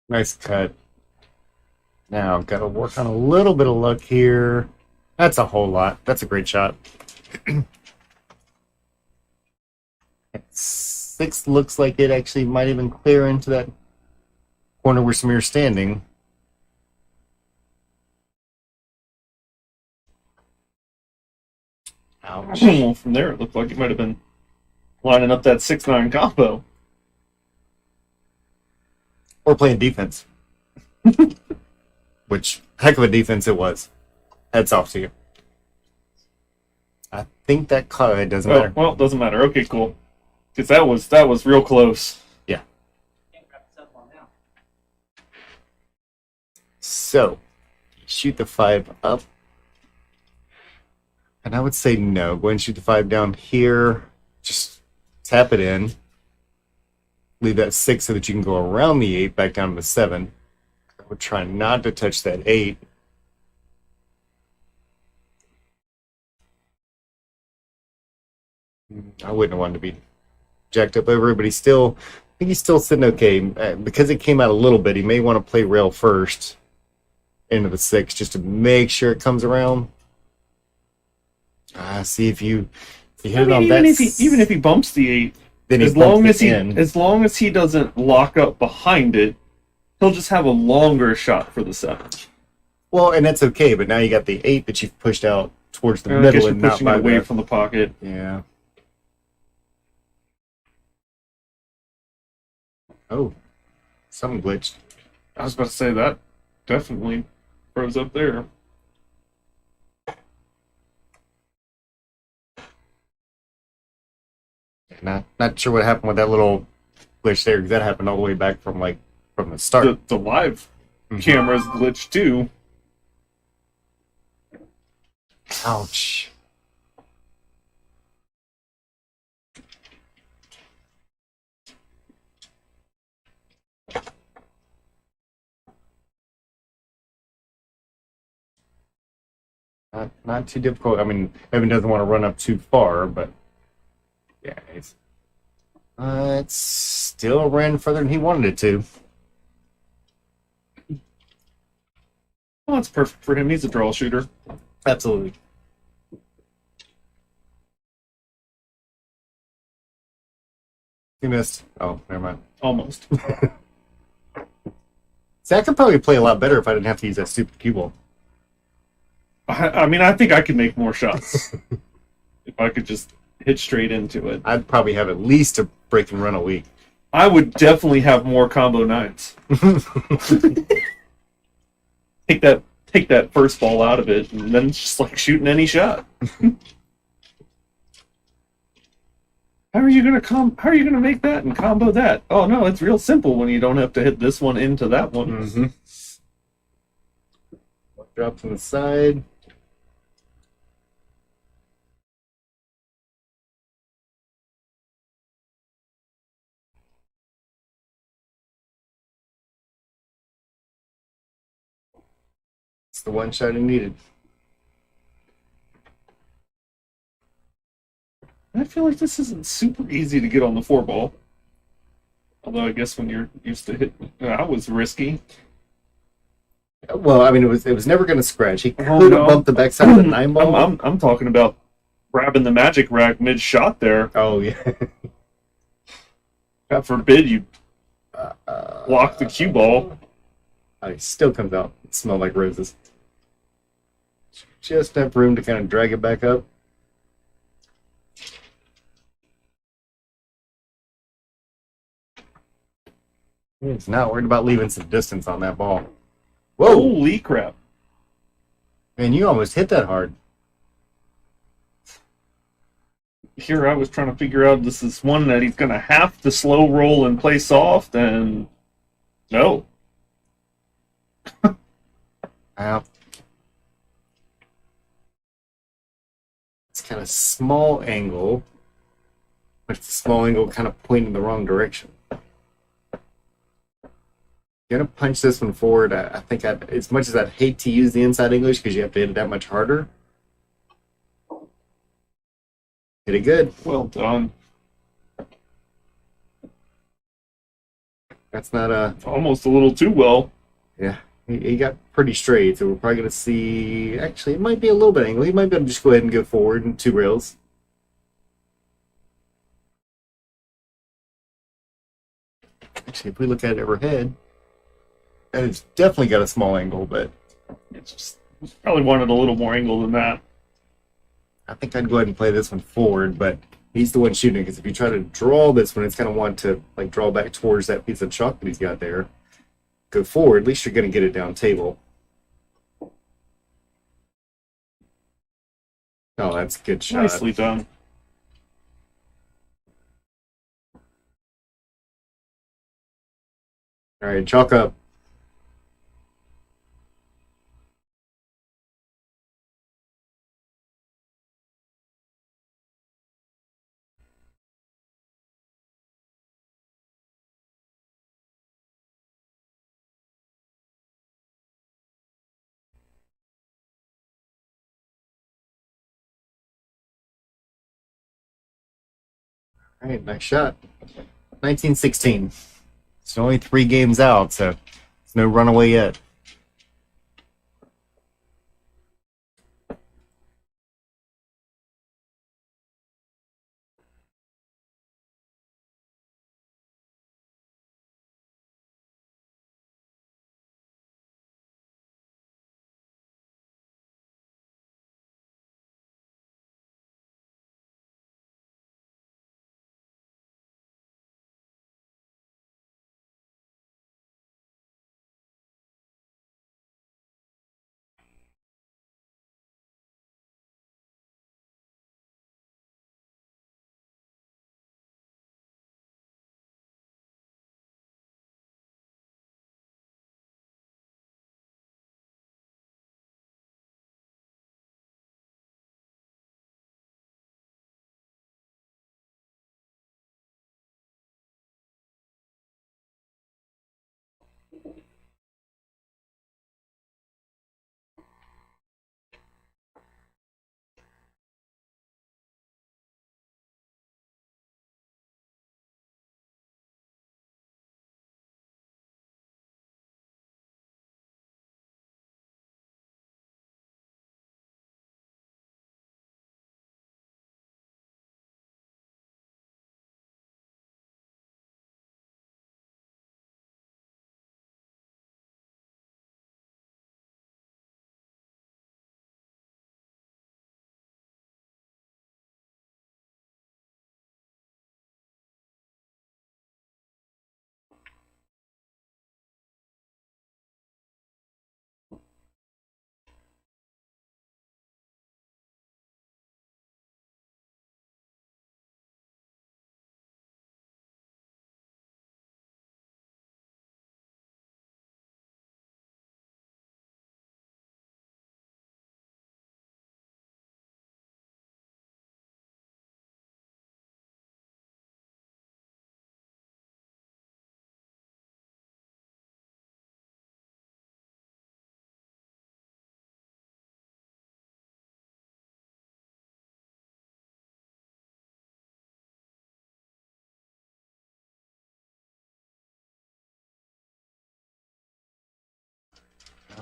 Nice cut. Now, got to work on a little bit of luck here. That's a whole lot. That's a great shot. 6 looks like it actually might even clear into that corner where Samir's standing. Ouch. Well, from there, it looked like it might have been lining up that 6-9 combo. Or playing defense. Which, heck of a defense it was. Heads off to you. I think that caught it. Doesn't matter. Well, it doesn't matter. Okay, cool. Because that was real close. Yeah. can't grab the 7 ball now. So, shoot the 5 up. And I would say no. Go ahead and shoot the 5 down here. Just tap it in. Leave that 6 so that you can go around the 8 back down to the 7. I would try not to touch that 8. I wouldn't have wanted to be jacked up over it, but I think he's still sitting okay. Because it came out a little bit, he may want to play rail first into the 6 just to make sure it comes around. See if you hit it on that. Even if he bumps the 8, then as long as he doesn't lock up behind it, he'll just have a longer shot for the 7. Well, and that's okay, but now you got the 8 that you've pushed out towards the I middle guess you're and not pushing by it away the... from the pocket. Yeah. Oh. Something glitched. I was about to say that definitely froze up there. Not sure what happened with that little glitch there, because that happened all the way back from the start. The live cameras glitched too. Ouch. Not too difficult. I mean, Evan doesn't want to run up too far, but yeah, it's still ran further than he wanted it to. Well, that's perfect for him. He's a draw shooter. Absolutely. He missed. Oh, never mind. Almost. See, I could probably play a lot better if I didn't have to use that stupid cue ball. I mean, I think I could make more shots if I could just hit straight into it. I'd probably have at least a break and run a week. I would definitely have more combo nines. Take that first ball out of it, and then it's just like shooting any shot. How are you gonna make that and combo that? Oh no, it's real simple when you don't have to hit this one into that one. Mm-hmm. Drops on the side. It's the one shot he needed. I feel like this isn't super easy to get on the 4-ball. Although I guess when you're used to hitting, that was risky. Well, I mean, it was never going to scratch. He could have no. bumped the backside of the 9-ball. I'm talking about grabbing the magic rack mid shot there. Oh yeah. God forbid you block the cue ball. It still comes out. It smells like roses. Just enough room to kind of drag it back up. He's not worried about leaving some distance on that ball. Whoa! Holy crap. Man, you almost hit that hard. Here I was trying to figure out this is one that he's going to have to slow roll and play soft, and no. Wow. It's kind of small angle, but it's a small angle kind of pointing the wrong direction. Gonna punch this one forward. I think as much as I'd hate to use the inside English because you have to hit it that much harder. Hit it good. Well done. That's not Almost a little too well. yeah. He got pretty straight, so we're probably gonna see. Actually, it might be a little bit angle. He might be able to just go ahead and go forward in 2 rails. Actually, if we look at it overhead, and it's definitely got a small angle, but It's just probably wanted a little more angle than that. I think I'd go ahead and play this one forward, but he's the one shooting, because if you try to draw this one, it's going to want to like draw back towards that piece of chalk that he's got there. Go forward, at least you're going to get it down table. Oh, that's a good shot. Nicely done. All right, chalk up. All right, nice shot. 1916. It's only 3 games out, so it's no runaway yet.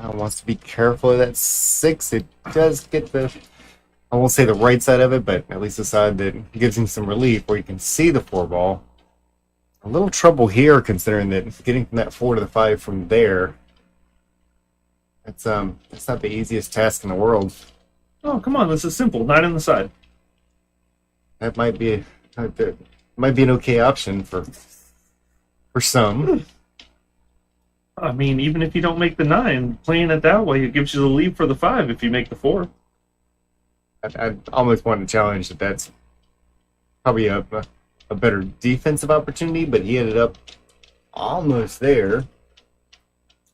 Wants to be careful of that 6. It does get the, I won't say the right side of it, but at least the side that gives him some relief where you can see the 4 ball. A little trouble here considering that getting from that 4 to the 5 from there, it's not the easiest task in the world. Oh, come on, this is simple. 9 on the side. That might be an okay option for some. I mean, even if you don't make the 9, playing it that way, it gives you the lead for the 5 if you make the 4. I almost want to challenge that that's probably a better defensive opportunity, but he ended up almost there.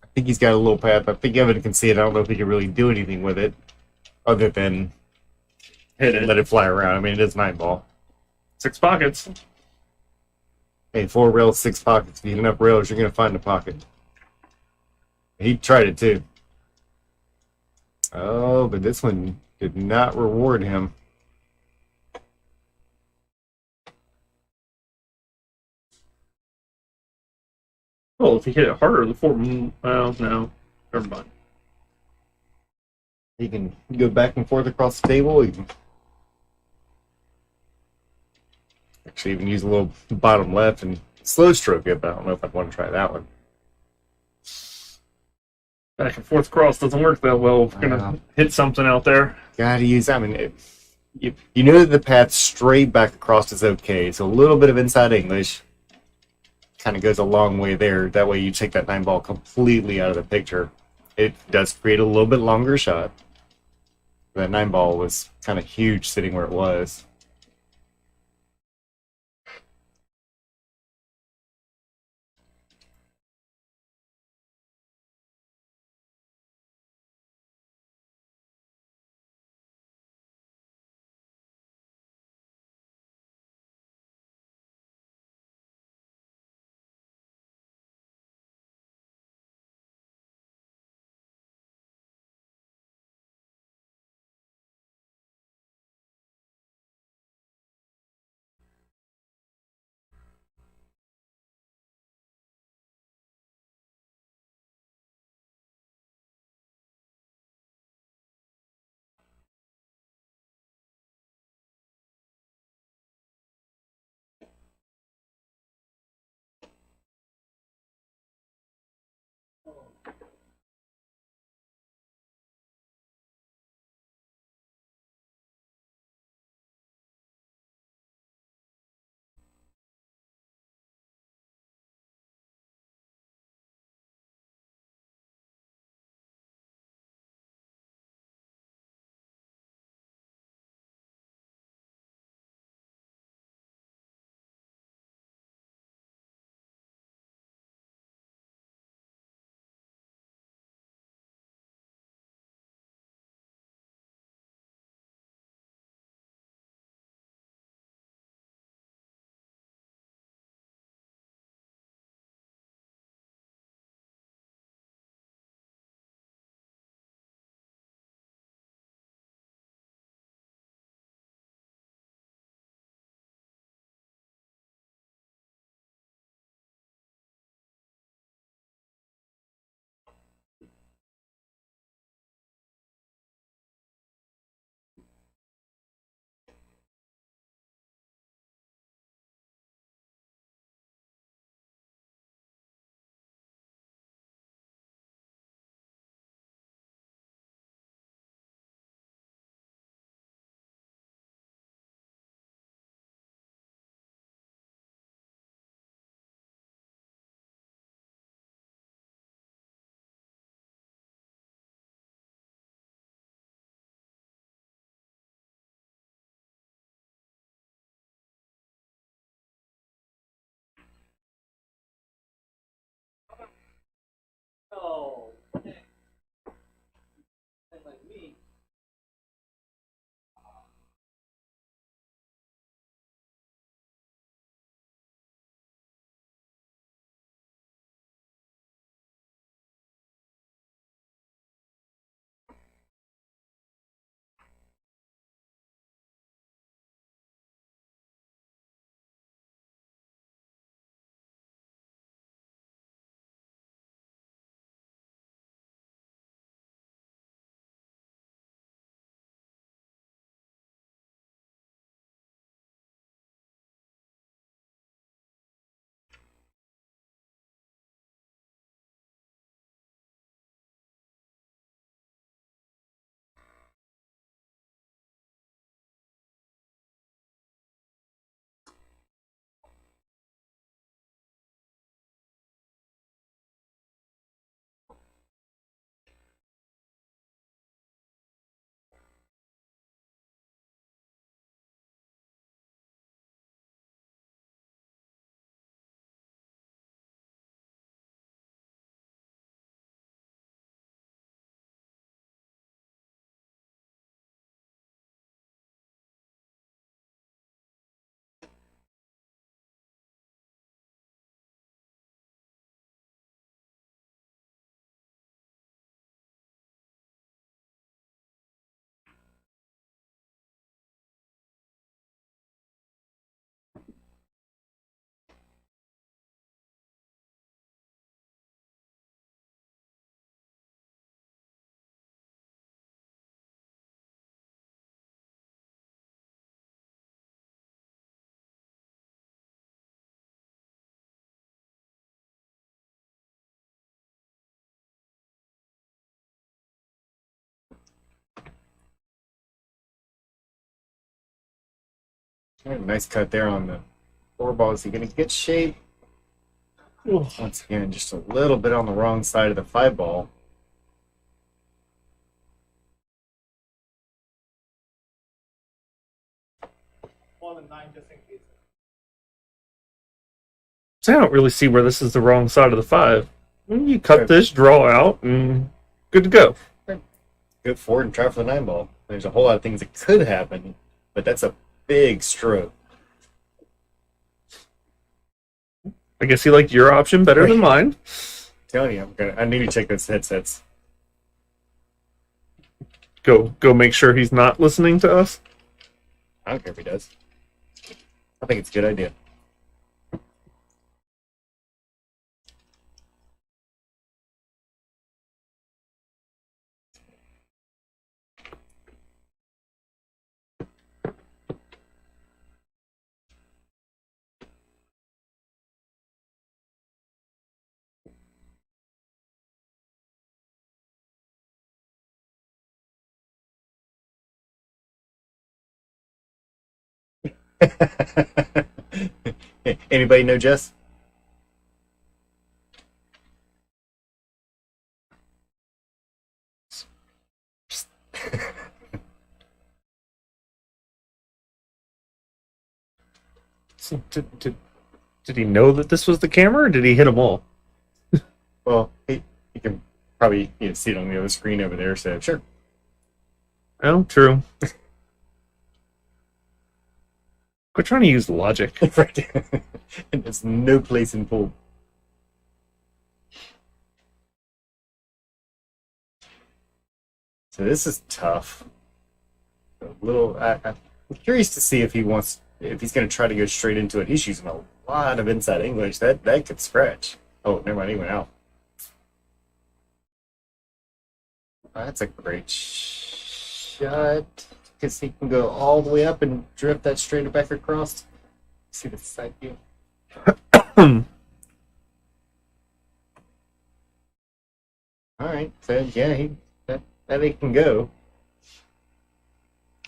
I think he's got a little path. I think Evan can see it. I don't know if he can really do anything with it other than Hit it. let it fly around. I mean, it is 9 ball. 6 pockets. Hey, 4 rails, 6 pockets. If you have enough rails, you're going to find a pocket. He tried it too. Oh, but this one did not reward him. Oh, if you hit it harder, the 4. Well, no. Never mind. He can go back and forth across the table. He can actually even use a little bottom left and slow stroke it, but I don't know if I'd want to try that one. Back and forth cross doesn't work that well. If we're going to hit something out there. Gotta use, I mean, you know that the path straight back across is okay, so a little bit of inside English kind of goes a long way there. That way you take that 9 ball completely out of the picture. It does create a little bit longer shot. That 9 ball was kind of huge sitting where it was. Oh, like me. Nice cut there on the four ball. Is he going to get shape? Once again, just a little bit on the wrong side of the five ball. More than 9 just in case. So I don't really see where this is the wrong side of the five. You cut this, draw out, and good to go. Go forward and try for the 9 ball. There's a whole lot of things that could happen, but that's a big stroke. I guess he liked your option better than mine. I'm telling you, I need to check those headsets. Go make sure he's not listening to us. I don't care if he does. I think it's a good idea. Anybody know Jess? So did he know that this was the camera, or did he hit them all? Well, he can probably see it on the other screen over there, so sure. Oh, true. Quit trying to use logic. Right. And there's no place in pool. So this is tough. A little. I'm curious to see if he's going to try to go straight into it. He's using a lot of inside English. That could scratch. Oh, never mind. He went out. That's a great shot. Because he can go all the way up and drift that straight back across. See the side view. All right, so yeah, that it can go.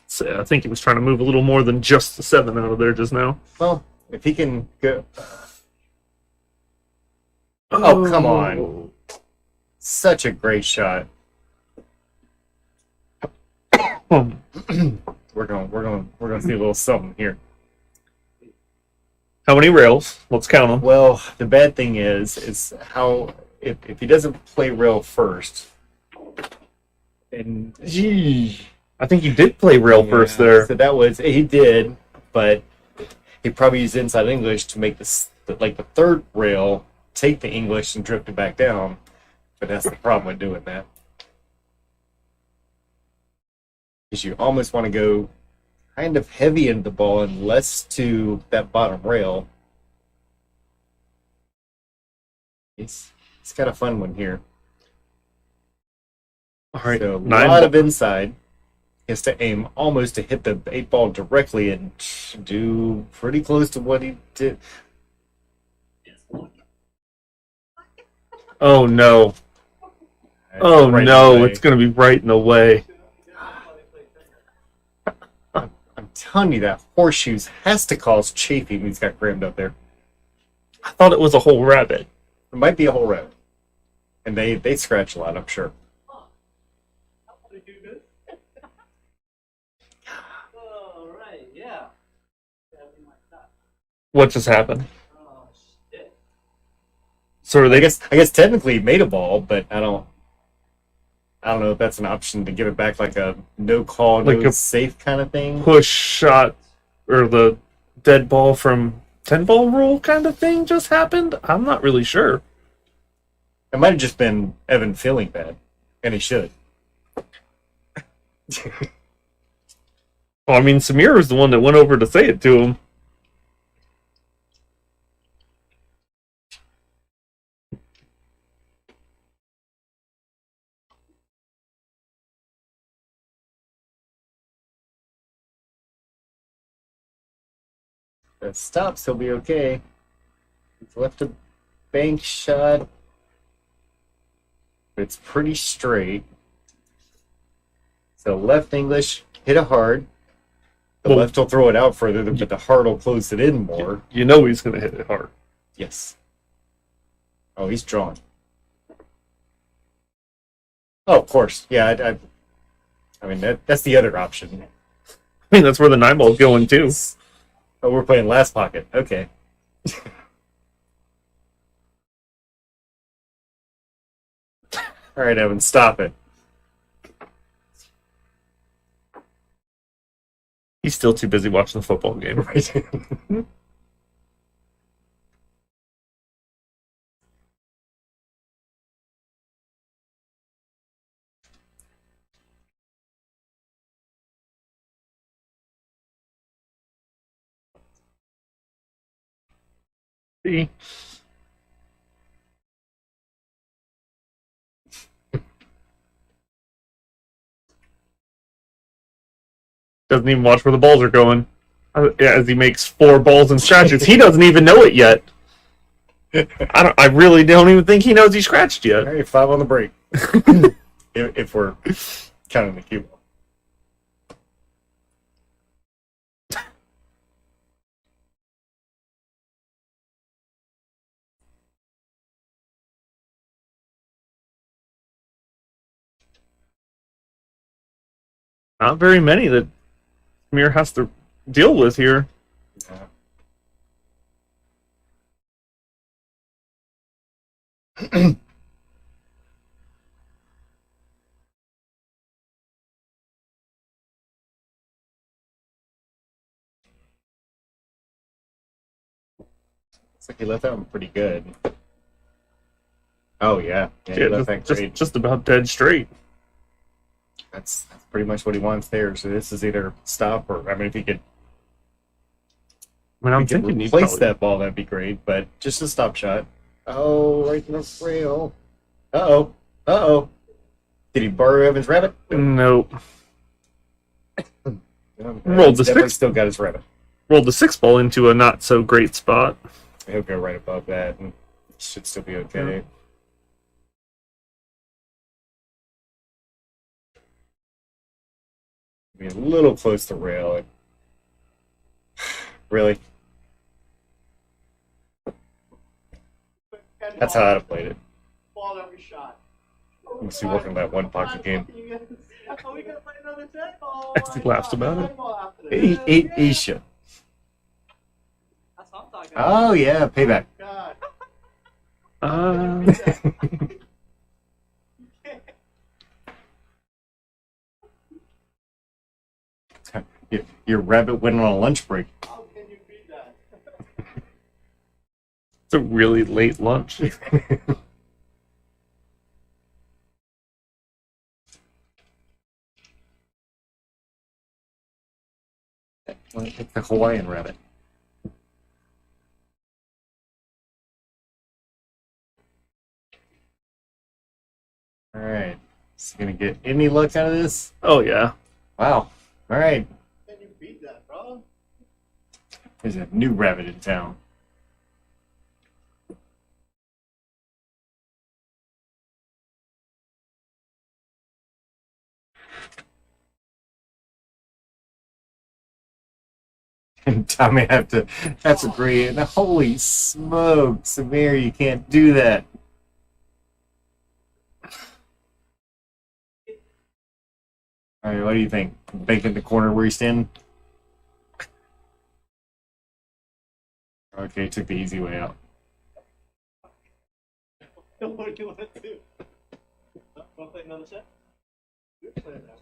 So I think he was trying to move a little more than just the 7 out of there just now. Well, if he can go. Oh, come on! Such a great shot. We're going to see a little something here. How many rails? Let's count them. Well, the bad thing is how if he doesn't play rail first, and I think he did play rail first there. So that was he did, but he probably used inside English to make this like the third rail take the English and drift it back down. But that's the problem with doing that. Because you almost want to go kind of heavy into the ball and less to that bottom rail. It's got a fun one here. All right, So a lot of inside. He has to aim almost to hit the 8 ball directly and do pretty close to what he did. Oh no! Oh Right no! It's going to be right in the way. I'm telling you, that horseshoes has to cause chafing when he's got crammed up there. I thought it was a whole rabbit. It might be a whole row. And they scratch a lot, I'm sure. All right, yeah. What just happened? Oh shit. So are I they guess technically he made a ball, but I don't know if that's an option to give it back like a no call, Like no a safe kind of thing. push shot or the dead ball from 10 ball rule kind of thing just happened? I'm not really sure. It might have just been Evan feeling bad, and he should. Well, I mean, Samir was the one that went over to say it to him. If it stops, he'll be okay. He's left a bank shot. But it's pretty straight. So left English, hit it hard. The left will throw it out further, but the hard will close it in more. You know he's going to hit it hard. Yes. Oh, he's drawn. Oh, of course. Yeah, I mean, that's the other option. I mean, that's where the 9-ball's going, too. Oh, we're playing last pocket. Okay. All right, Evan, stop it. He's still too busy watching the football game. Right. See? Doesn't even watch where the balls are going. As he makes 4 balls and scratches. He doesn't even know it yet. I really don't even think he knows he scratched yet. All right, 5 on the break. if we're counting the cue ball. Not very many that Samir has to deal with here. Yeah. Looks like he left that one pretty good. Oh, yeah. Yeah, he left that great. Just about dead straight. That's pretty much what he wants there. So this is either stop or, I mean, if he could, I'm thinking replace that ball, that'd be great. But just a stop shot. Oh, right in the rail. Uh-oh. Uh-oh. Did he borrow Evan's rabbit? Nope. Rolled the 6. Still got his rabbit. Rolled the 6 ball into a not so great spot. He'll go right above that and should still be okay. Be a little close to rail. Really? That's how I'd have played it. Ball every shot. Let me see, working that one pocket game. Oh, we gotta play another set. Oh, As he laughs about it. Asia. That's what I'm talking about. Oh yeah, payback. God. Your rabbit went on a lunch break. How can you beat that? It's a really late lunch. It's the Hawaiian rabbit. All right. Is he gonna get any luck out of this? Oh, yeah. Wow. All right. Can you beat that, bro? There's a new rabbit in town. And Tommy have to agree. And holy smokes, Samir, you can't do that. All right, what do you think? Bank in the corner where you stand? Okay, took the easy way out. What do you want to do? Want to play another set? You play it now.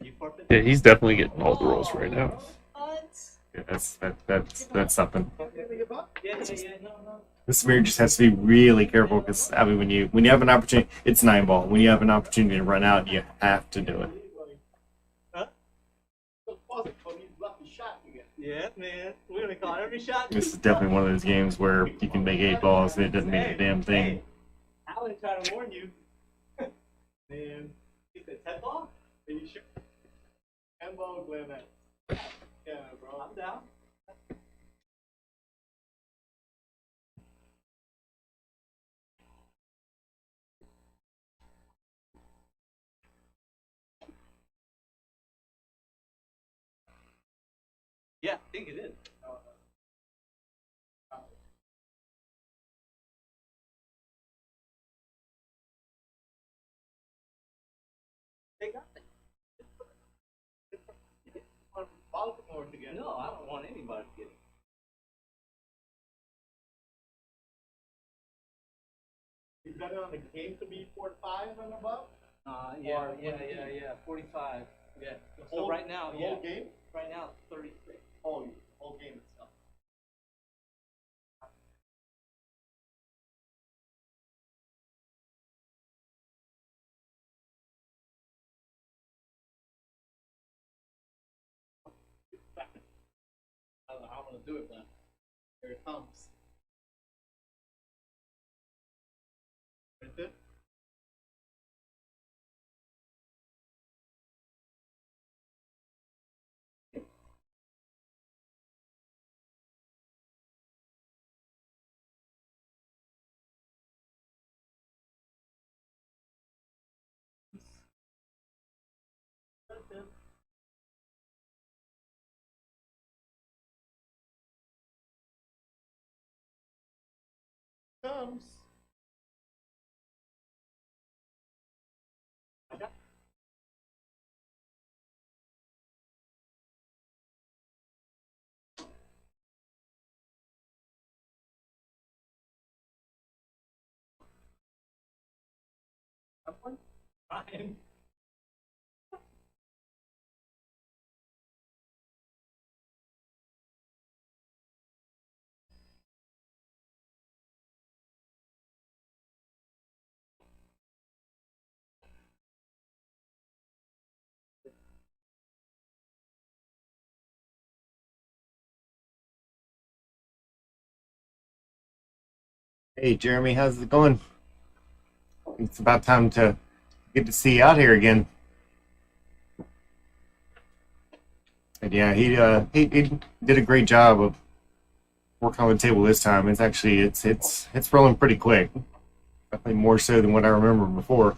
You forfeit? Yeah, he's definitely getting all the rolls right now. What? Yeah, that's something. Yeah, no. This Samir just has to be really careful because I mean, when you have an opportunity, it's 9-ball. When you have an opportunity to run out, you have to do it. Huh? Lucky shot you get. Yeah, man. We're gonna call every shot. This is definitely one of those games where you can make 8 balls and it doesn't mean a damn thing. Hey, Alan tried to warn you. Man, you said 10 ball? Are you sure? 10 ball, Glenn. Yeah, bro. I'm down. Yeah, I think it is. They got it. Baltimore to get it. No, I don't want anybody to get it. You bet it on the game to be 4-5 and above? Yeah, Or yeah. 45. Yeah. The So whole- right now, the yeah. whole game? Right now, it's 36. Whole game itself. I don't know how I'm gonna do it, but here it comes. Right there. Comes. Someone? Ryan. Hey, Jeremy, how's it going? It's about time to get to see you out here again. And yeah, he did a great job of working on the table this time. It's actually it's rolling pretty quick. Definitely more so than what I remember before.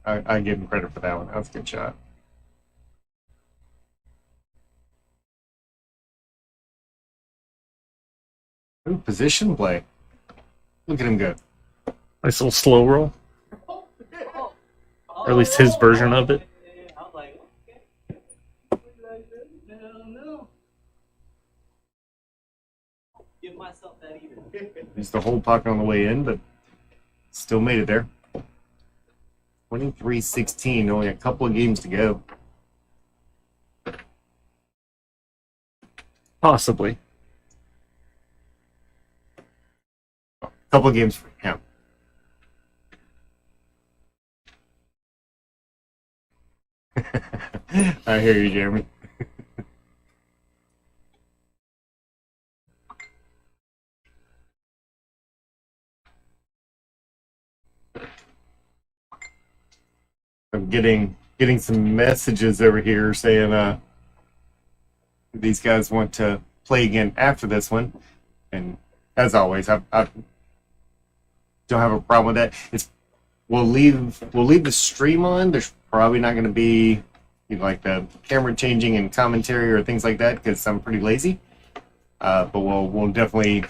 I give him credit for that one. That was a good shot. Ooh, position play. Look at him go. Nice little slow roll. Oh, Or at least his version of it. I was like, okay. What did I do? No. Give myself that either. Used the whole pocket on the way in, but still made it there. 23-16, only a couple of games to go. Possibly. A couple of games for him. I hear you, Jeremy. I'm getting some messages over here saying these guys want to play again after this one, and as always, I don't have a problem with that. We'll leave the stream on. There's probably not going to be like the camera changing and commentary or things like that because I'm pretty lazy. But we'll definitely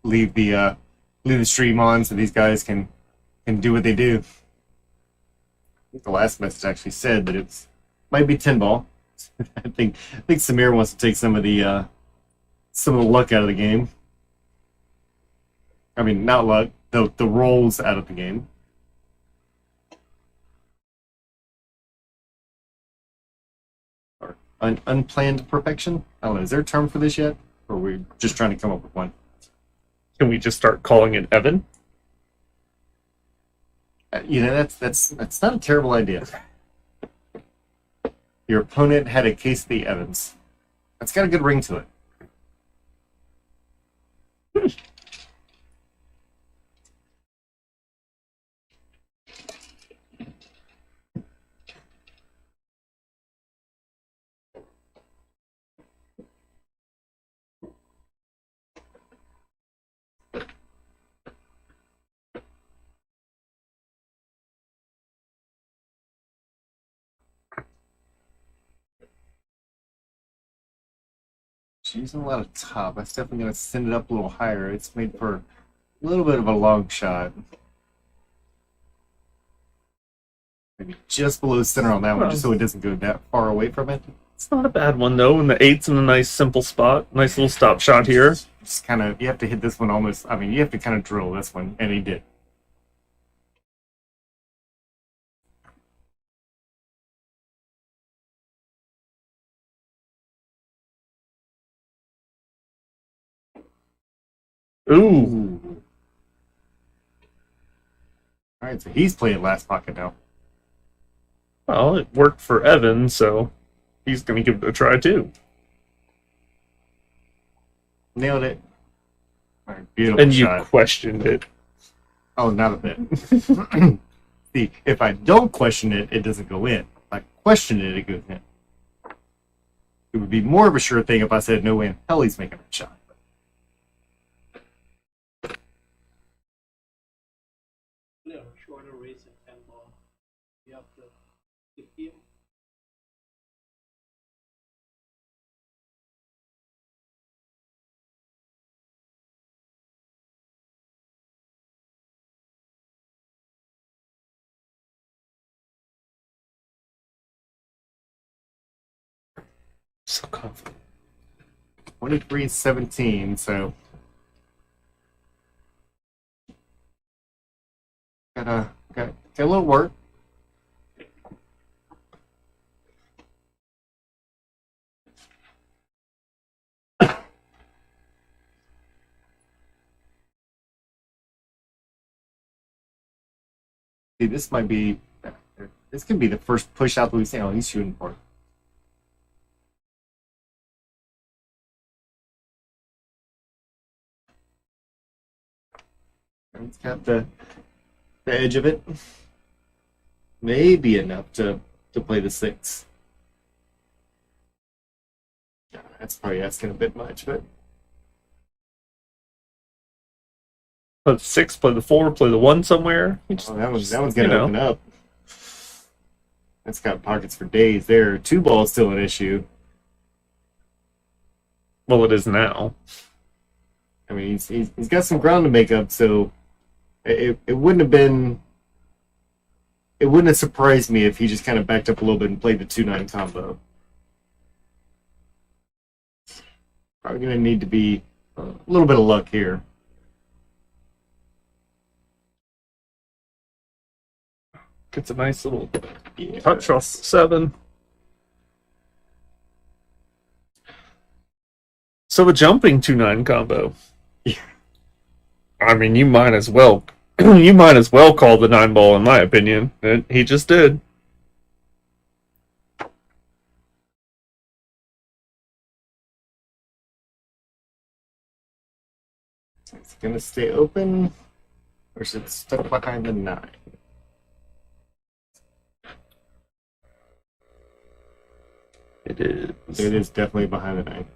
leave the stream on so these guys can do what they do. I think the last message actually said that it's might be 10 ball. I think Samir wants to take some of the luck out of the game. I mean, not luck, the rolls out of the game. Or unplanned perfection. I don't know. Is there a term for this yet, or are we just trying to come up with one? Can we just start calling it Evan? That's not a terrible idea. Your opponent had a case of the Evans. That's got a good ring to it. using a lot of top. That's definitely going to send it up a little higher. It's made for a little bit of a long shot. Maybe just below center on that one, just so it doesn't go that far away from it. It's not a bad one, though, and the 8's in a nice, simple spot. Nice little stop shot here. Just kind of, you have to hit this one almost, I mean, you have to kind of drill this one, and he did. Ooh. All right, so he's playing last pocket now. Well, it worked for Evan, so he's going to give it a try, too. Nailed it. All right, beautiful And you shot. questioned it. Oh, not a bit. See, if I don't question it, it doesn't go in. If I question it, it goes in. It would be more of a sure thing if I said, no way in hell he's making a shot. No, shorter race and 10 ball. You have to keep. So confident. 23-17, so got a little work. See, this might be, this could be the first push out that we see. Oh, he's shooting for it. He's got the edge of it. Maybe enough to play the 6. That's probably asking a bit much, but Play the 6, play the 4, play the 1 somewhere. that one's gonna open up. That's got pockets for days there. 2 ball's still an issue. Well, it is now. I mean, he's got some ground to make up, so it wouldn't have been. It wouldn't have surprised me if he just kind of backed up a little bit and played the 2-9 combo. Probably going to need to be a little bit of luck here. Gets a nice little touch off 7. So a jumping 2-9 combo. Yeah. I mean, you might as well you might as well call the 9 ball, in my opinion. He just did. It's going to stay open, or is it stuck behind the 9? It is. It is definitely behind the 9.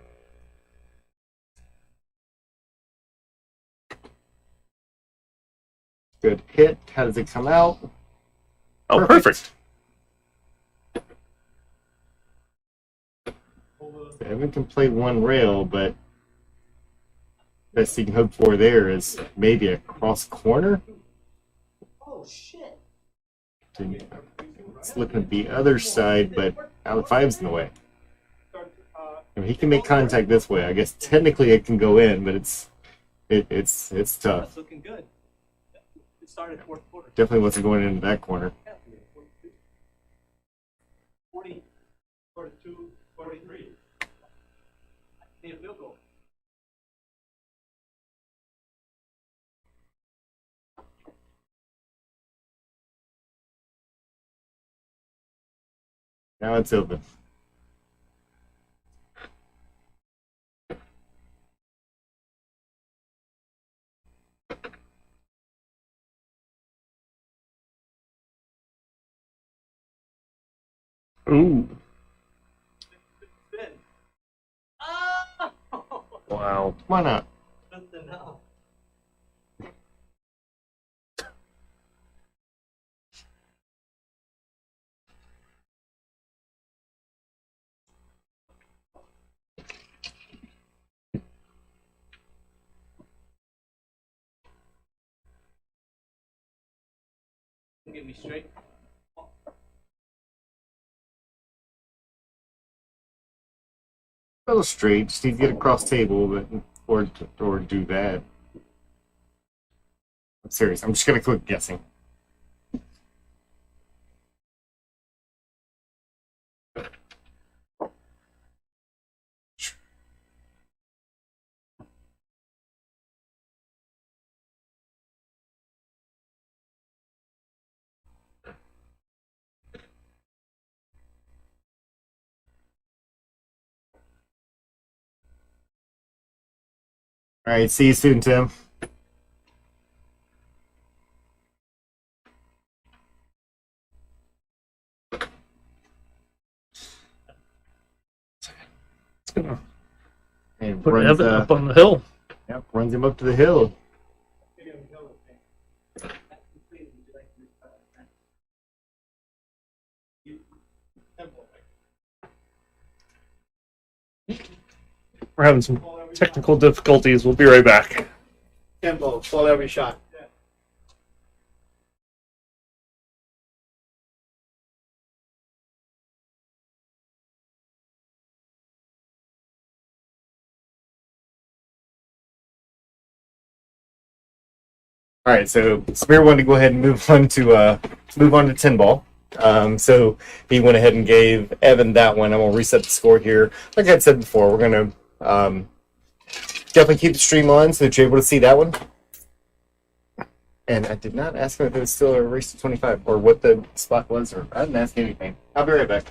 Good hit. How does it come out? Oh, perfect. Evan can play 1 rail, but best he can hope for there is maybe a cross corner. Oh shit! It's looking at the other side, but now the 5's in the way. I mean, he can make contact this way. I guess technically it can go in, but it's tough. That's looking good. It started fourth quarter. Definitely wasn't going into that corner. 40, 42, 43. Need a field goal. Now it's open. Ooh. Spin. Oh! Wow. Why not? Good to know. be straight. A little straight. Just need to get across table, but or do that. I'm serious. I'm just gonna quit guessing. All right. See you soon, Tim. It's gonna And put runs, Evan up on the hill. yep, runs him up to the hill. We're having some technical difficulties. We'll be right back. Tempo, fall every shot. All right, so Samir wanted to go ahead and move on to 10 ball. So he went ahead and gave Evan that one. I'm gonna reset the score here. Like I said before, we're gonna definitely keep the stream on so that you're able to see that one. And I did not ask him if it was still a race to 25 or what the spot was, or I didn't ask anything. I'll be right back.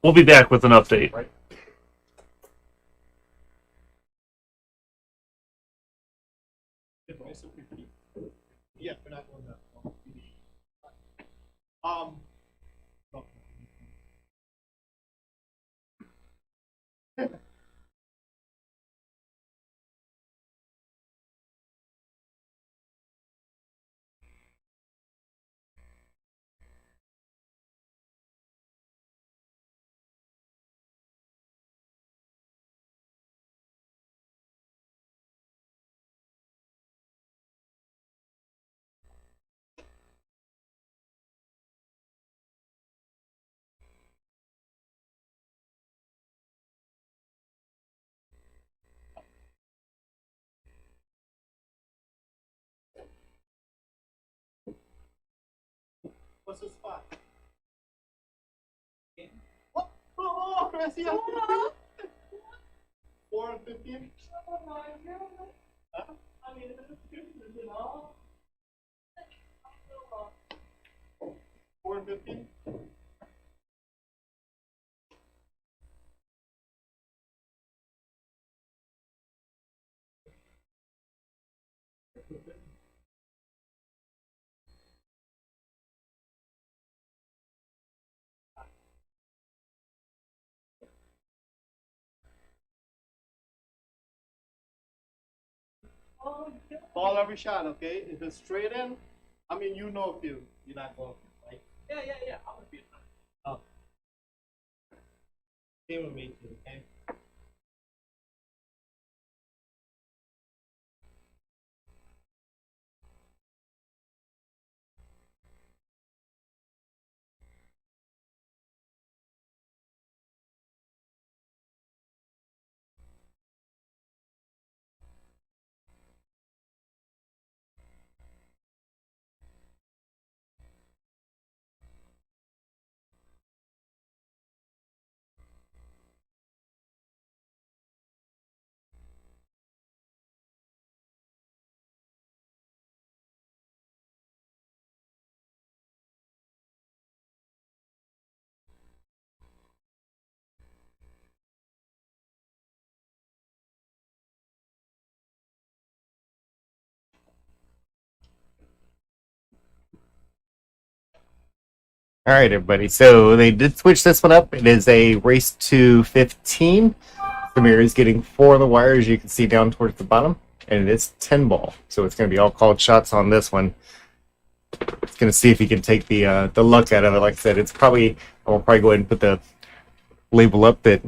We'll be back with an update. Right. Yeah, we're not going that. No. What's the spot? What? Oh, Messi! 4 and 15? Oh my God. Huh? I mean, it's good, you know. 4 and 15? Ball every shot, okay? If it's straight in, I mean, you know if you're not going, right? Yeah. I'm gonna be a Oh. Same with me too, okay? All right, everybody. So they did switch this one up. It is a race to 15. Samir is getting 4 on the wire, as you can see down towards the bottom, and it is 10 ball. So it's going to be all called shots on this one. It's going to see if he can take the luck out of it. Like I said, it's probably I'll probably go ahead and put the label up that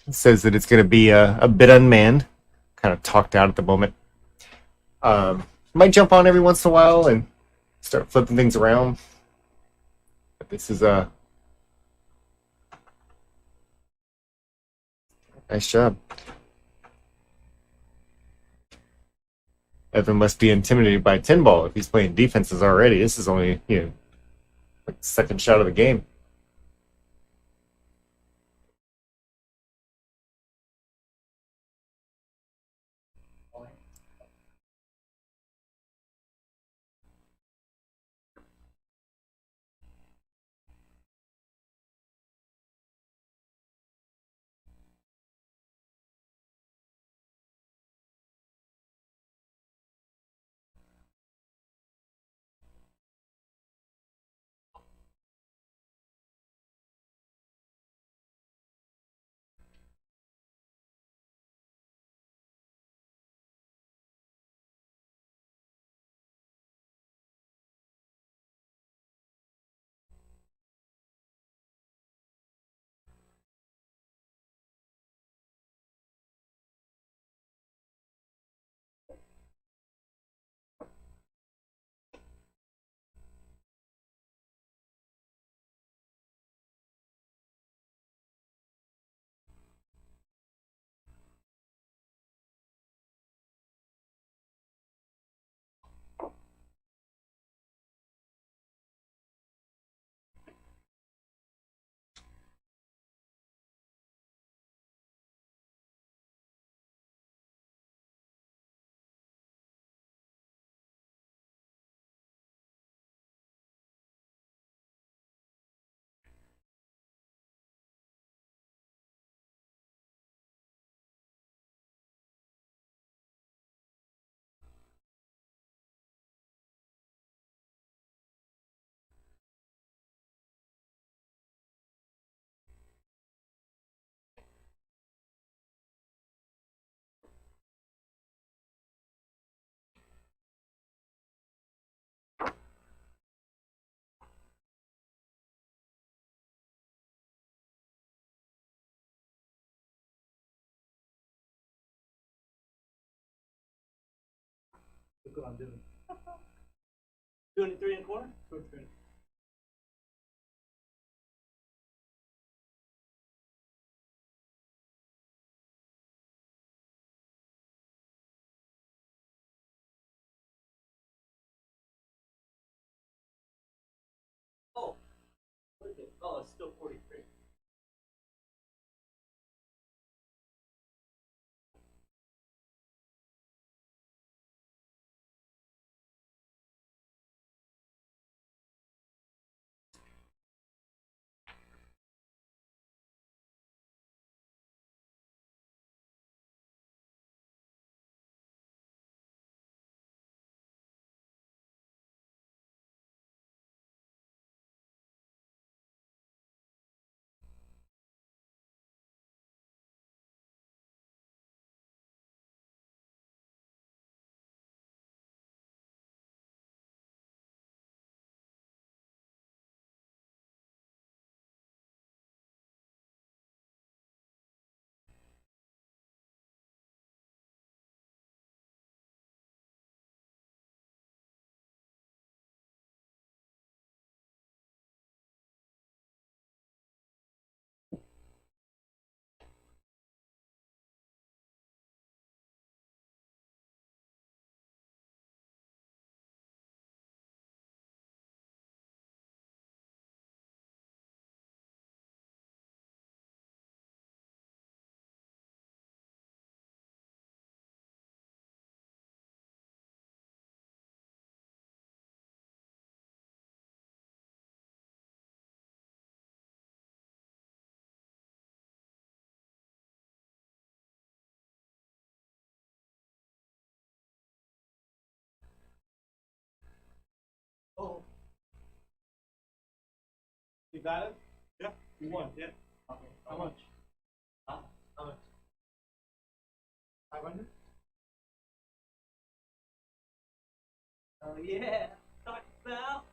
says that it's going to be a bit unmanned, kind of talked out at the moment. Might jump on every once in a while and start flipping things around. But this is a nice job. Evan must be intimidated by 10 ball if he's playing defenses already. This is only, like the second shot of the game. Look what I'm doing. Doing it 3 in the corner? 2 and 3. Oh, what is it? Oh, it's still 43. Oh. You got it? Yeah. You won. Yeah. Okay. How much? Huh? How much? 500? Oh, yeah. Talk about.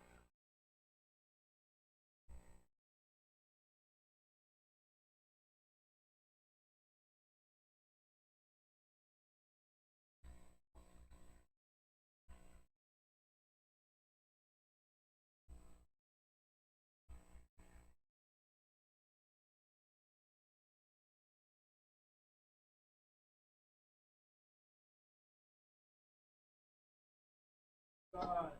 Gosh.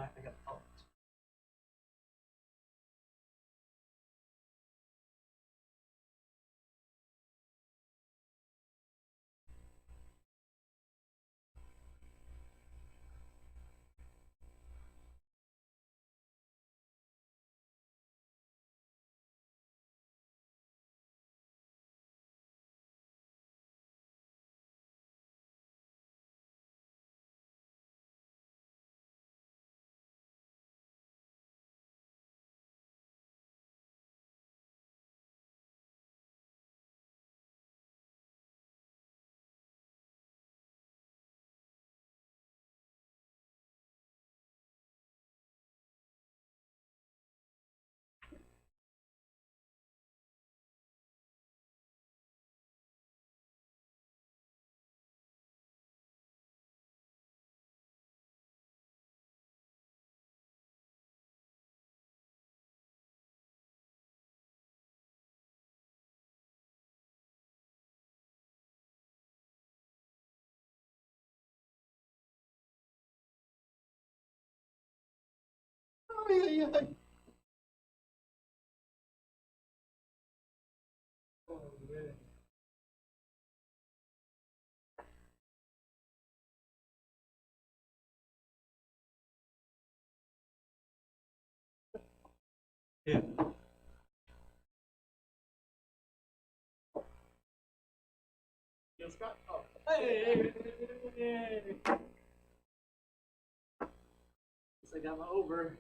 I got oh. Yeah. Yo, Scott. Oh. Hey! Guess I got my over.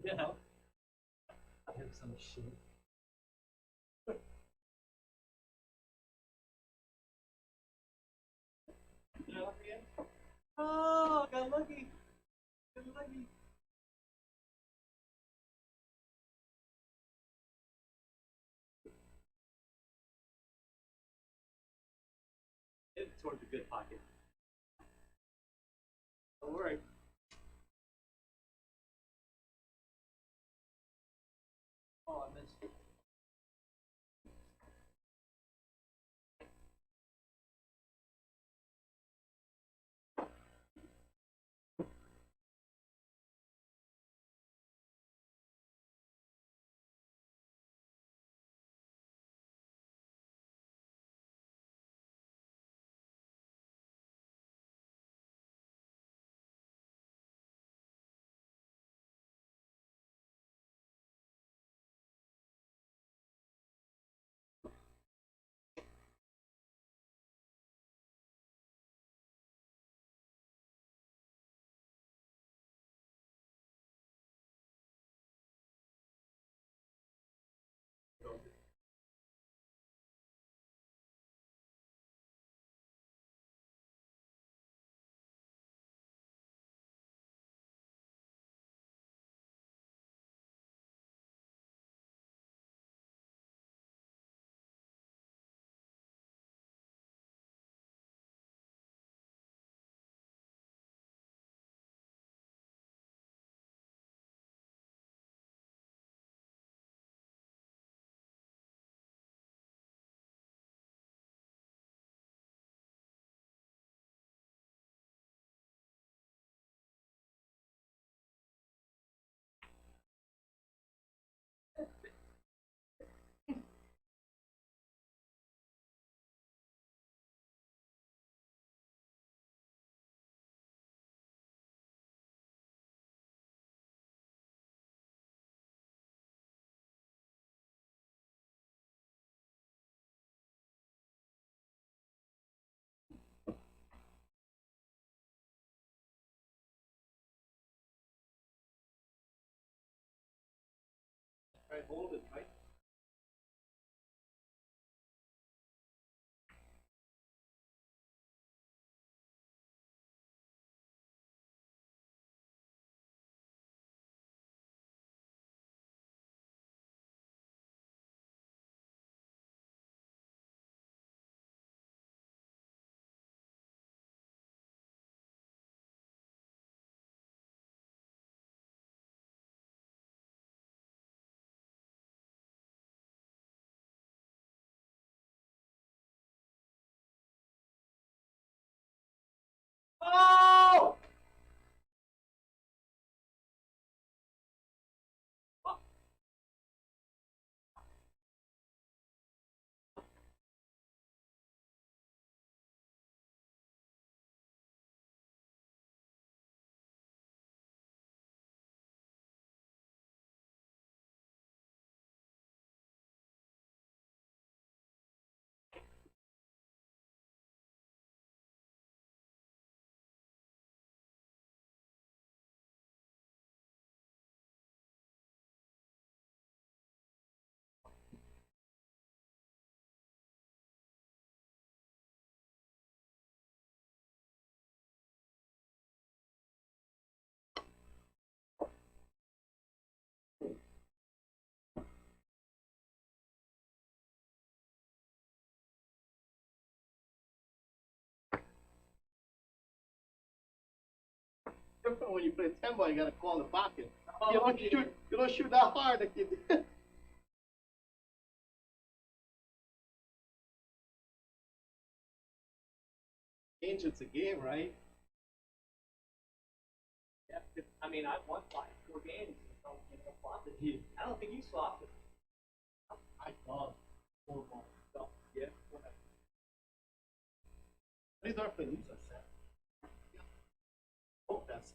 Yeah. I have some shit. Did I look again? Oh, got lucky. Got lucky. It's towards a good pocket. Don't worry. Oh, I missed it. Right, hold it, right? Oh! Different when you play 10 ball, you gotta call the pocket. Oh, You don't yeah. shoot. You don't shoot that hard like you did. It's a game, right? Yeah, I mean, I've won 4 games. So, flopped it. I don't think you swapped it. I love 4 ball. So, yeah. These are Felicia set. Hope that's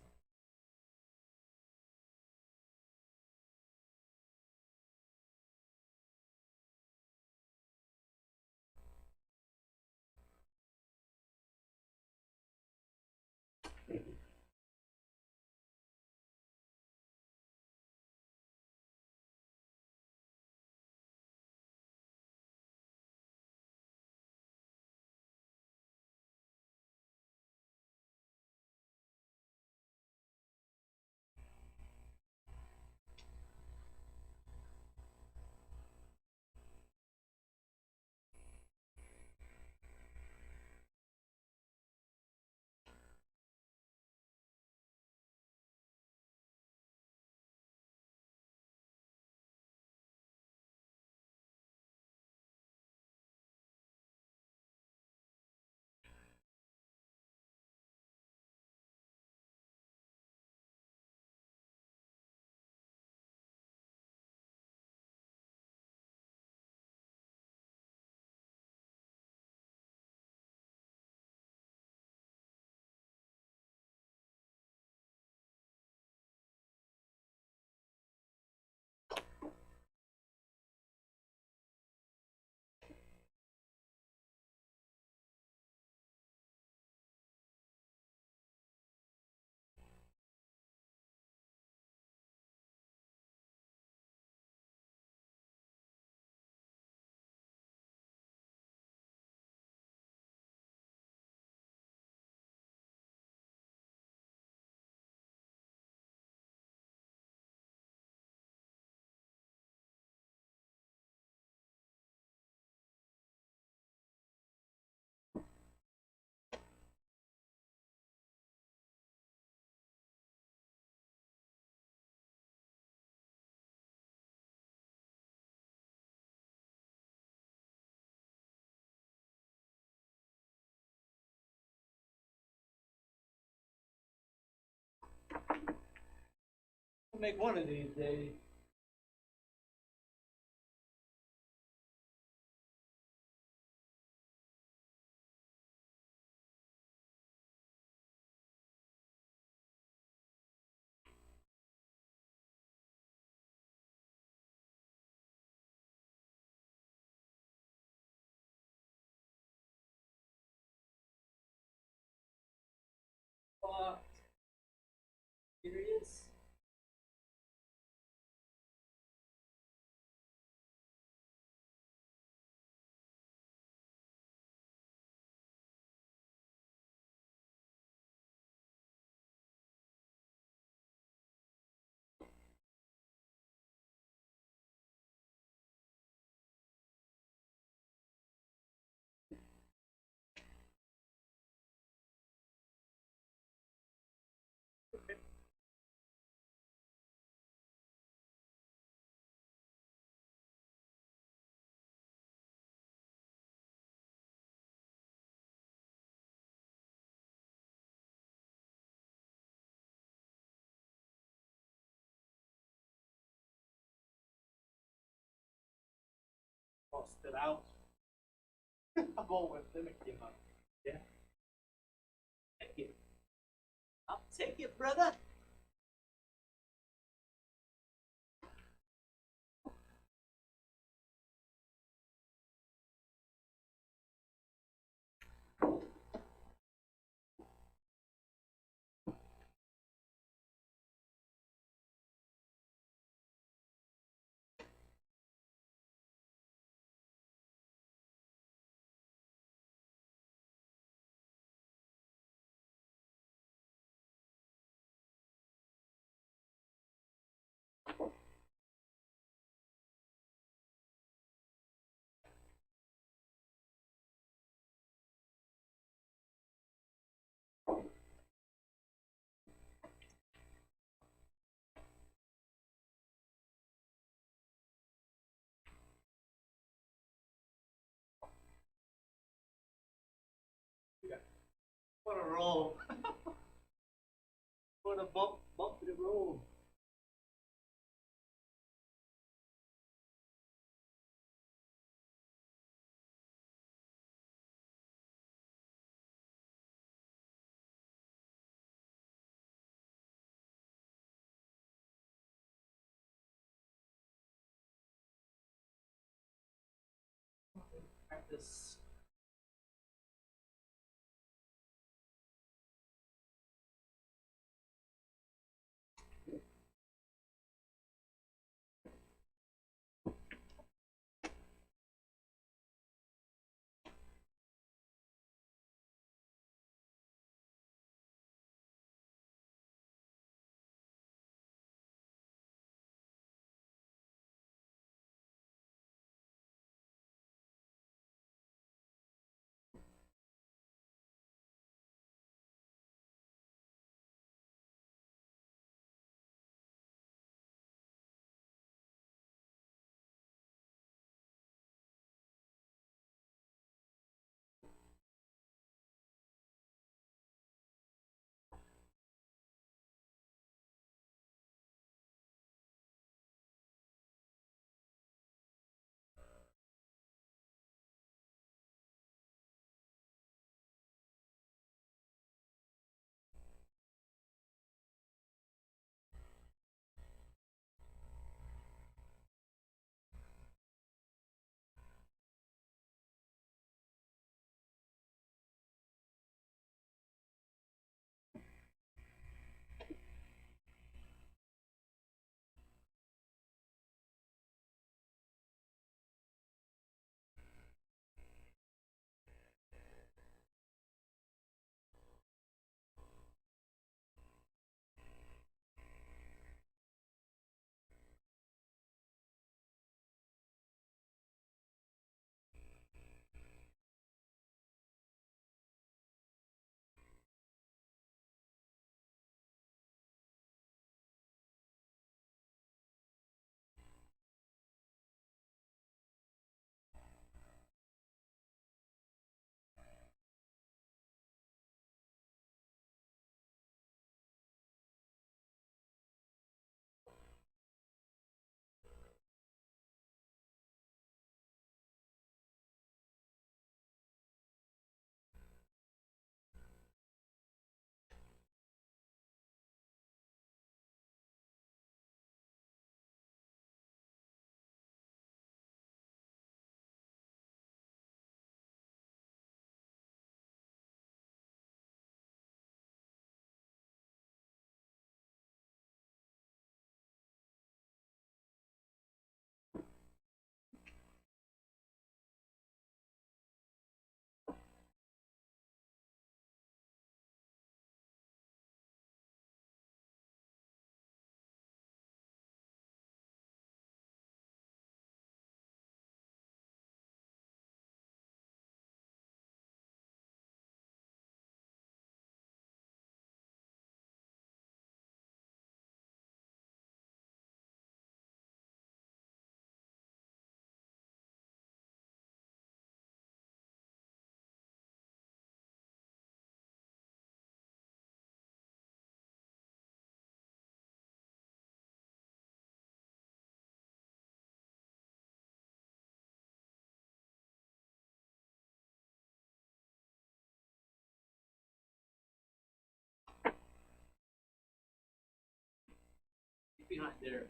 make one of these days. Serious? Lost it out. I'm going with mimicking on. Yeah. Thank you. I'll take it, brother. What a roll. What a bumpy roll. Practice. behind there.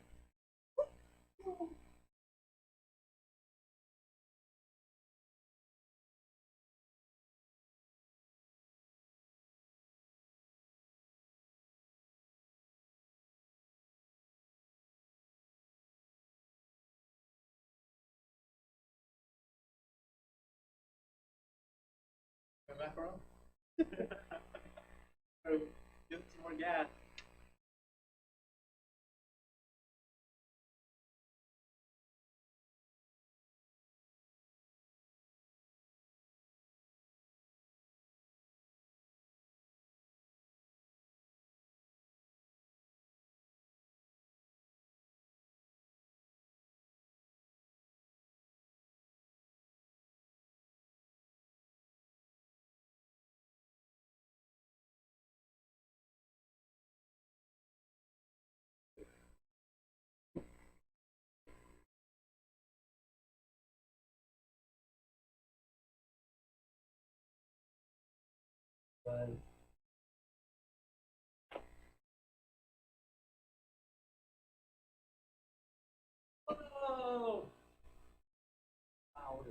Come back around. Oh, give it some more gas. Oh! Wow.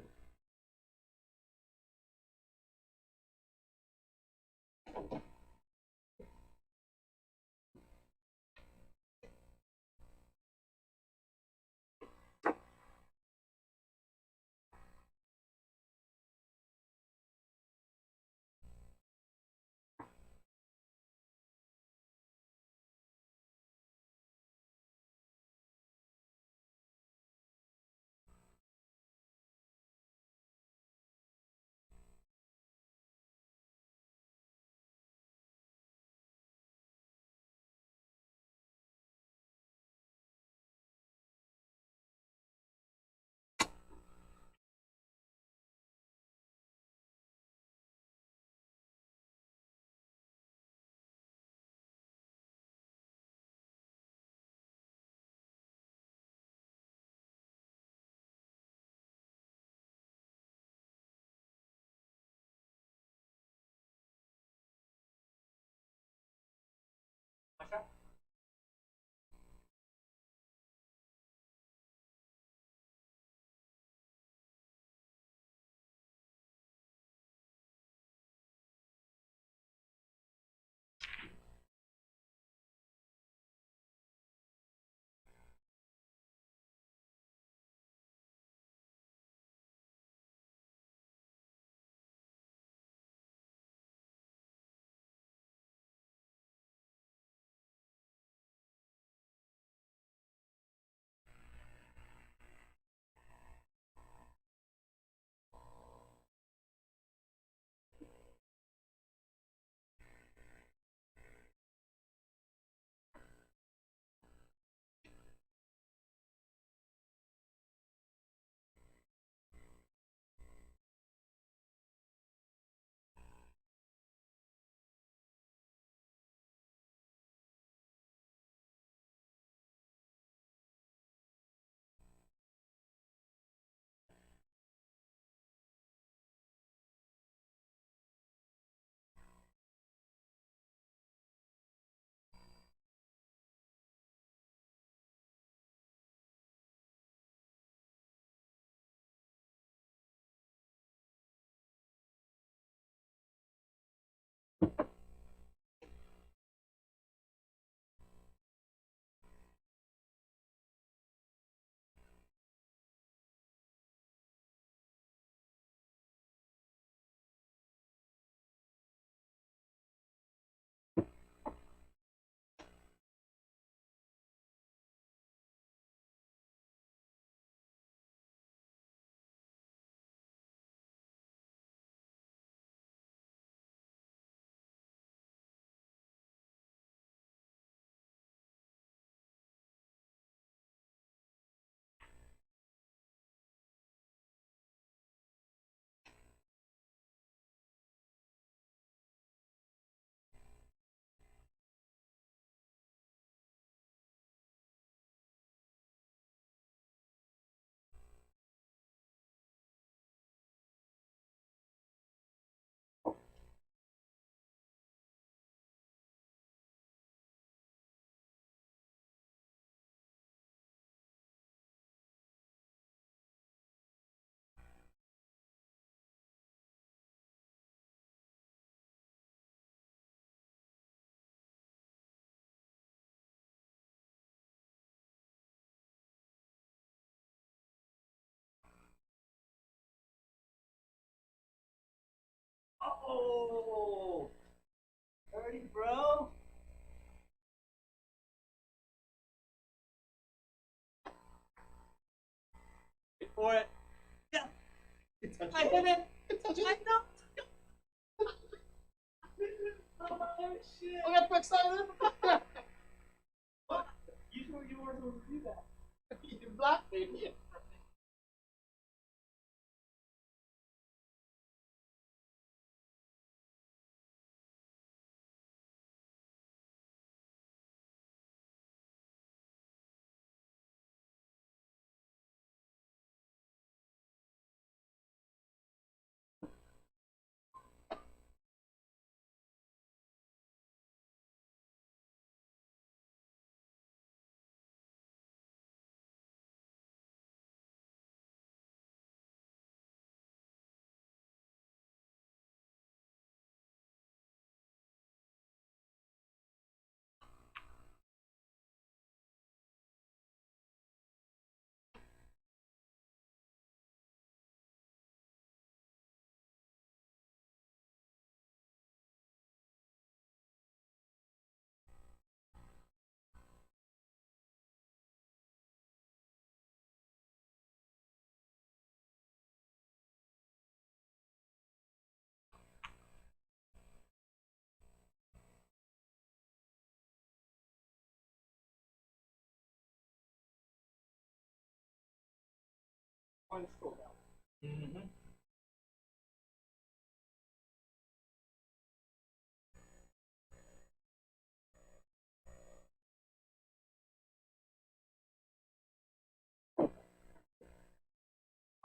Oh, dirty, bro. Wait for it. Yeah, I hit it. I know. Oh shit! I got too excited. What? You weren't supposed to do that. You blocked me. One stroke out. Mm-hmm.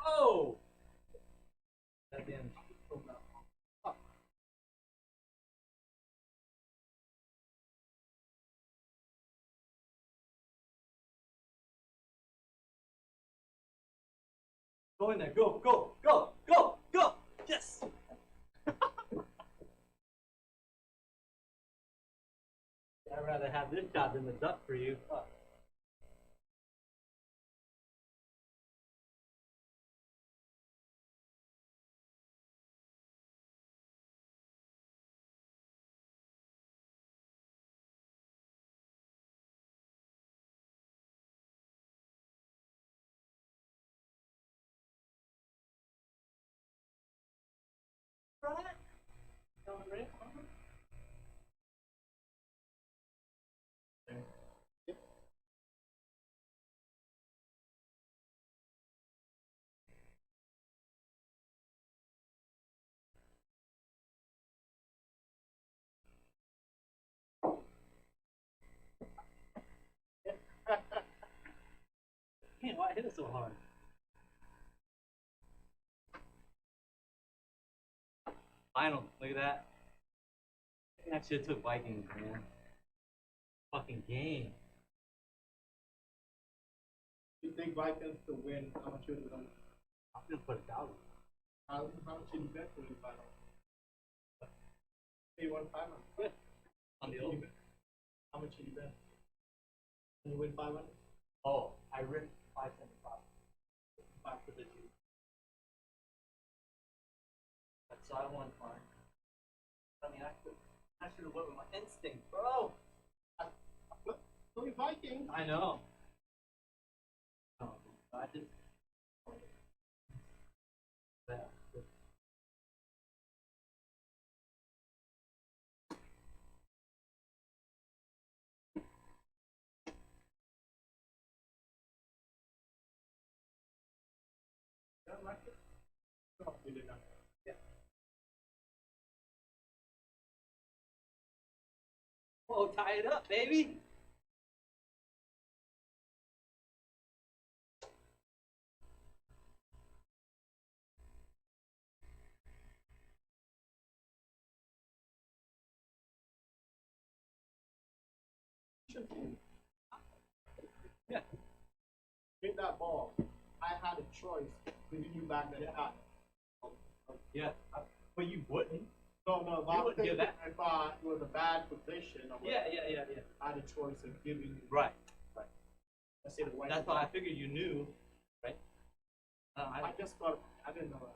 Oh! That damn. Go in there. Go, go, go, go, go. Yes. I'd rather have this shot than the duck for you. Right? Going right? Man, why hit it so hard? Final. Look at that. That shit took Vikings, man. Fucking game. You think Vikings to win? How much would it be? I'm gonna put 1,000. How much did you bet for the final? You won 500. Good. On the old. How much did you bet? Can you win 500? Oh, I ripped 575. 5 for the two. So I won fine. I mean, I should have went with my instinct, bro. Only Vikings. I know. Oh, I just. Yeah. You don't like it? No, you did not. Yeah. Whoa, tie it up, baby. Yeah. Hit that ball. I had a choice giving you back that shot. Yeah. But you wouldn't. No, You but wouldn't give that. if it was a bad position, or Yeah. I had a choice of giving you. Right. Let's say the white. That's why I figured you knew, right? I just thought I didn't know that.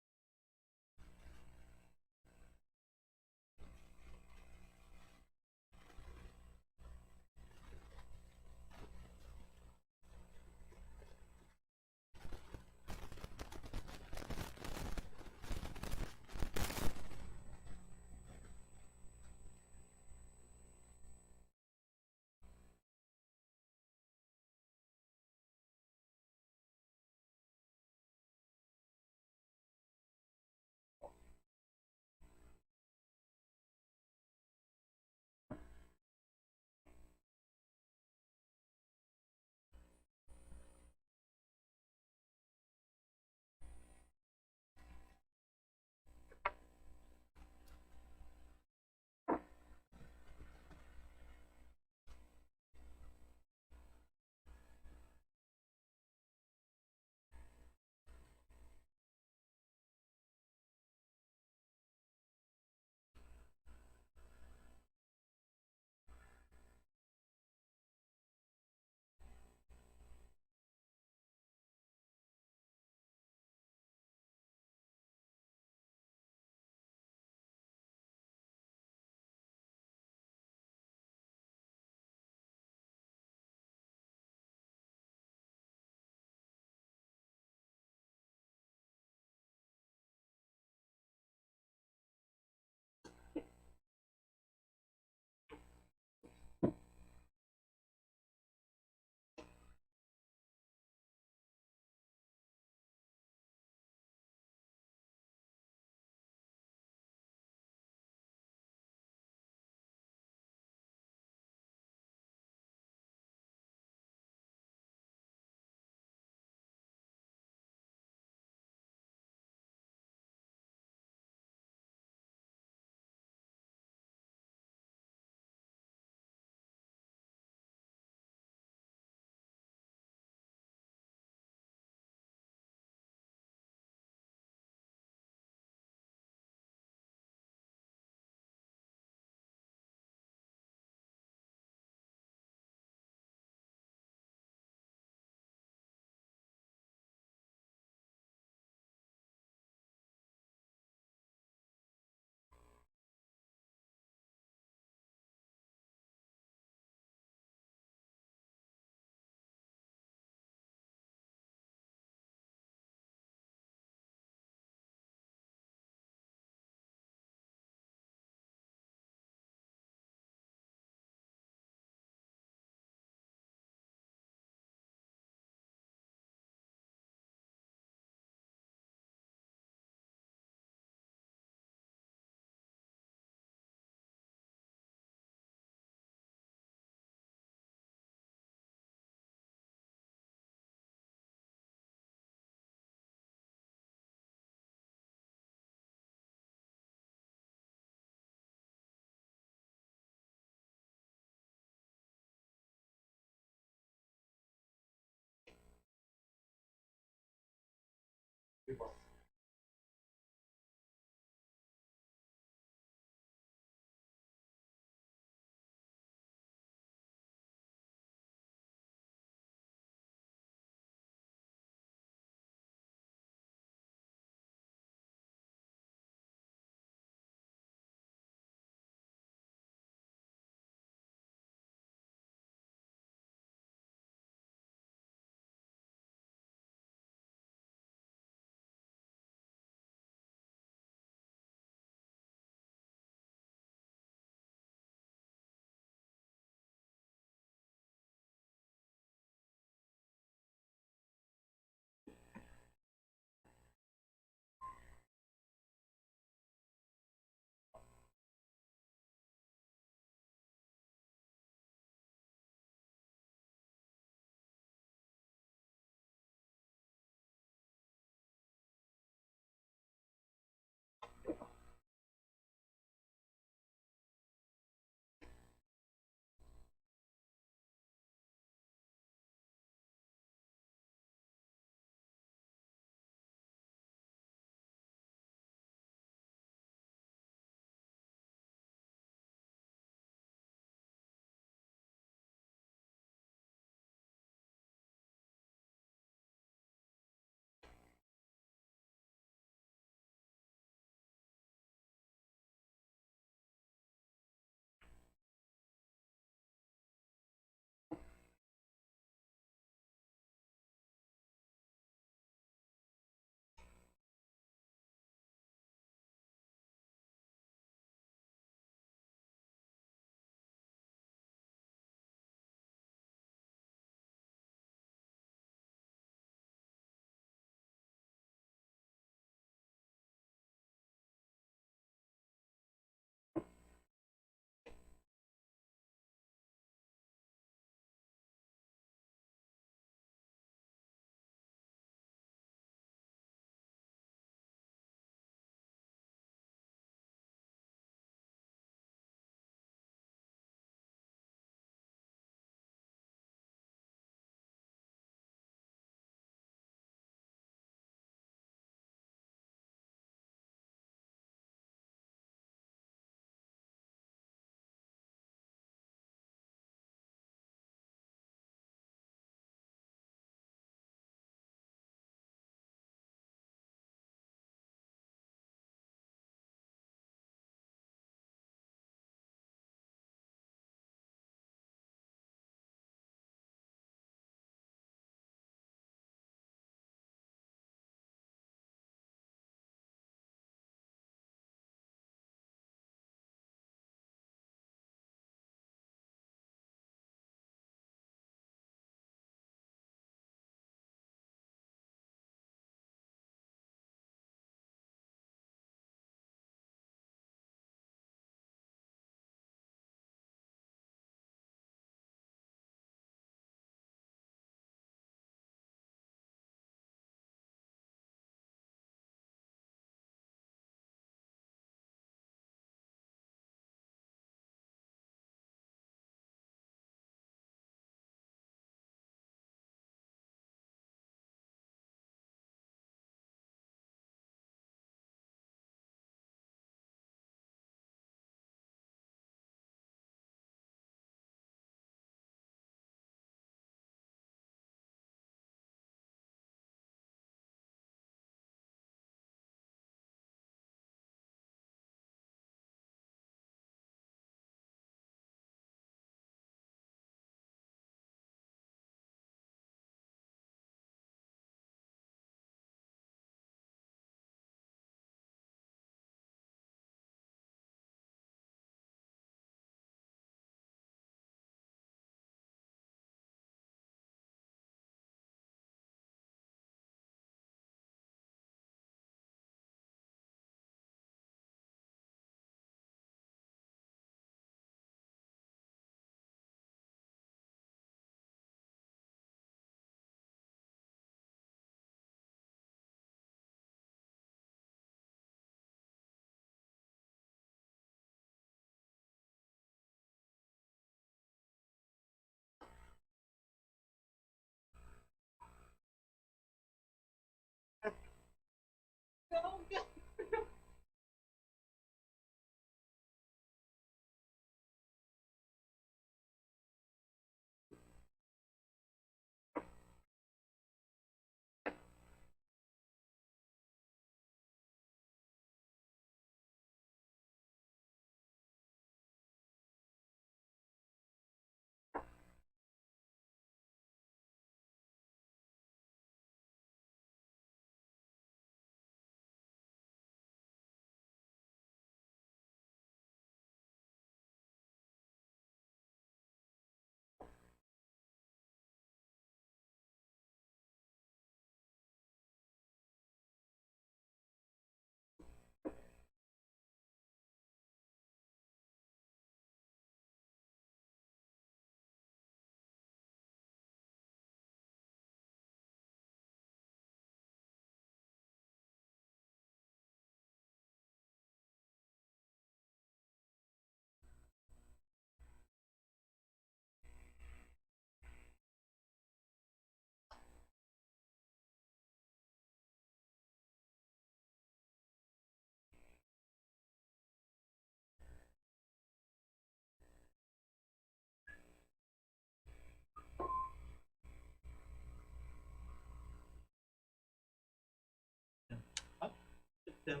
So,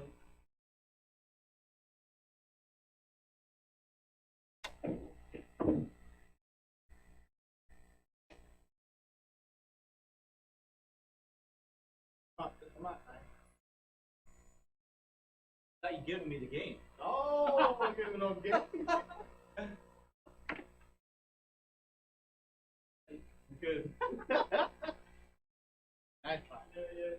Come on. thought you giving me the game. Oh, I'm giving no game. Good. Nice try. Yeah.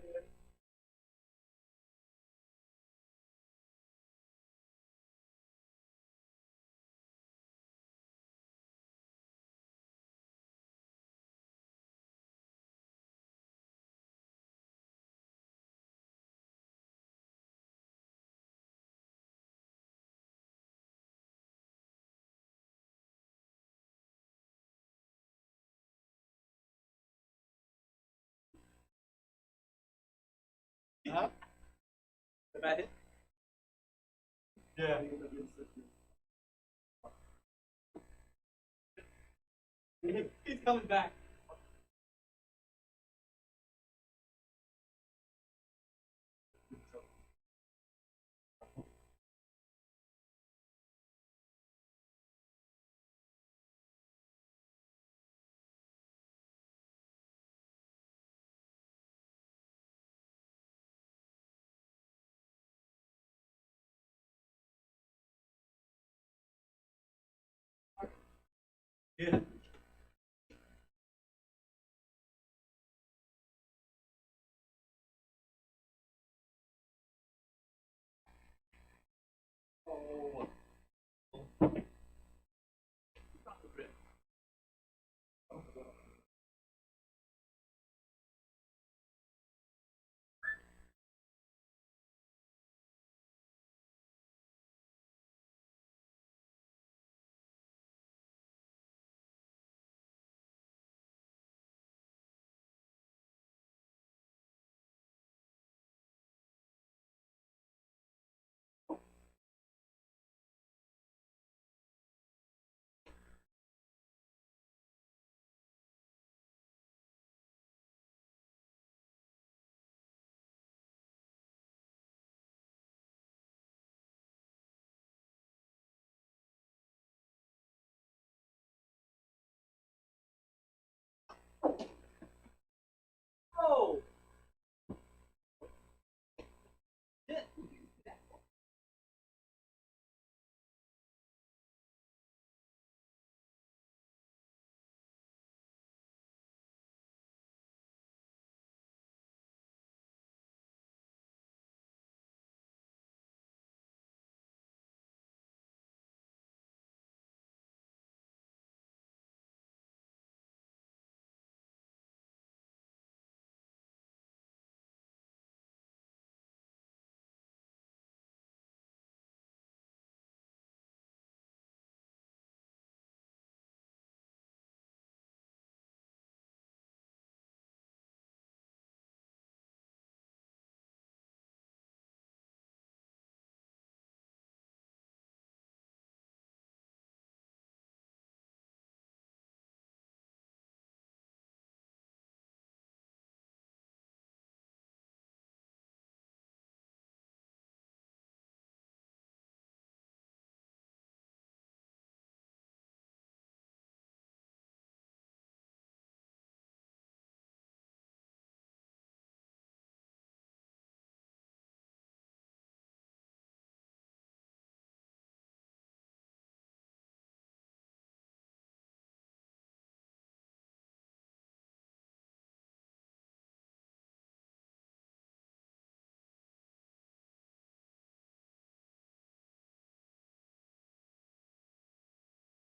Huh? The bat hit? Yeah. He's coming back. Yeah. Oh. Oh. Shit.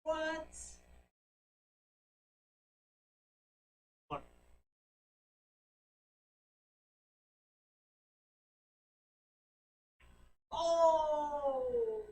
What? What? Oh!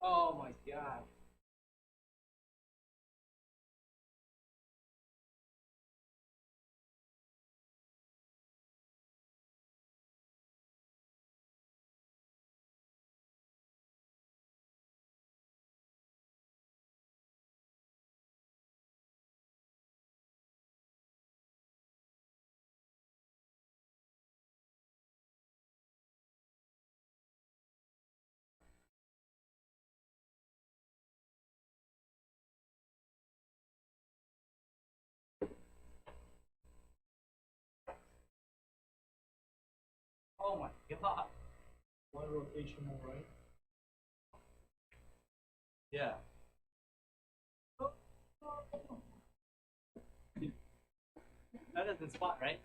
Oh my god. Oh my god. One rotation more right. Yeah. That doesn't spot, right?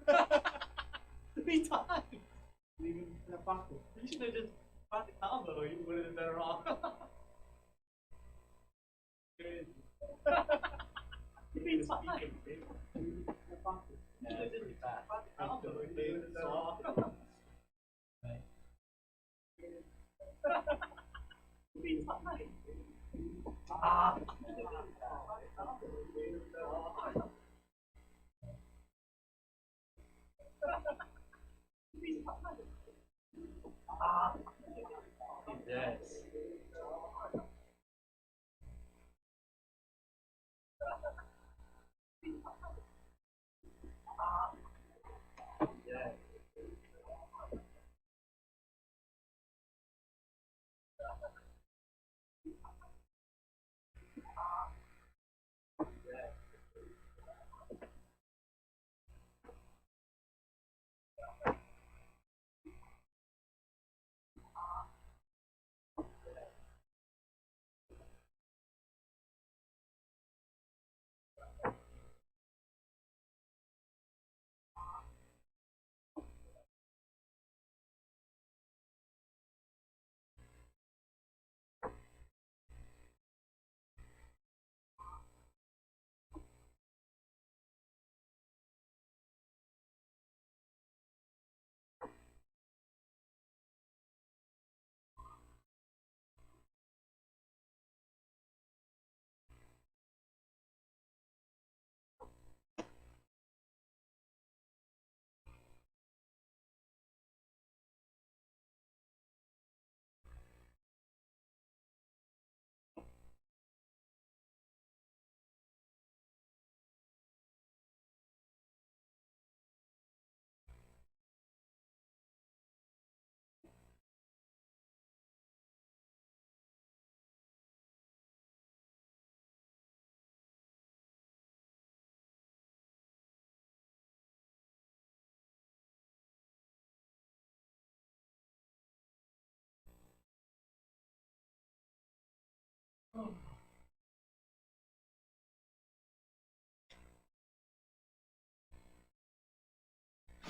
Be time. Leave it in that pocket. You should have just bought the combo. You would have been better off. Be time. Yeah, it's pretty fast. Combo. Be time. Ah. Yes. Yes.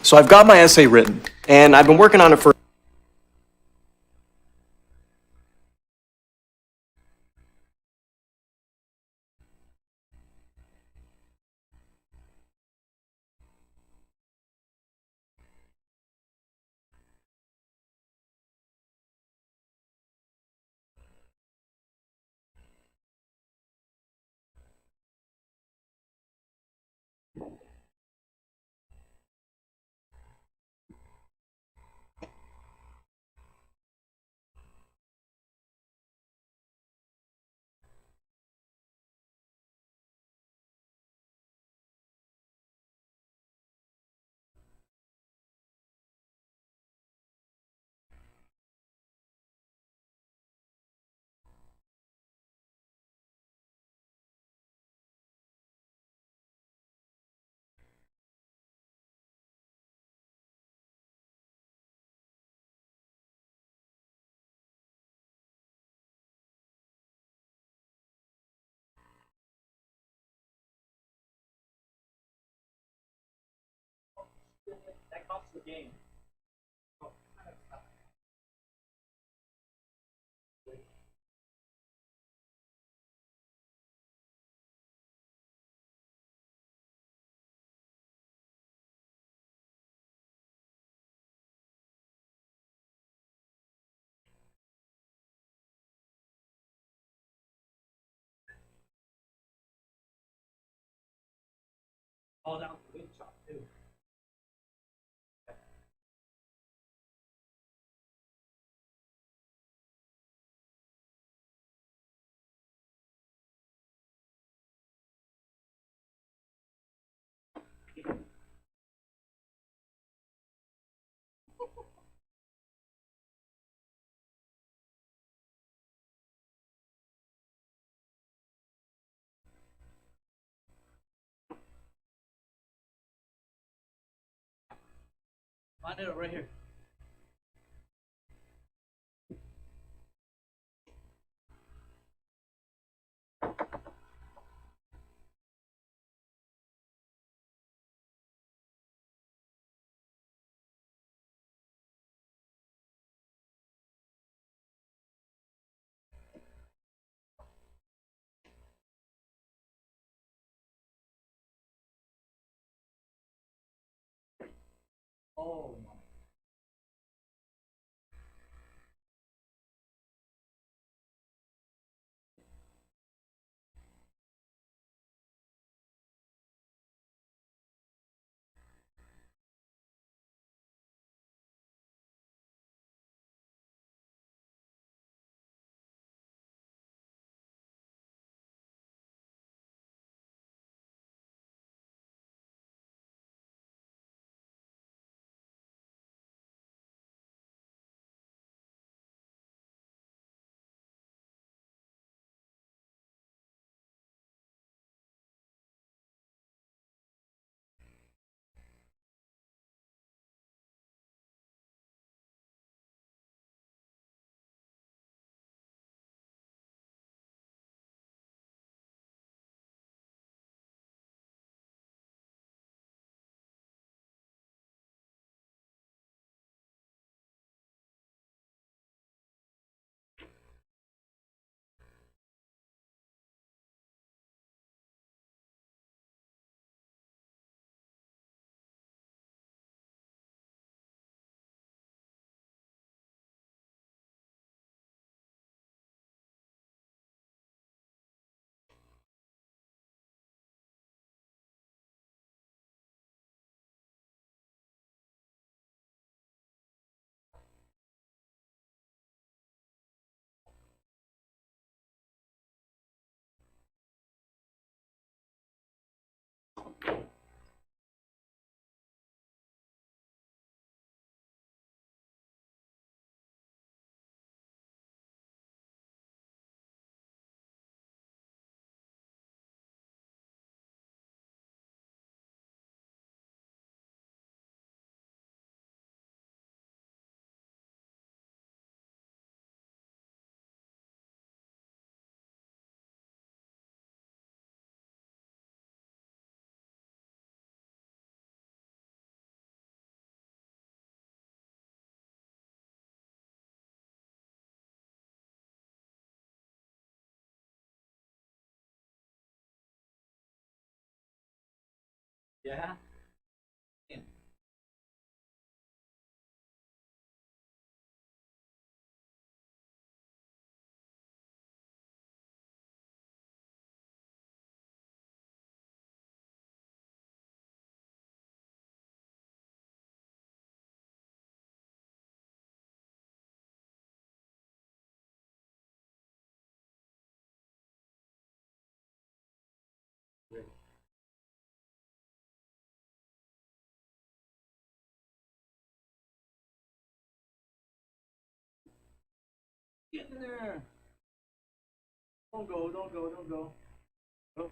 So I've got my essay written, and I've been working on it for That costs the game. All down the wind shot too. I did it right here. Oh my. Yeah. Get in there. Don't go, don't go, don't go. Oh.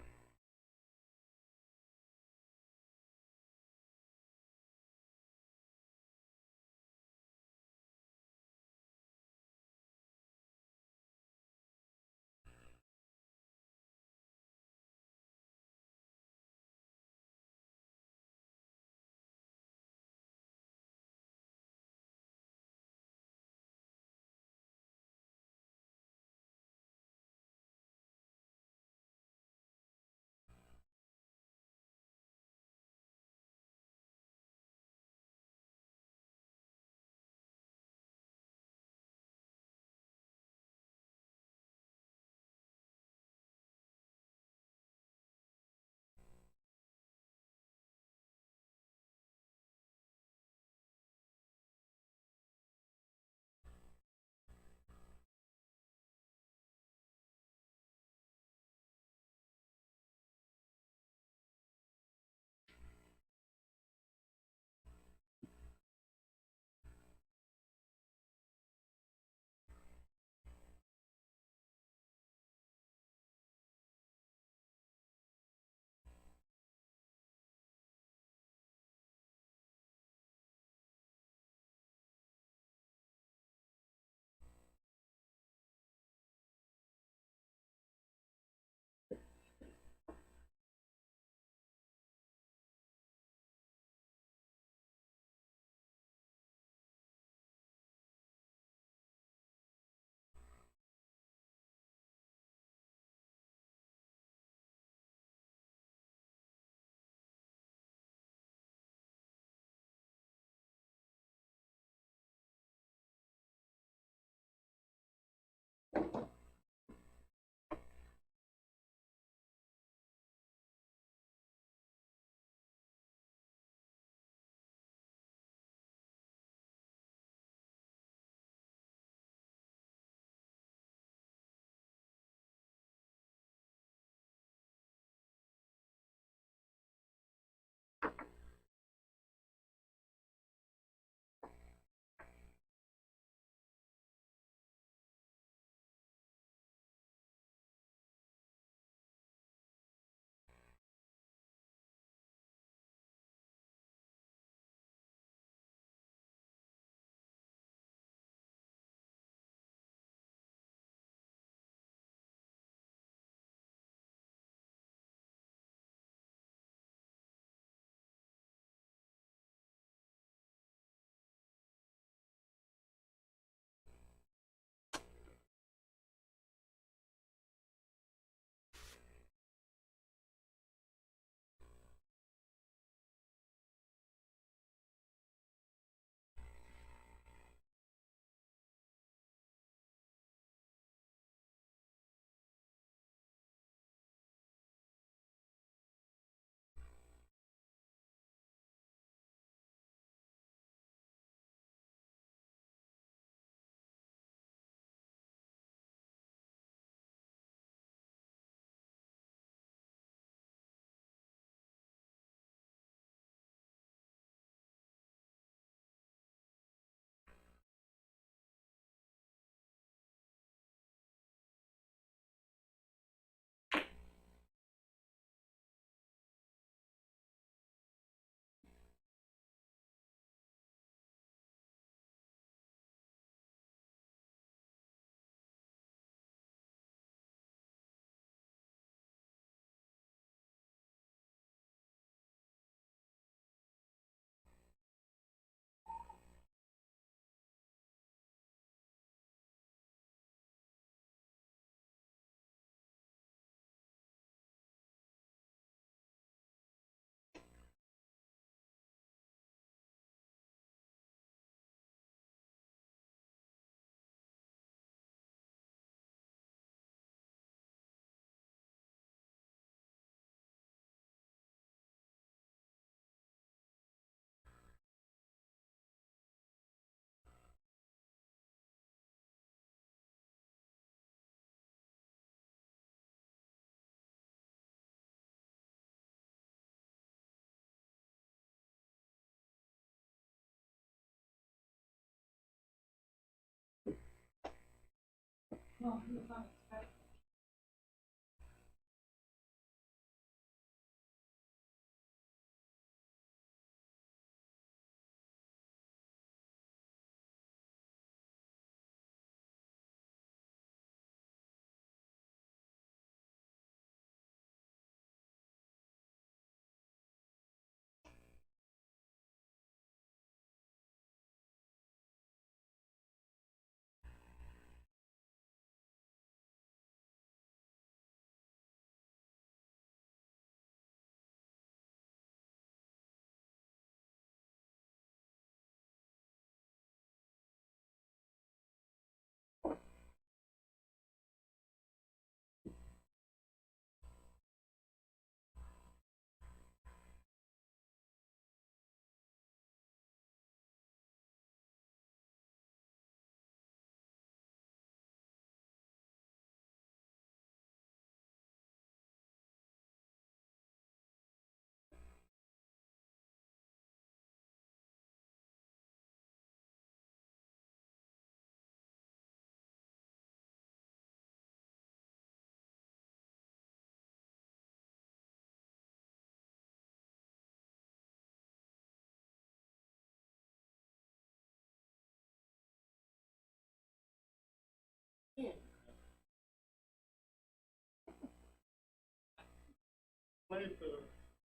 Play for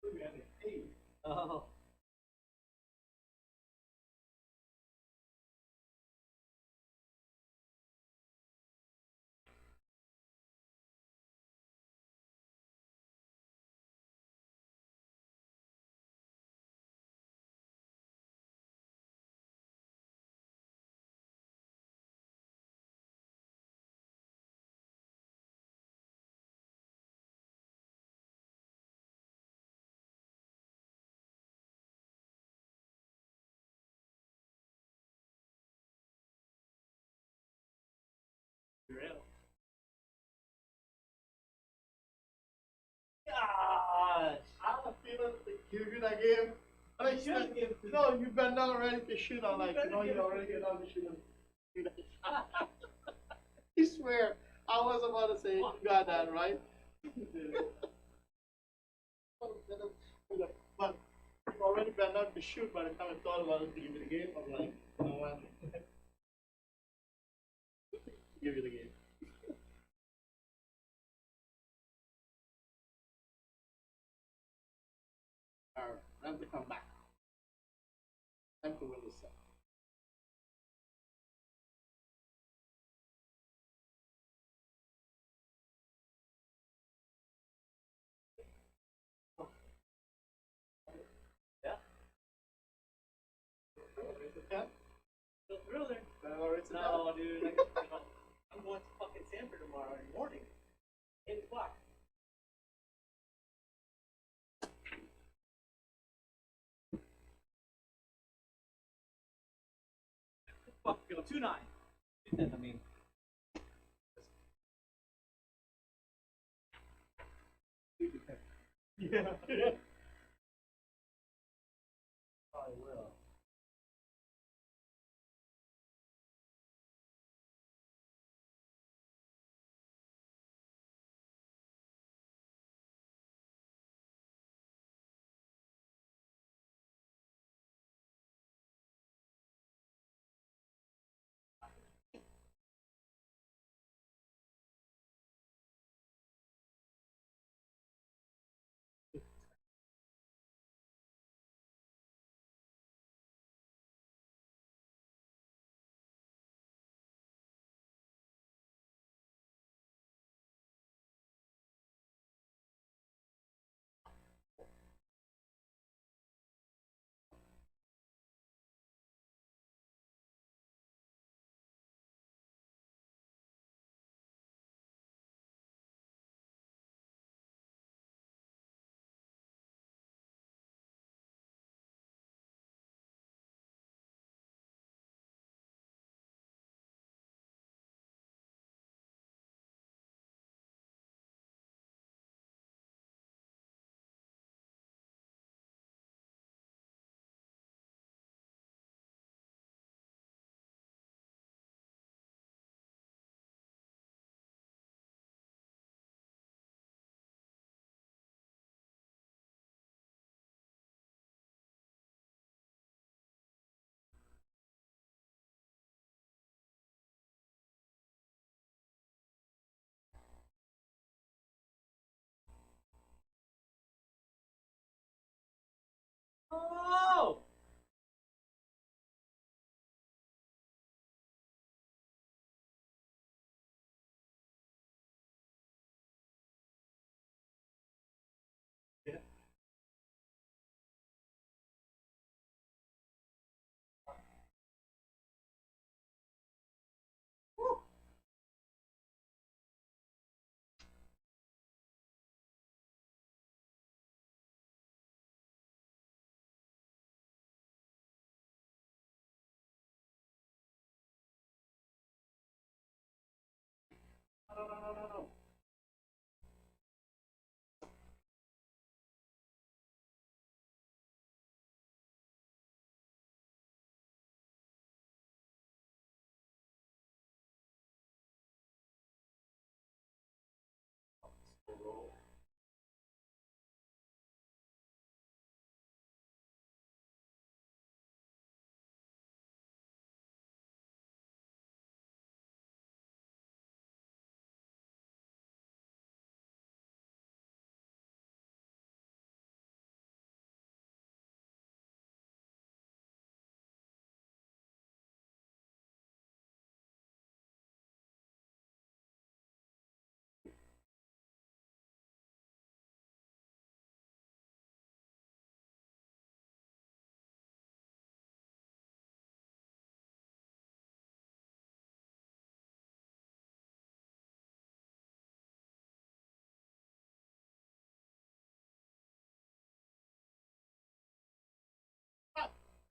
Louisiana 8. Oh. Gosh, I have a feeling to give you that game. I like, You should've given it to me. no, you been down ready to shoot. I'm like, no, you already get on to shoot. I swear, I was about to say, you got that right. But you've already been out to shoot by the time I thought about it to give you the game. I'm like, you know what? Give you the game. All right, time to come back. Time to win this set. Yeah. Raise the cat. Still thriller. Raise the cat. No, dude. I'm going to fucking Sanford tomorrow in the morning. 8 o'clock. Fuck, go 2-9. 2-10, I mean. Yeah. I will. no.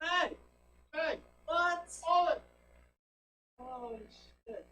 Hey! Hey, What? hold it. Oh, shit.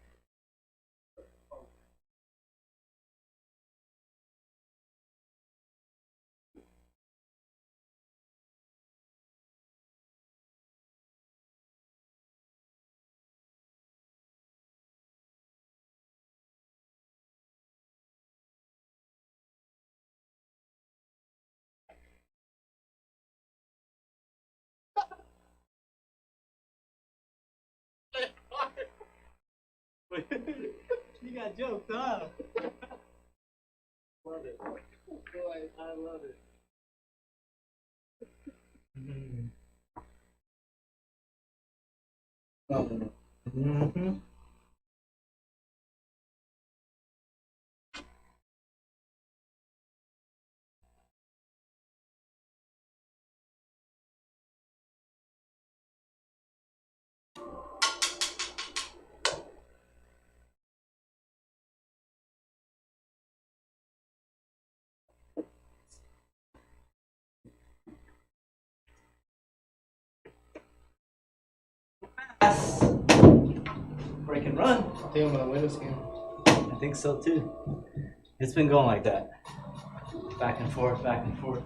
You got jokes, huh? Love it. Boy, I love it. Mm-hmm. Pass. Break and run. I think I'm gonna win this game. I think so too. It's been going like that. Back and forth, back and forth.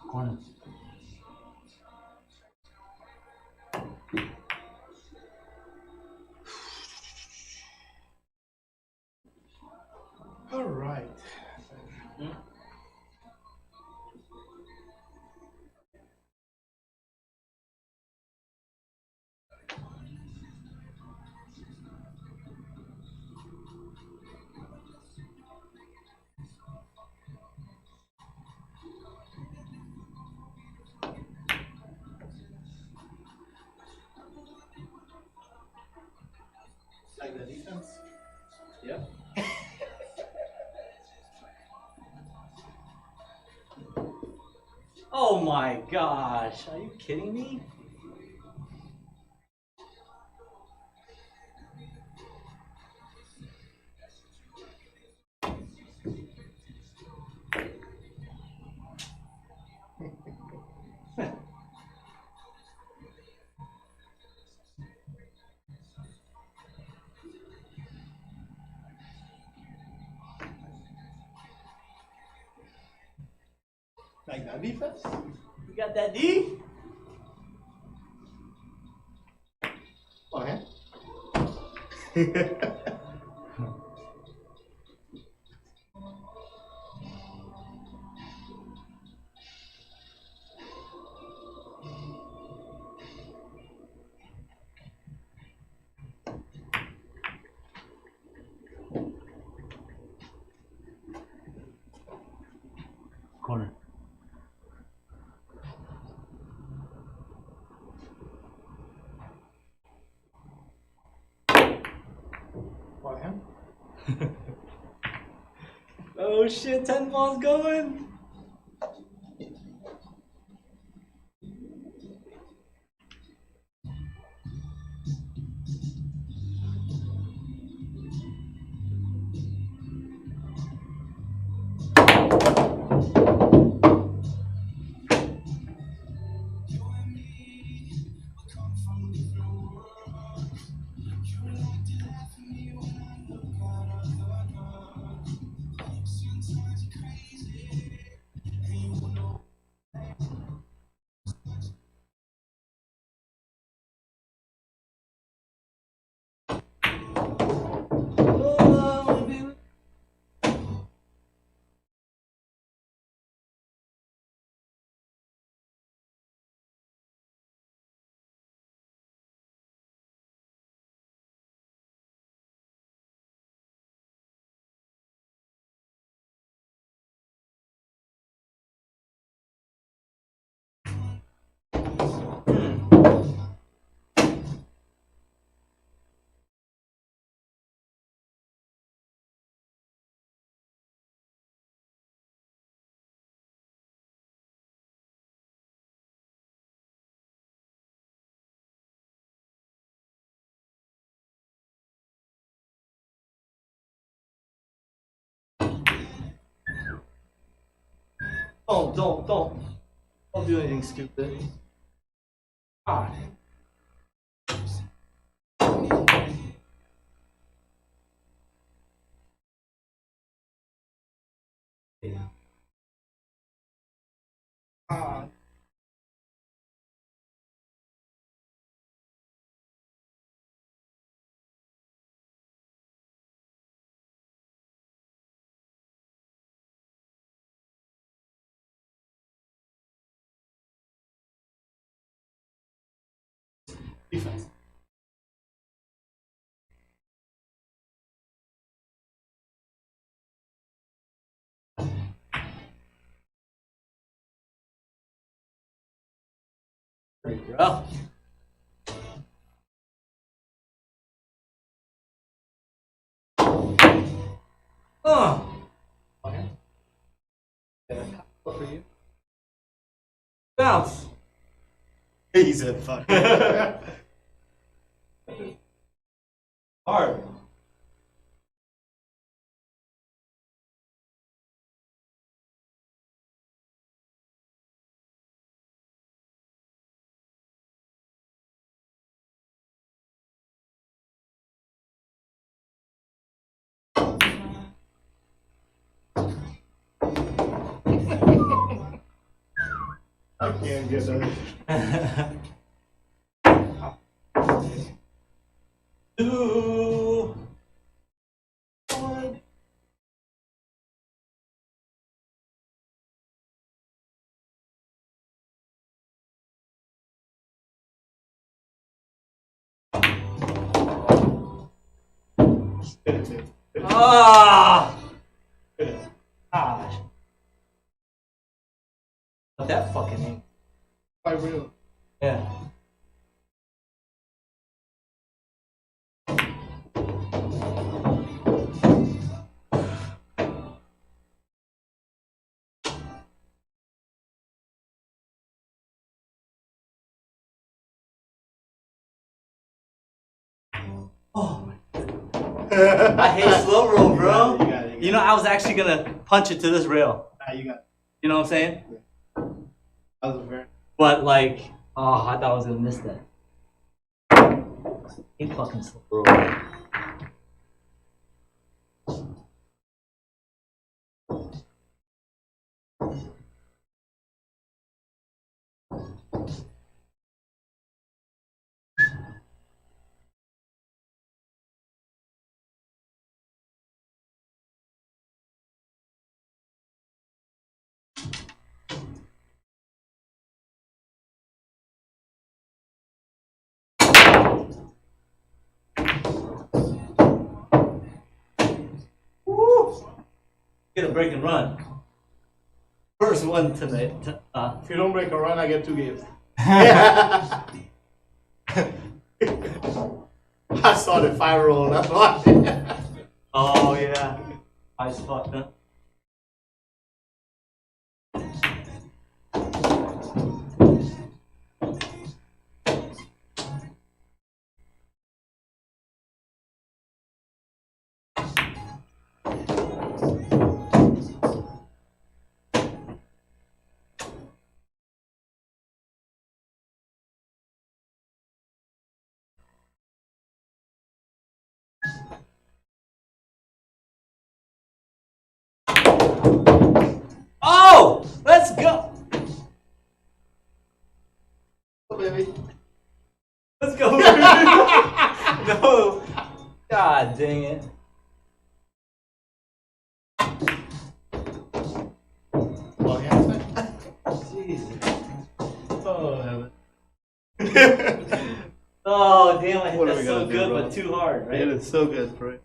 Corner. All right. Like the defense? Yep. Oh my gosh, are you kidding me? Like that defense? You got that D? Oh, yeah? Corner. Oh, yeah? Oh shit, 10 balls going. Don't do anything stupid. Ah. Ah. Defense. There you go. Okay. What for you? Bounce. He said fuck. Hard. I can't get that. Two. One. Ah! Gosh. What that fucking name? I will. Yeah. Oh my. I hate slow roll, bro. You got it. You know, I was actually gonna punch it to this rail. Nah, you got it. You know what I'm saying? That was a very. But like, oh, I thought I was gonna miss that. Hate fucking slow roll. Woo! Get a break and run. First one tonight. If you don't break a run, I get 2 games. I saw the 5-roll and I thought. Oh yeah. Eyes fucked up. Oh, let's go. Oh, baby. Let's go. No. God dang it. Oh, yeah. Jesus. Oh, heaven. Oh, damn, I hit What are that we so gonna do, good, bro? but too hard, right? It is so good, bro.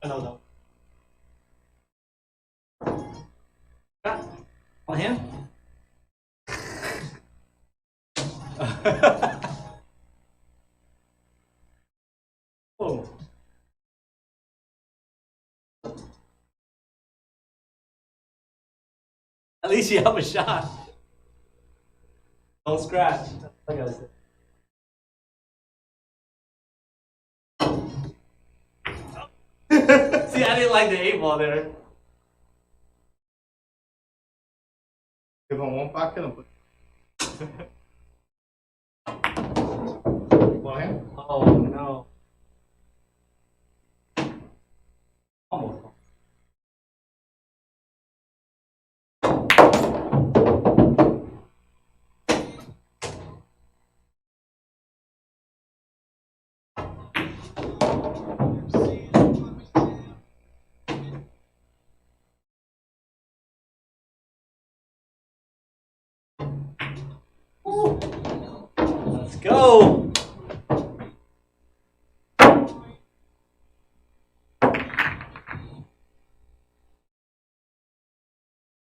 No. Ah, on him? Oh. At least you have a shot. Don't scratch. I gotta say. See, I didn't like the 8 ball there. Give him one pocket and put. On him? Oh no. Almost. Woo. Let's go.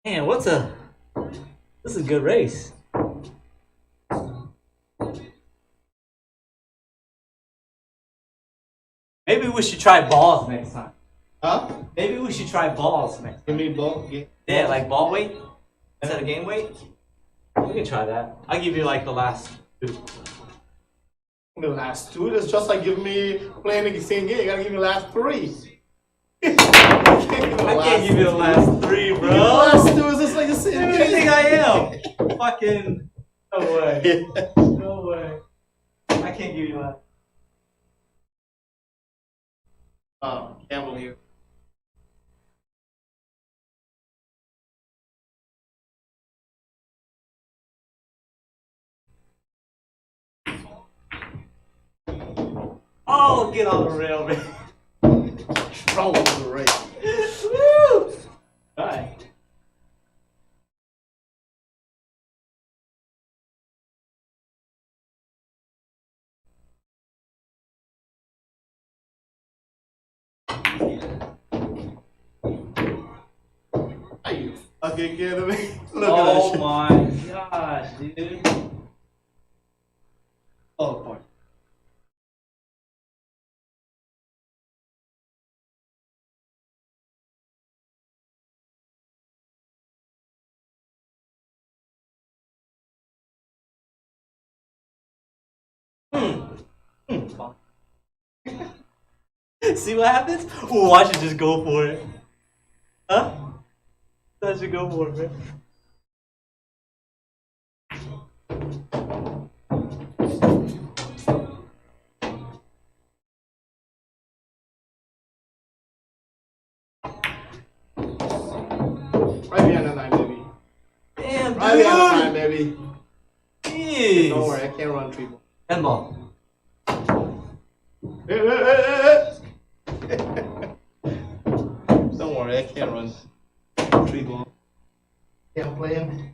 Man, this is a good race. Maybe we should try balls next time. Huh? Maybe we should try balls next time. Give me ball. Yeah, like ball weight instead of game weight. We can try that. I'll give you like the last 2. The last 2. It's just like giving me playing the same game. You gotta give me the last 3. I can't give you the last 3, bro. The last 2 is just like the same Who do you think game. I am? Fucking no way. No way. I can't give you that. Campbell here. Oh, get on the rail, man. Roll over the race. Woo! Alright. Are you fucking kidding me? Look Oh at that my gosh, dude. Oh, boy. See what happens? Ooh, I should just go for it. Huh? I should go for it, man. Right behind the 9, baby. Damn, Right behind the 9, dude. baby. Jeez. Don't worry, I can't run 3 ball. End ball. Don't worry, I can't run 3 ball. Can't play him.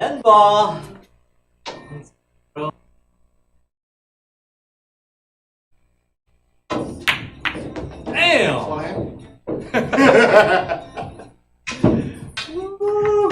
End ball. Damn. Woo.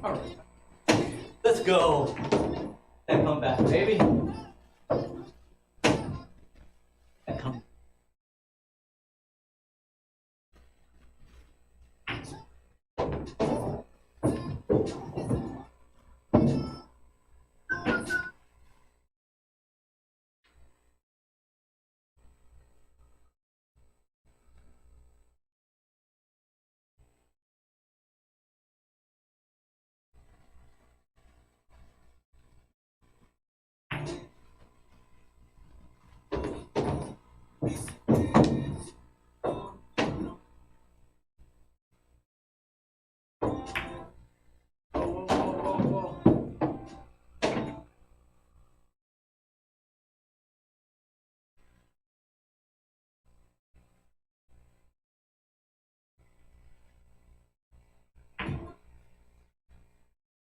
All right. Let's go. And come back, baby. And come.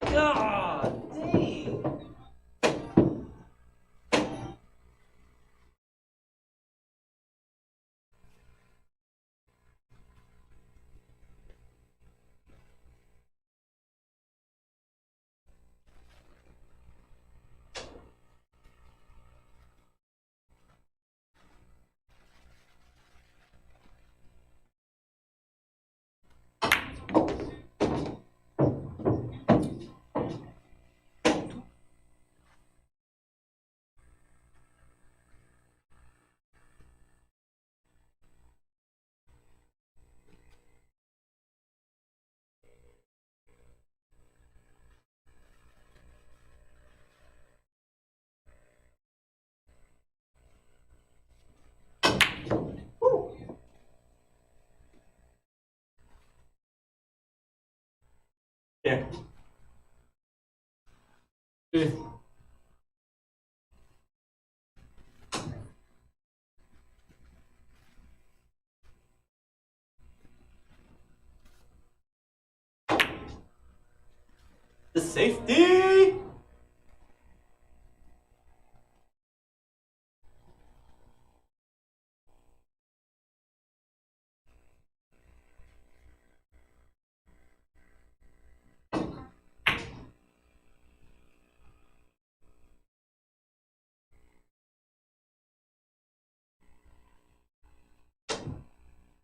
God dang. Woo. There. The safety.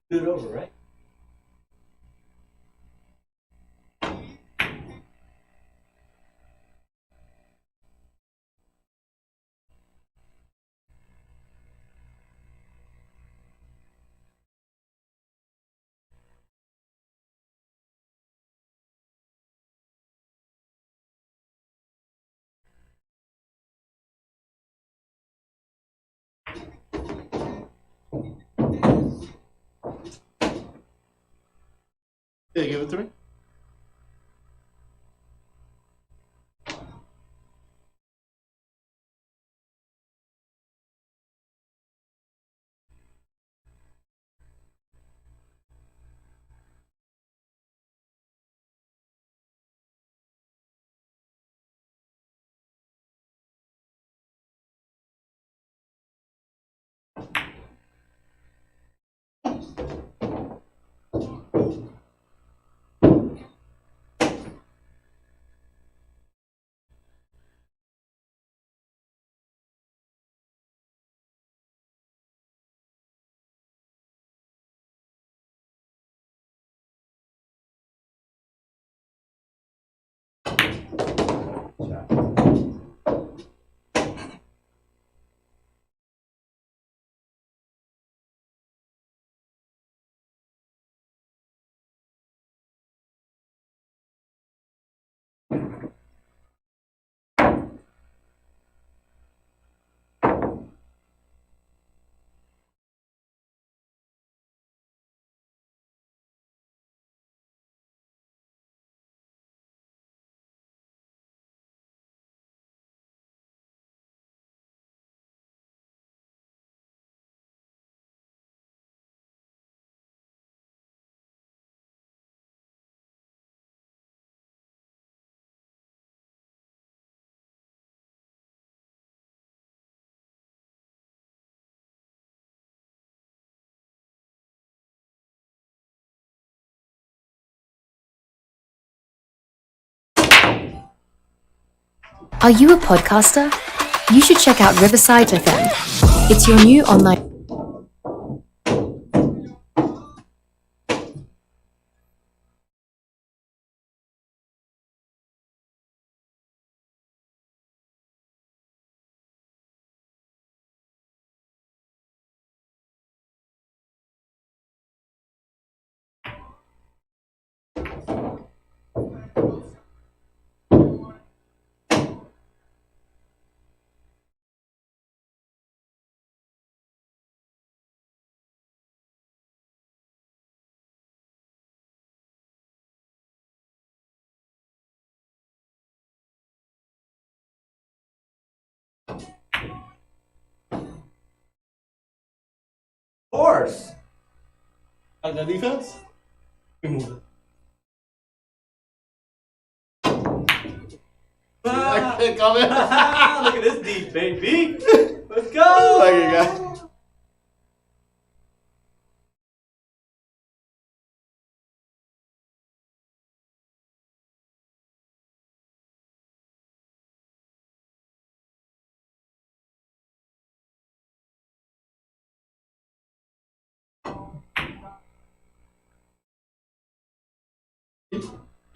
Do it over, right? Yeah, give it to me. Are you a podcaster? You should check out Riverside FM. It's your new online. Horse. On the defense, we move it. I can't comment. Look at this deep, baby. Let's go. Like you guys.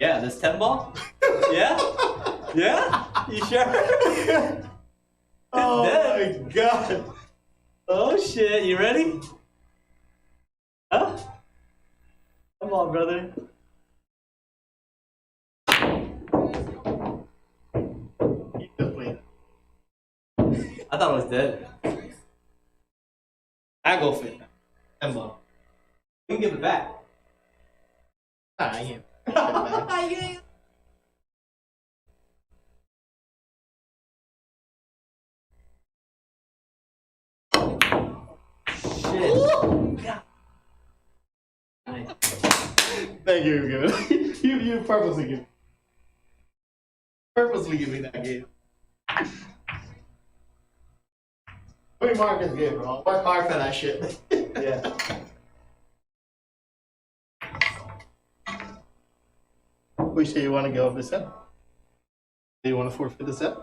Yeah, this 10 ball? Yeah? Yeah? You sure? Oh Dead. my god. Oh shit, you ready? Huh? Come on, brother. Keep the plane. I thought it was dead. I go fit. Emma. We can give it back. Ah, yeah. Yeah. Shit. Nice. Thank you, giving you purposely give me that game. Wait, Marcus game, bro. Work hard for that shit. Yeah. We sure you want to go over the set? Do you want to forfeit the set?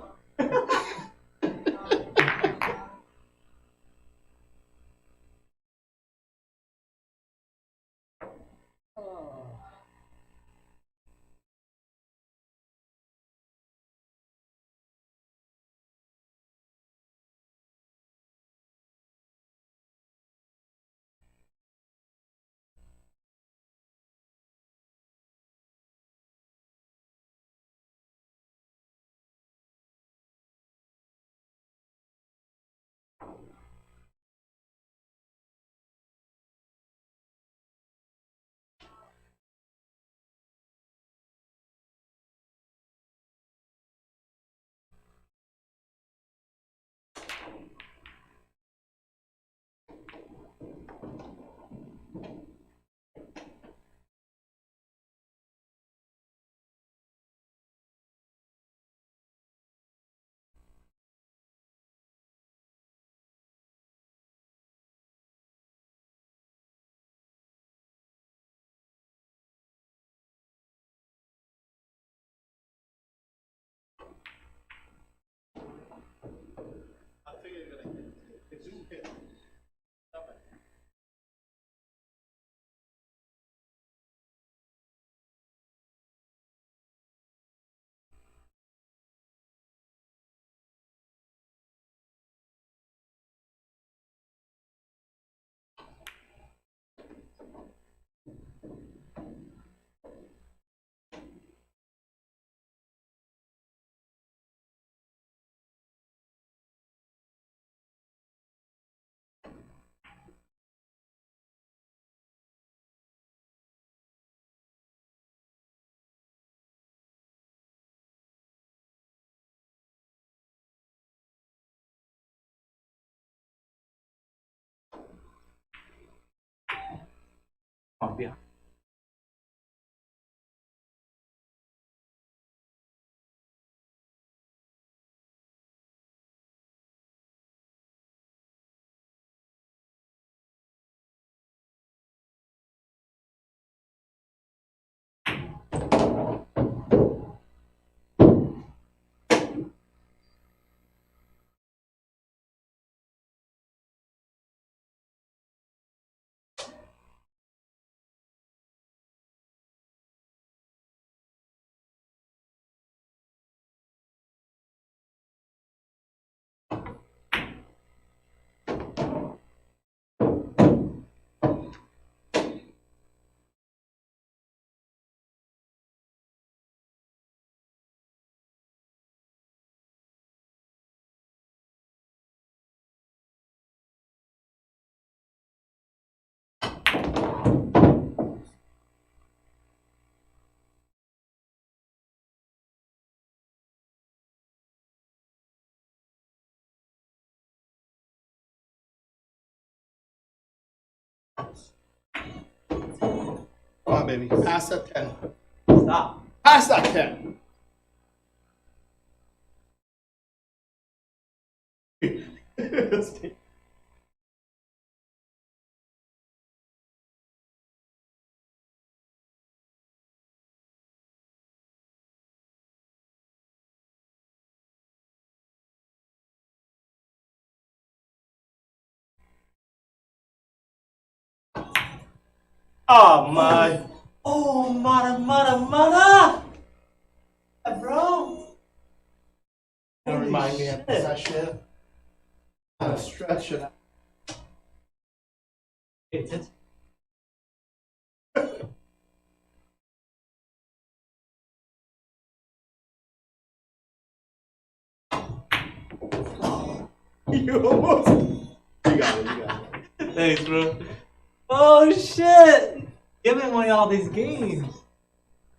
Yeah. Come on, baby. Pass that 10. Stop. Pass that 10. Oh my. Oh, mother. Bro. Don't remind me of Shit. that shit. Gotta stretch it out. It's You almost. You got it. Thanks, bro. Oh shit! Give me one of all these games.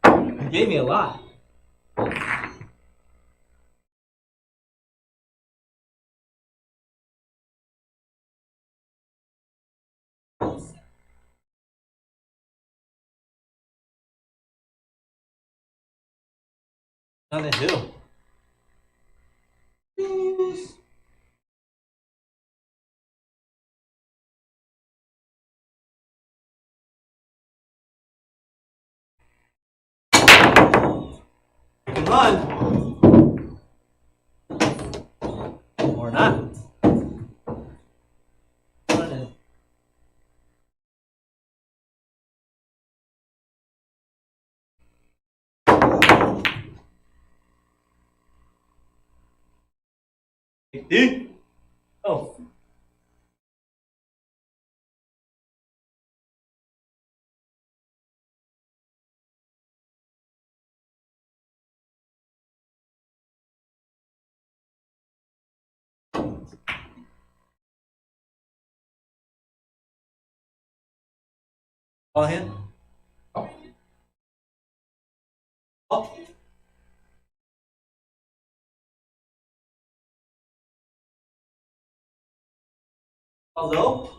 You gave me a lot. Nothing to do. You can run. Or not. Running. Dude. Oh. All hand. Oh. Hello?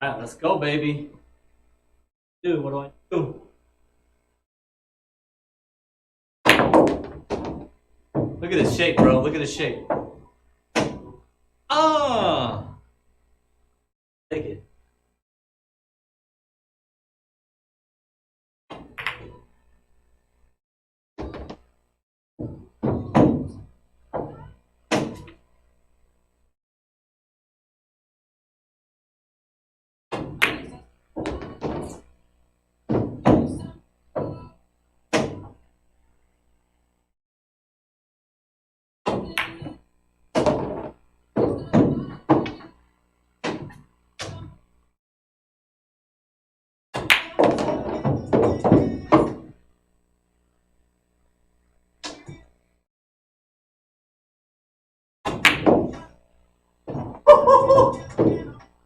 Alright, let's go, baby. Dude, what do I do? Look at this shape, bro. Look at this shape. Ah! Take it.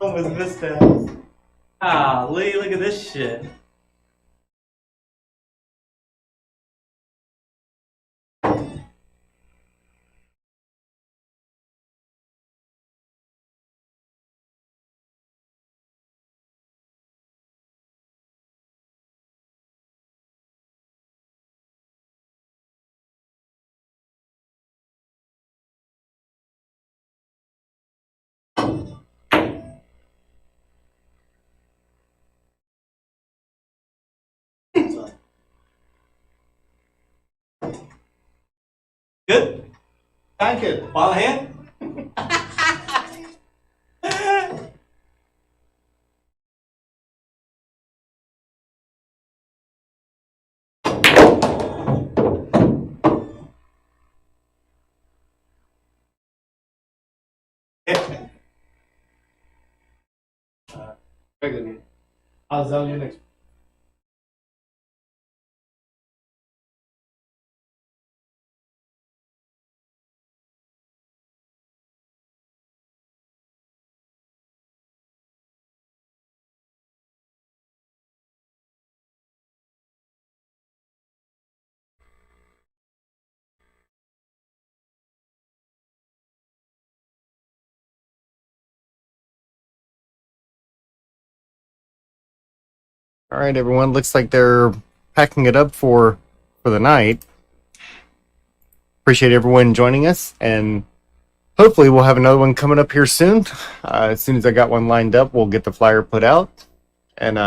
Almost missed that. Ah, Lee, look at this shit. Good? Thank you. Ball hand? Very good game. I'll tell you next. All right, everyone. Looks like they're packing it up for the night. Appreciate everyone joining us, and hopefully we'll have another one coming up here soon. As soon as I got one lined up, we'll get the flyer put out, and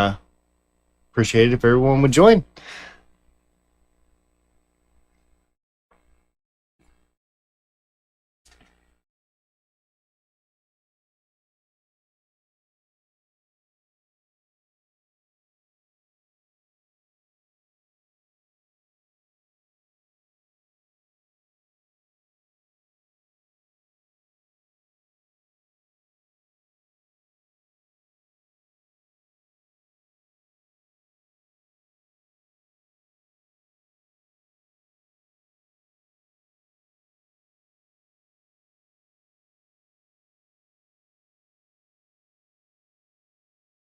appreciate it if everyone would join.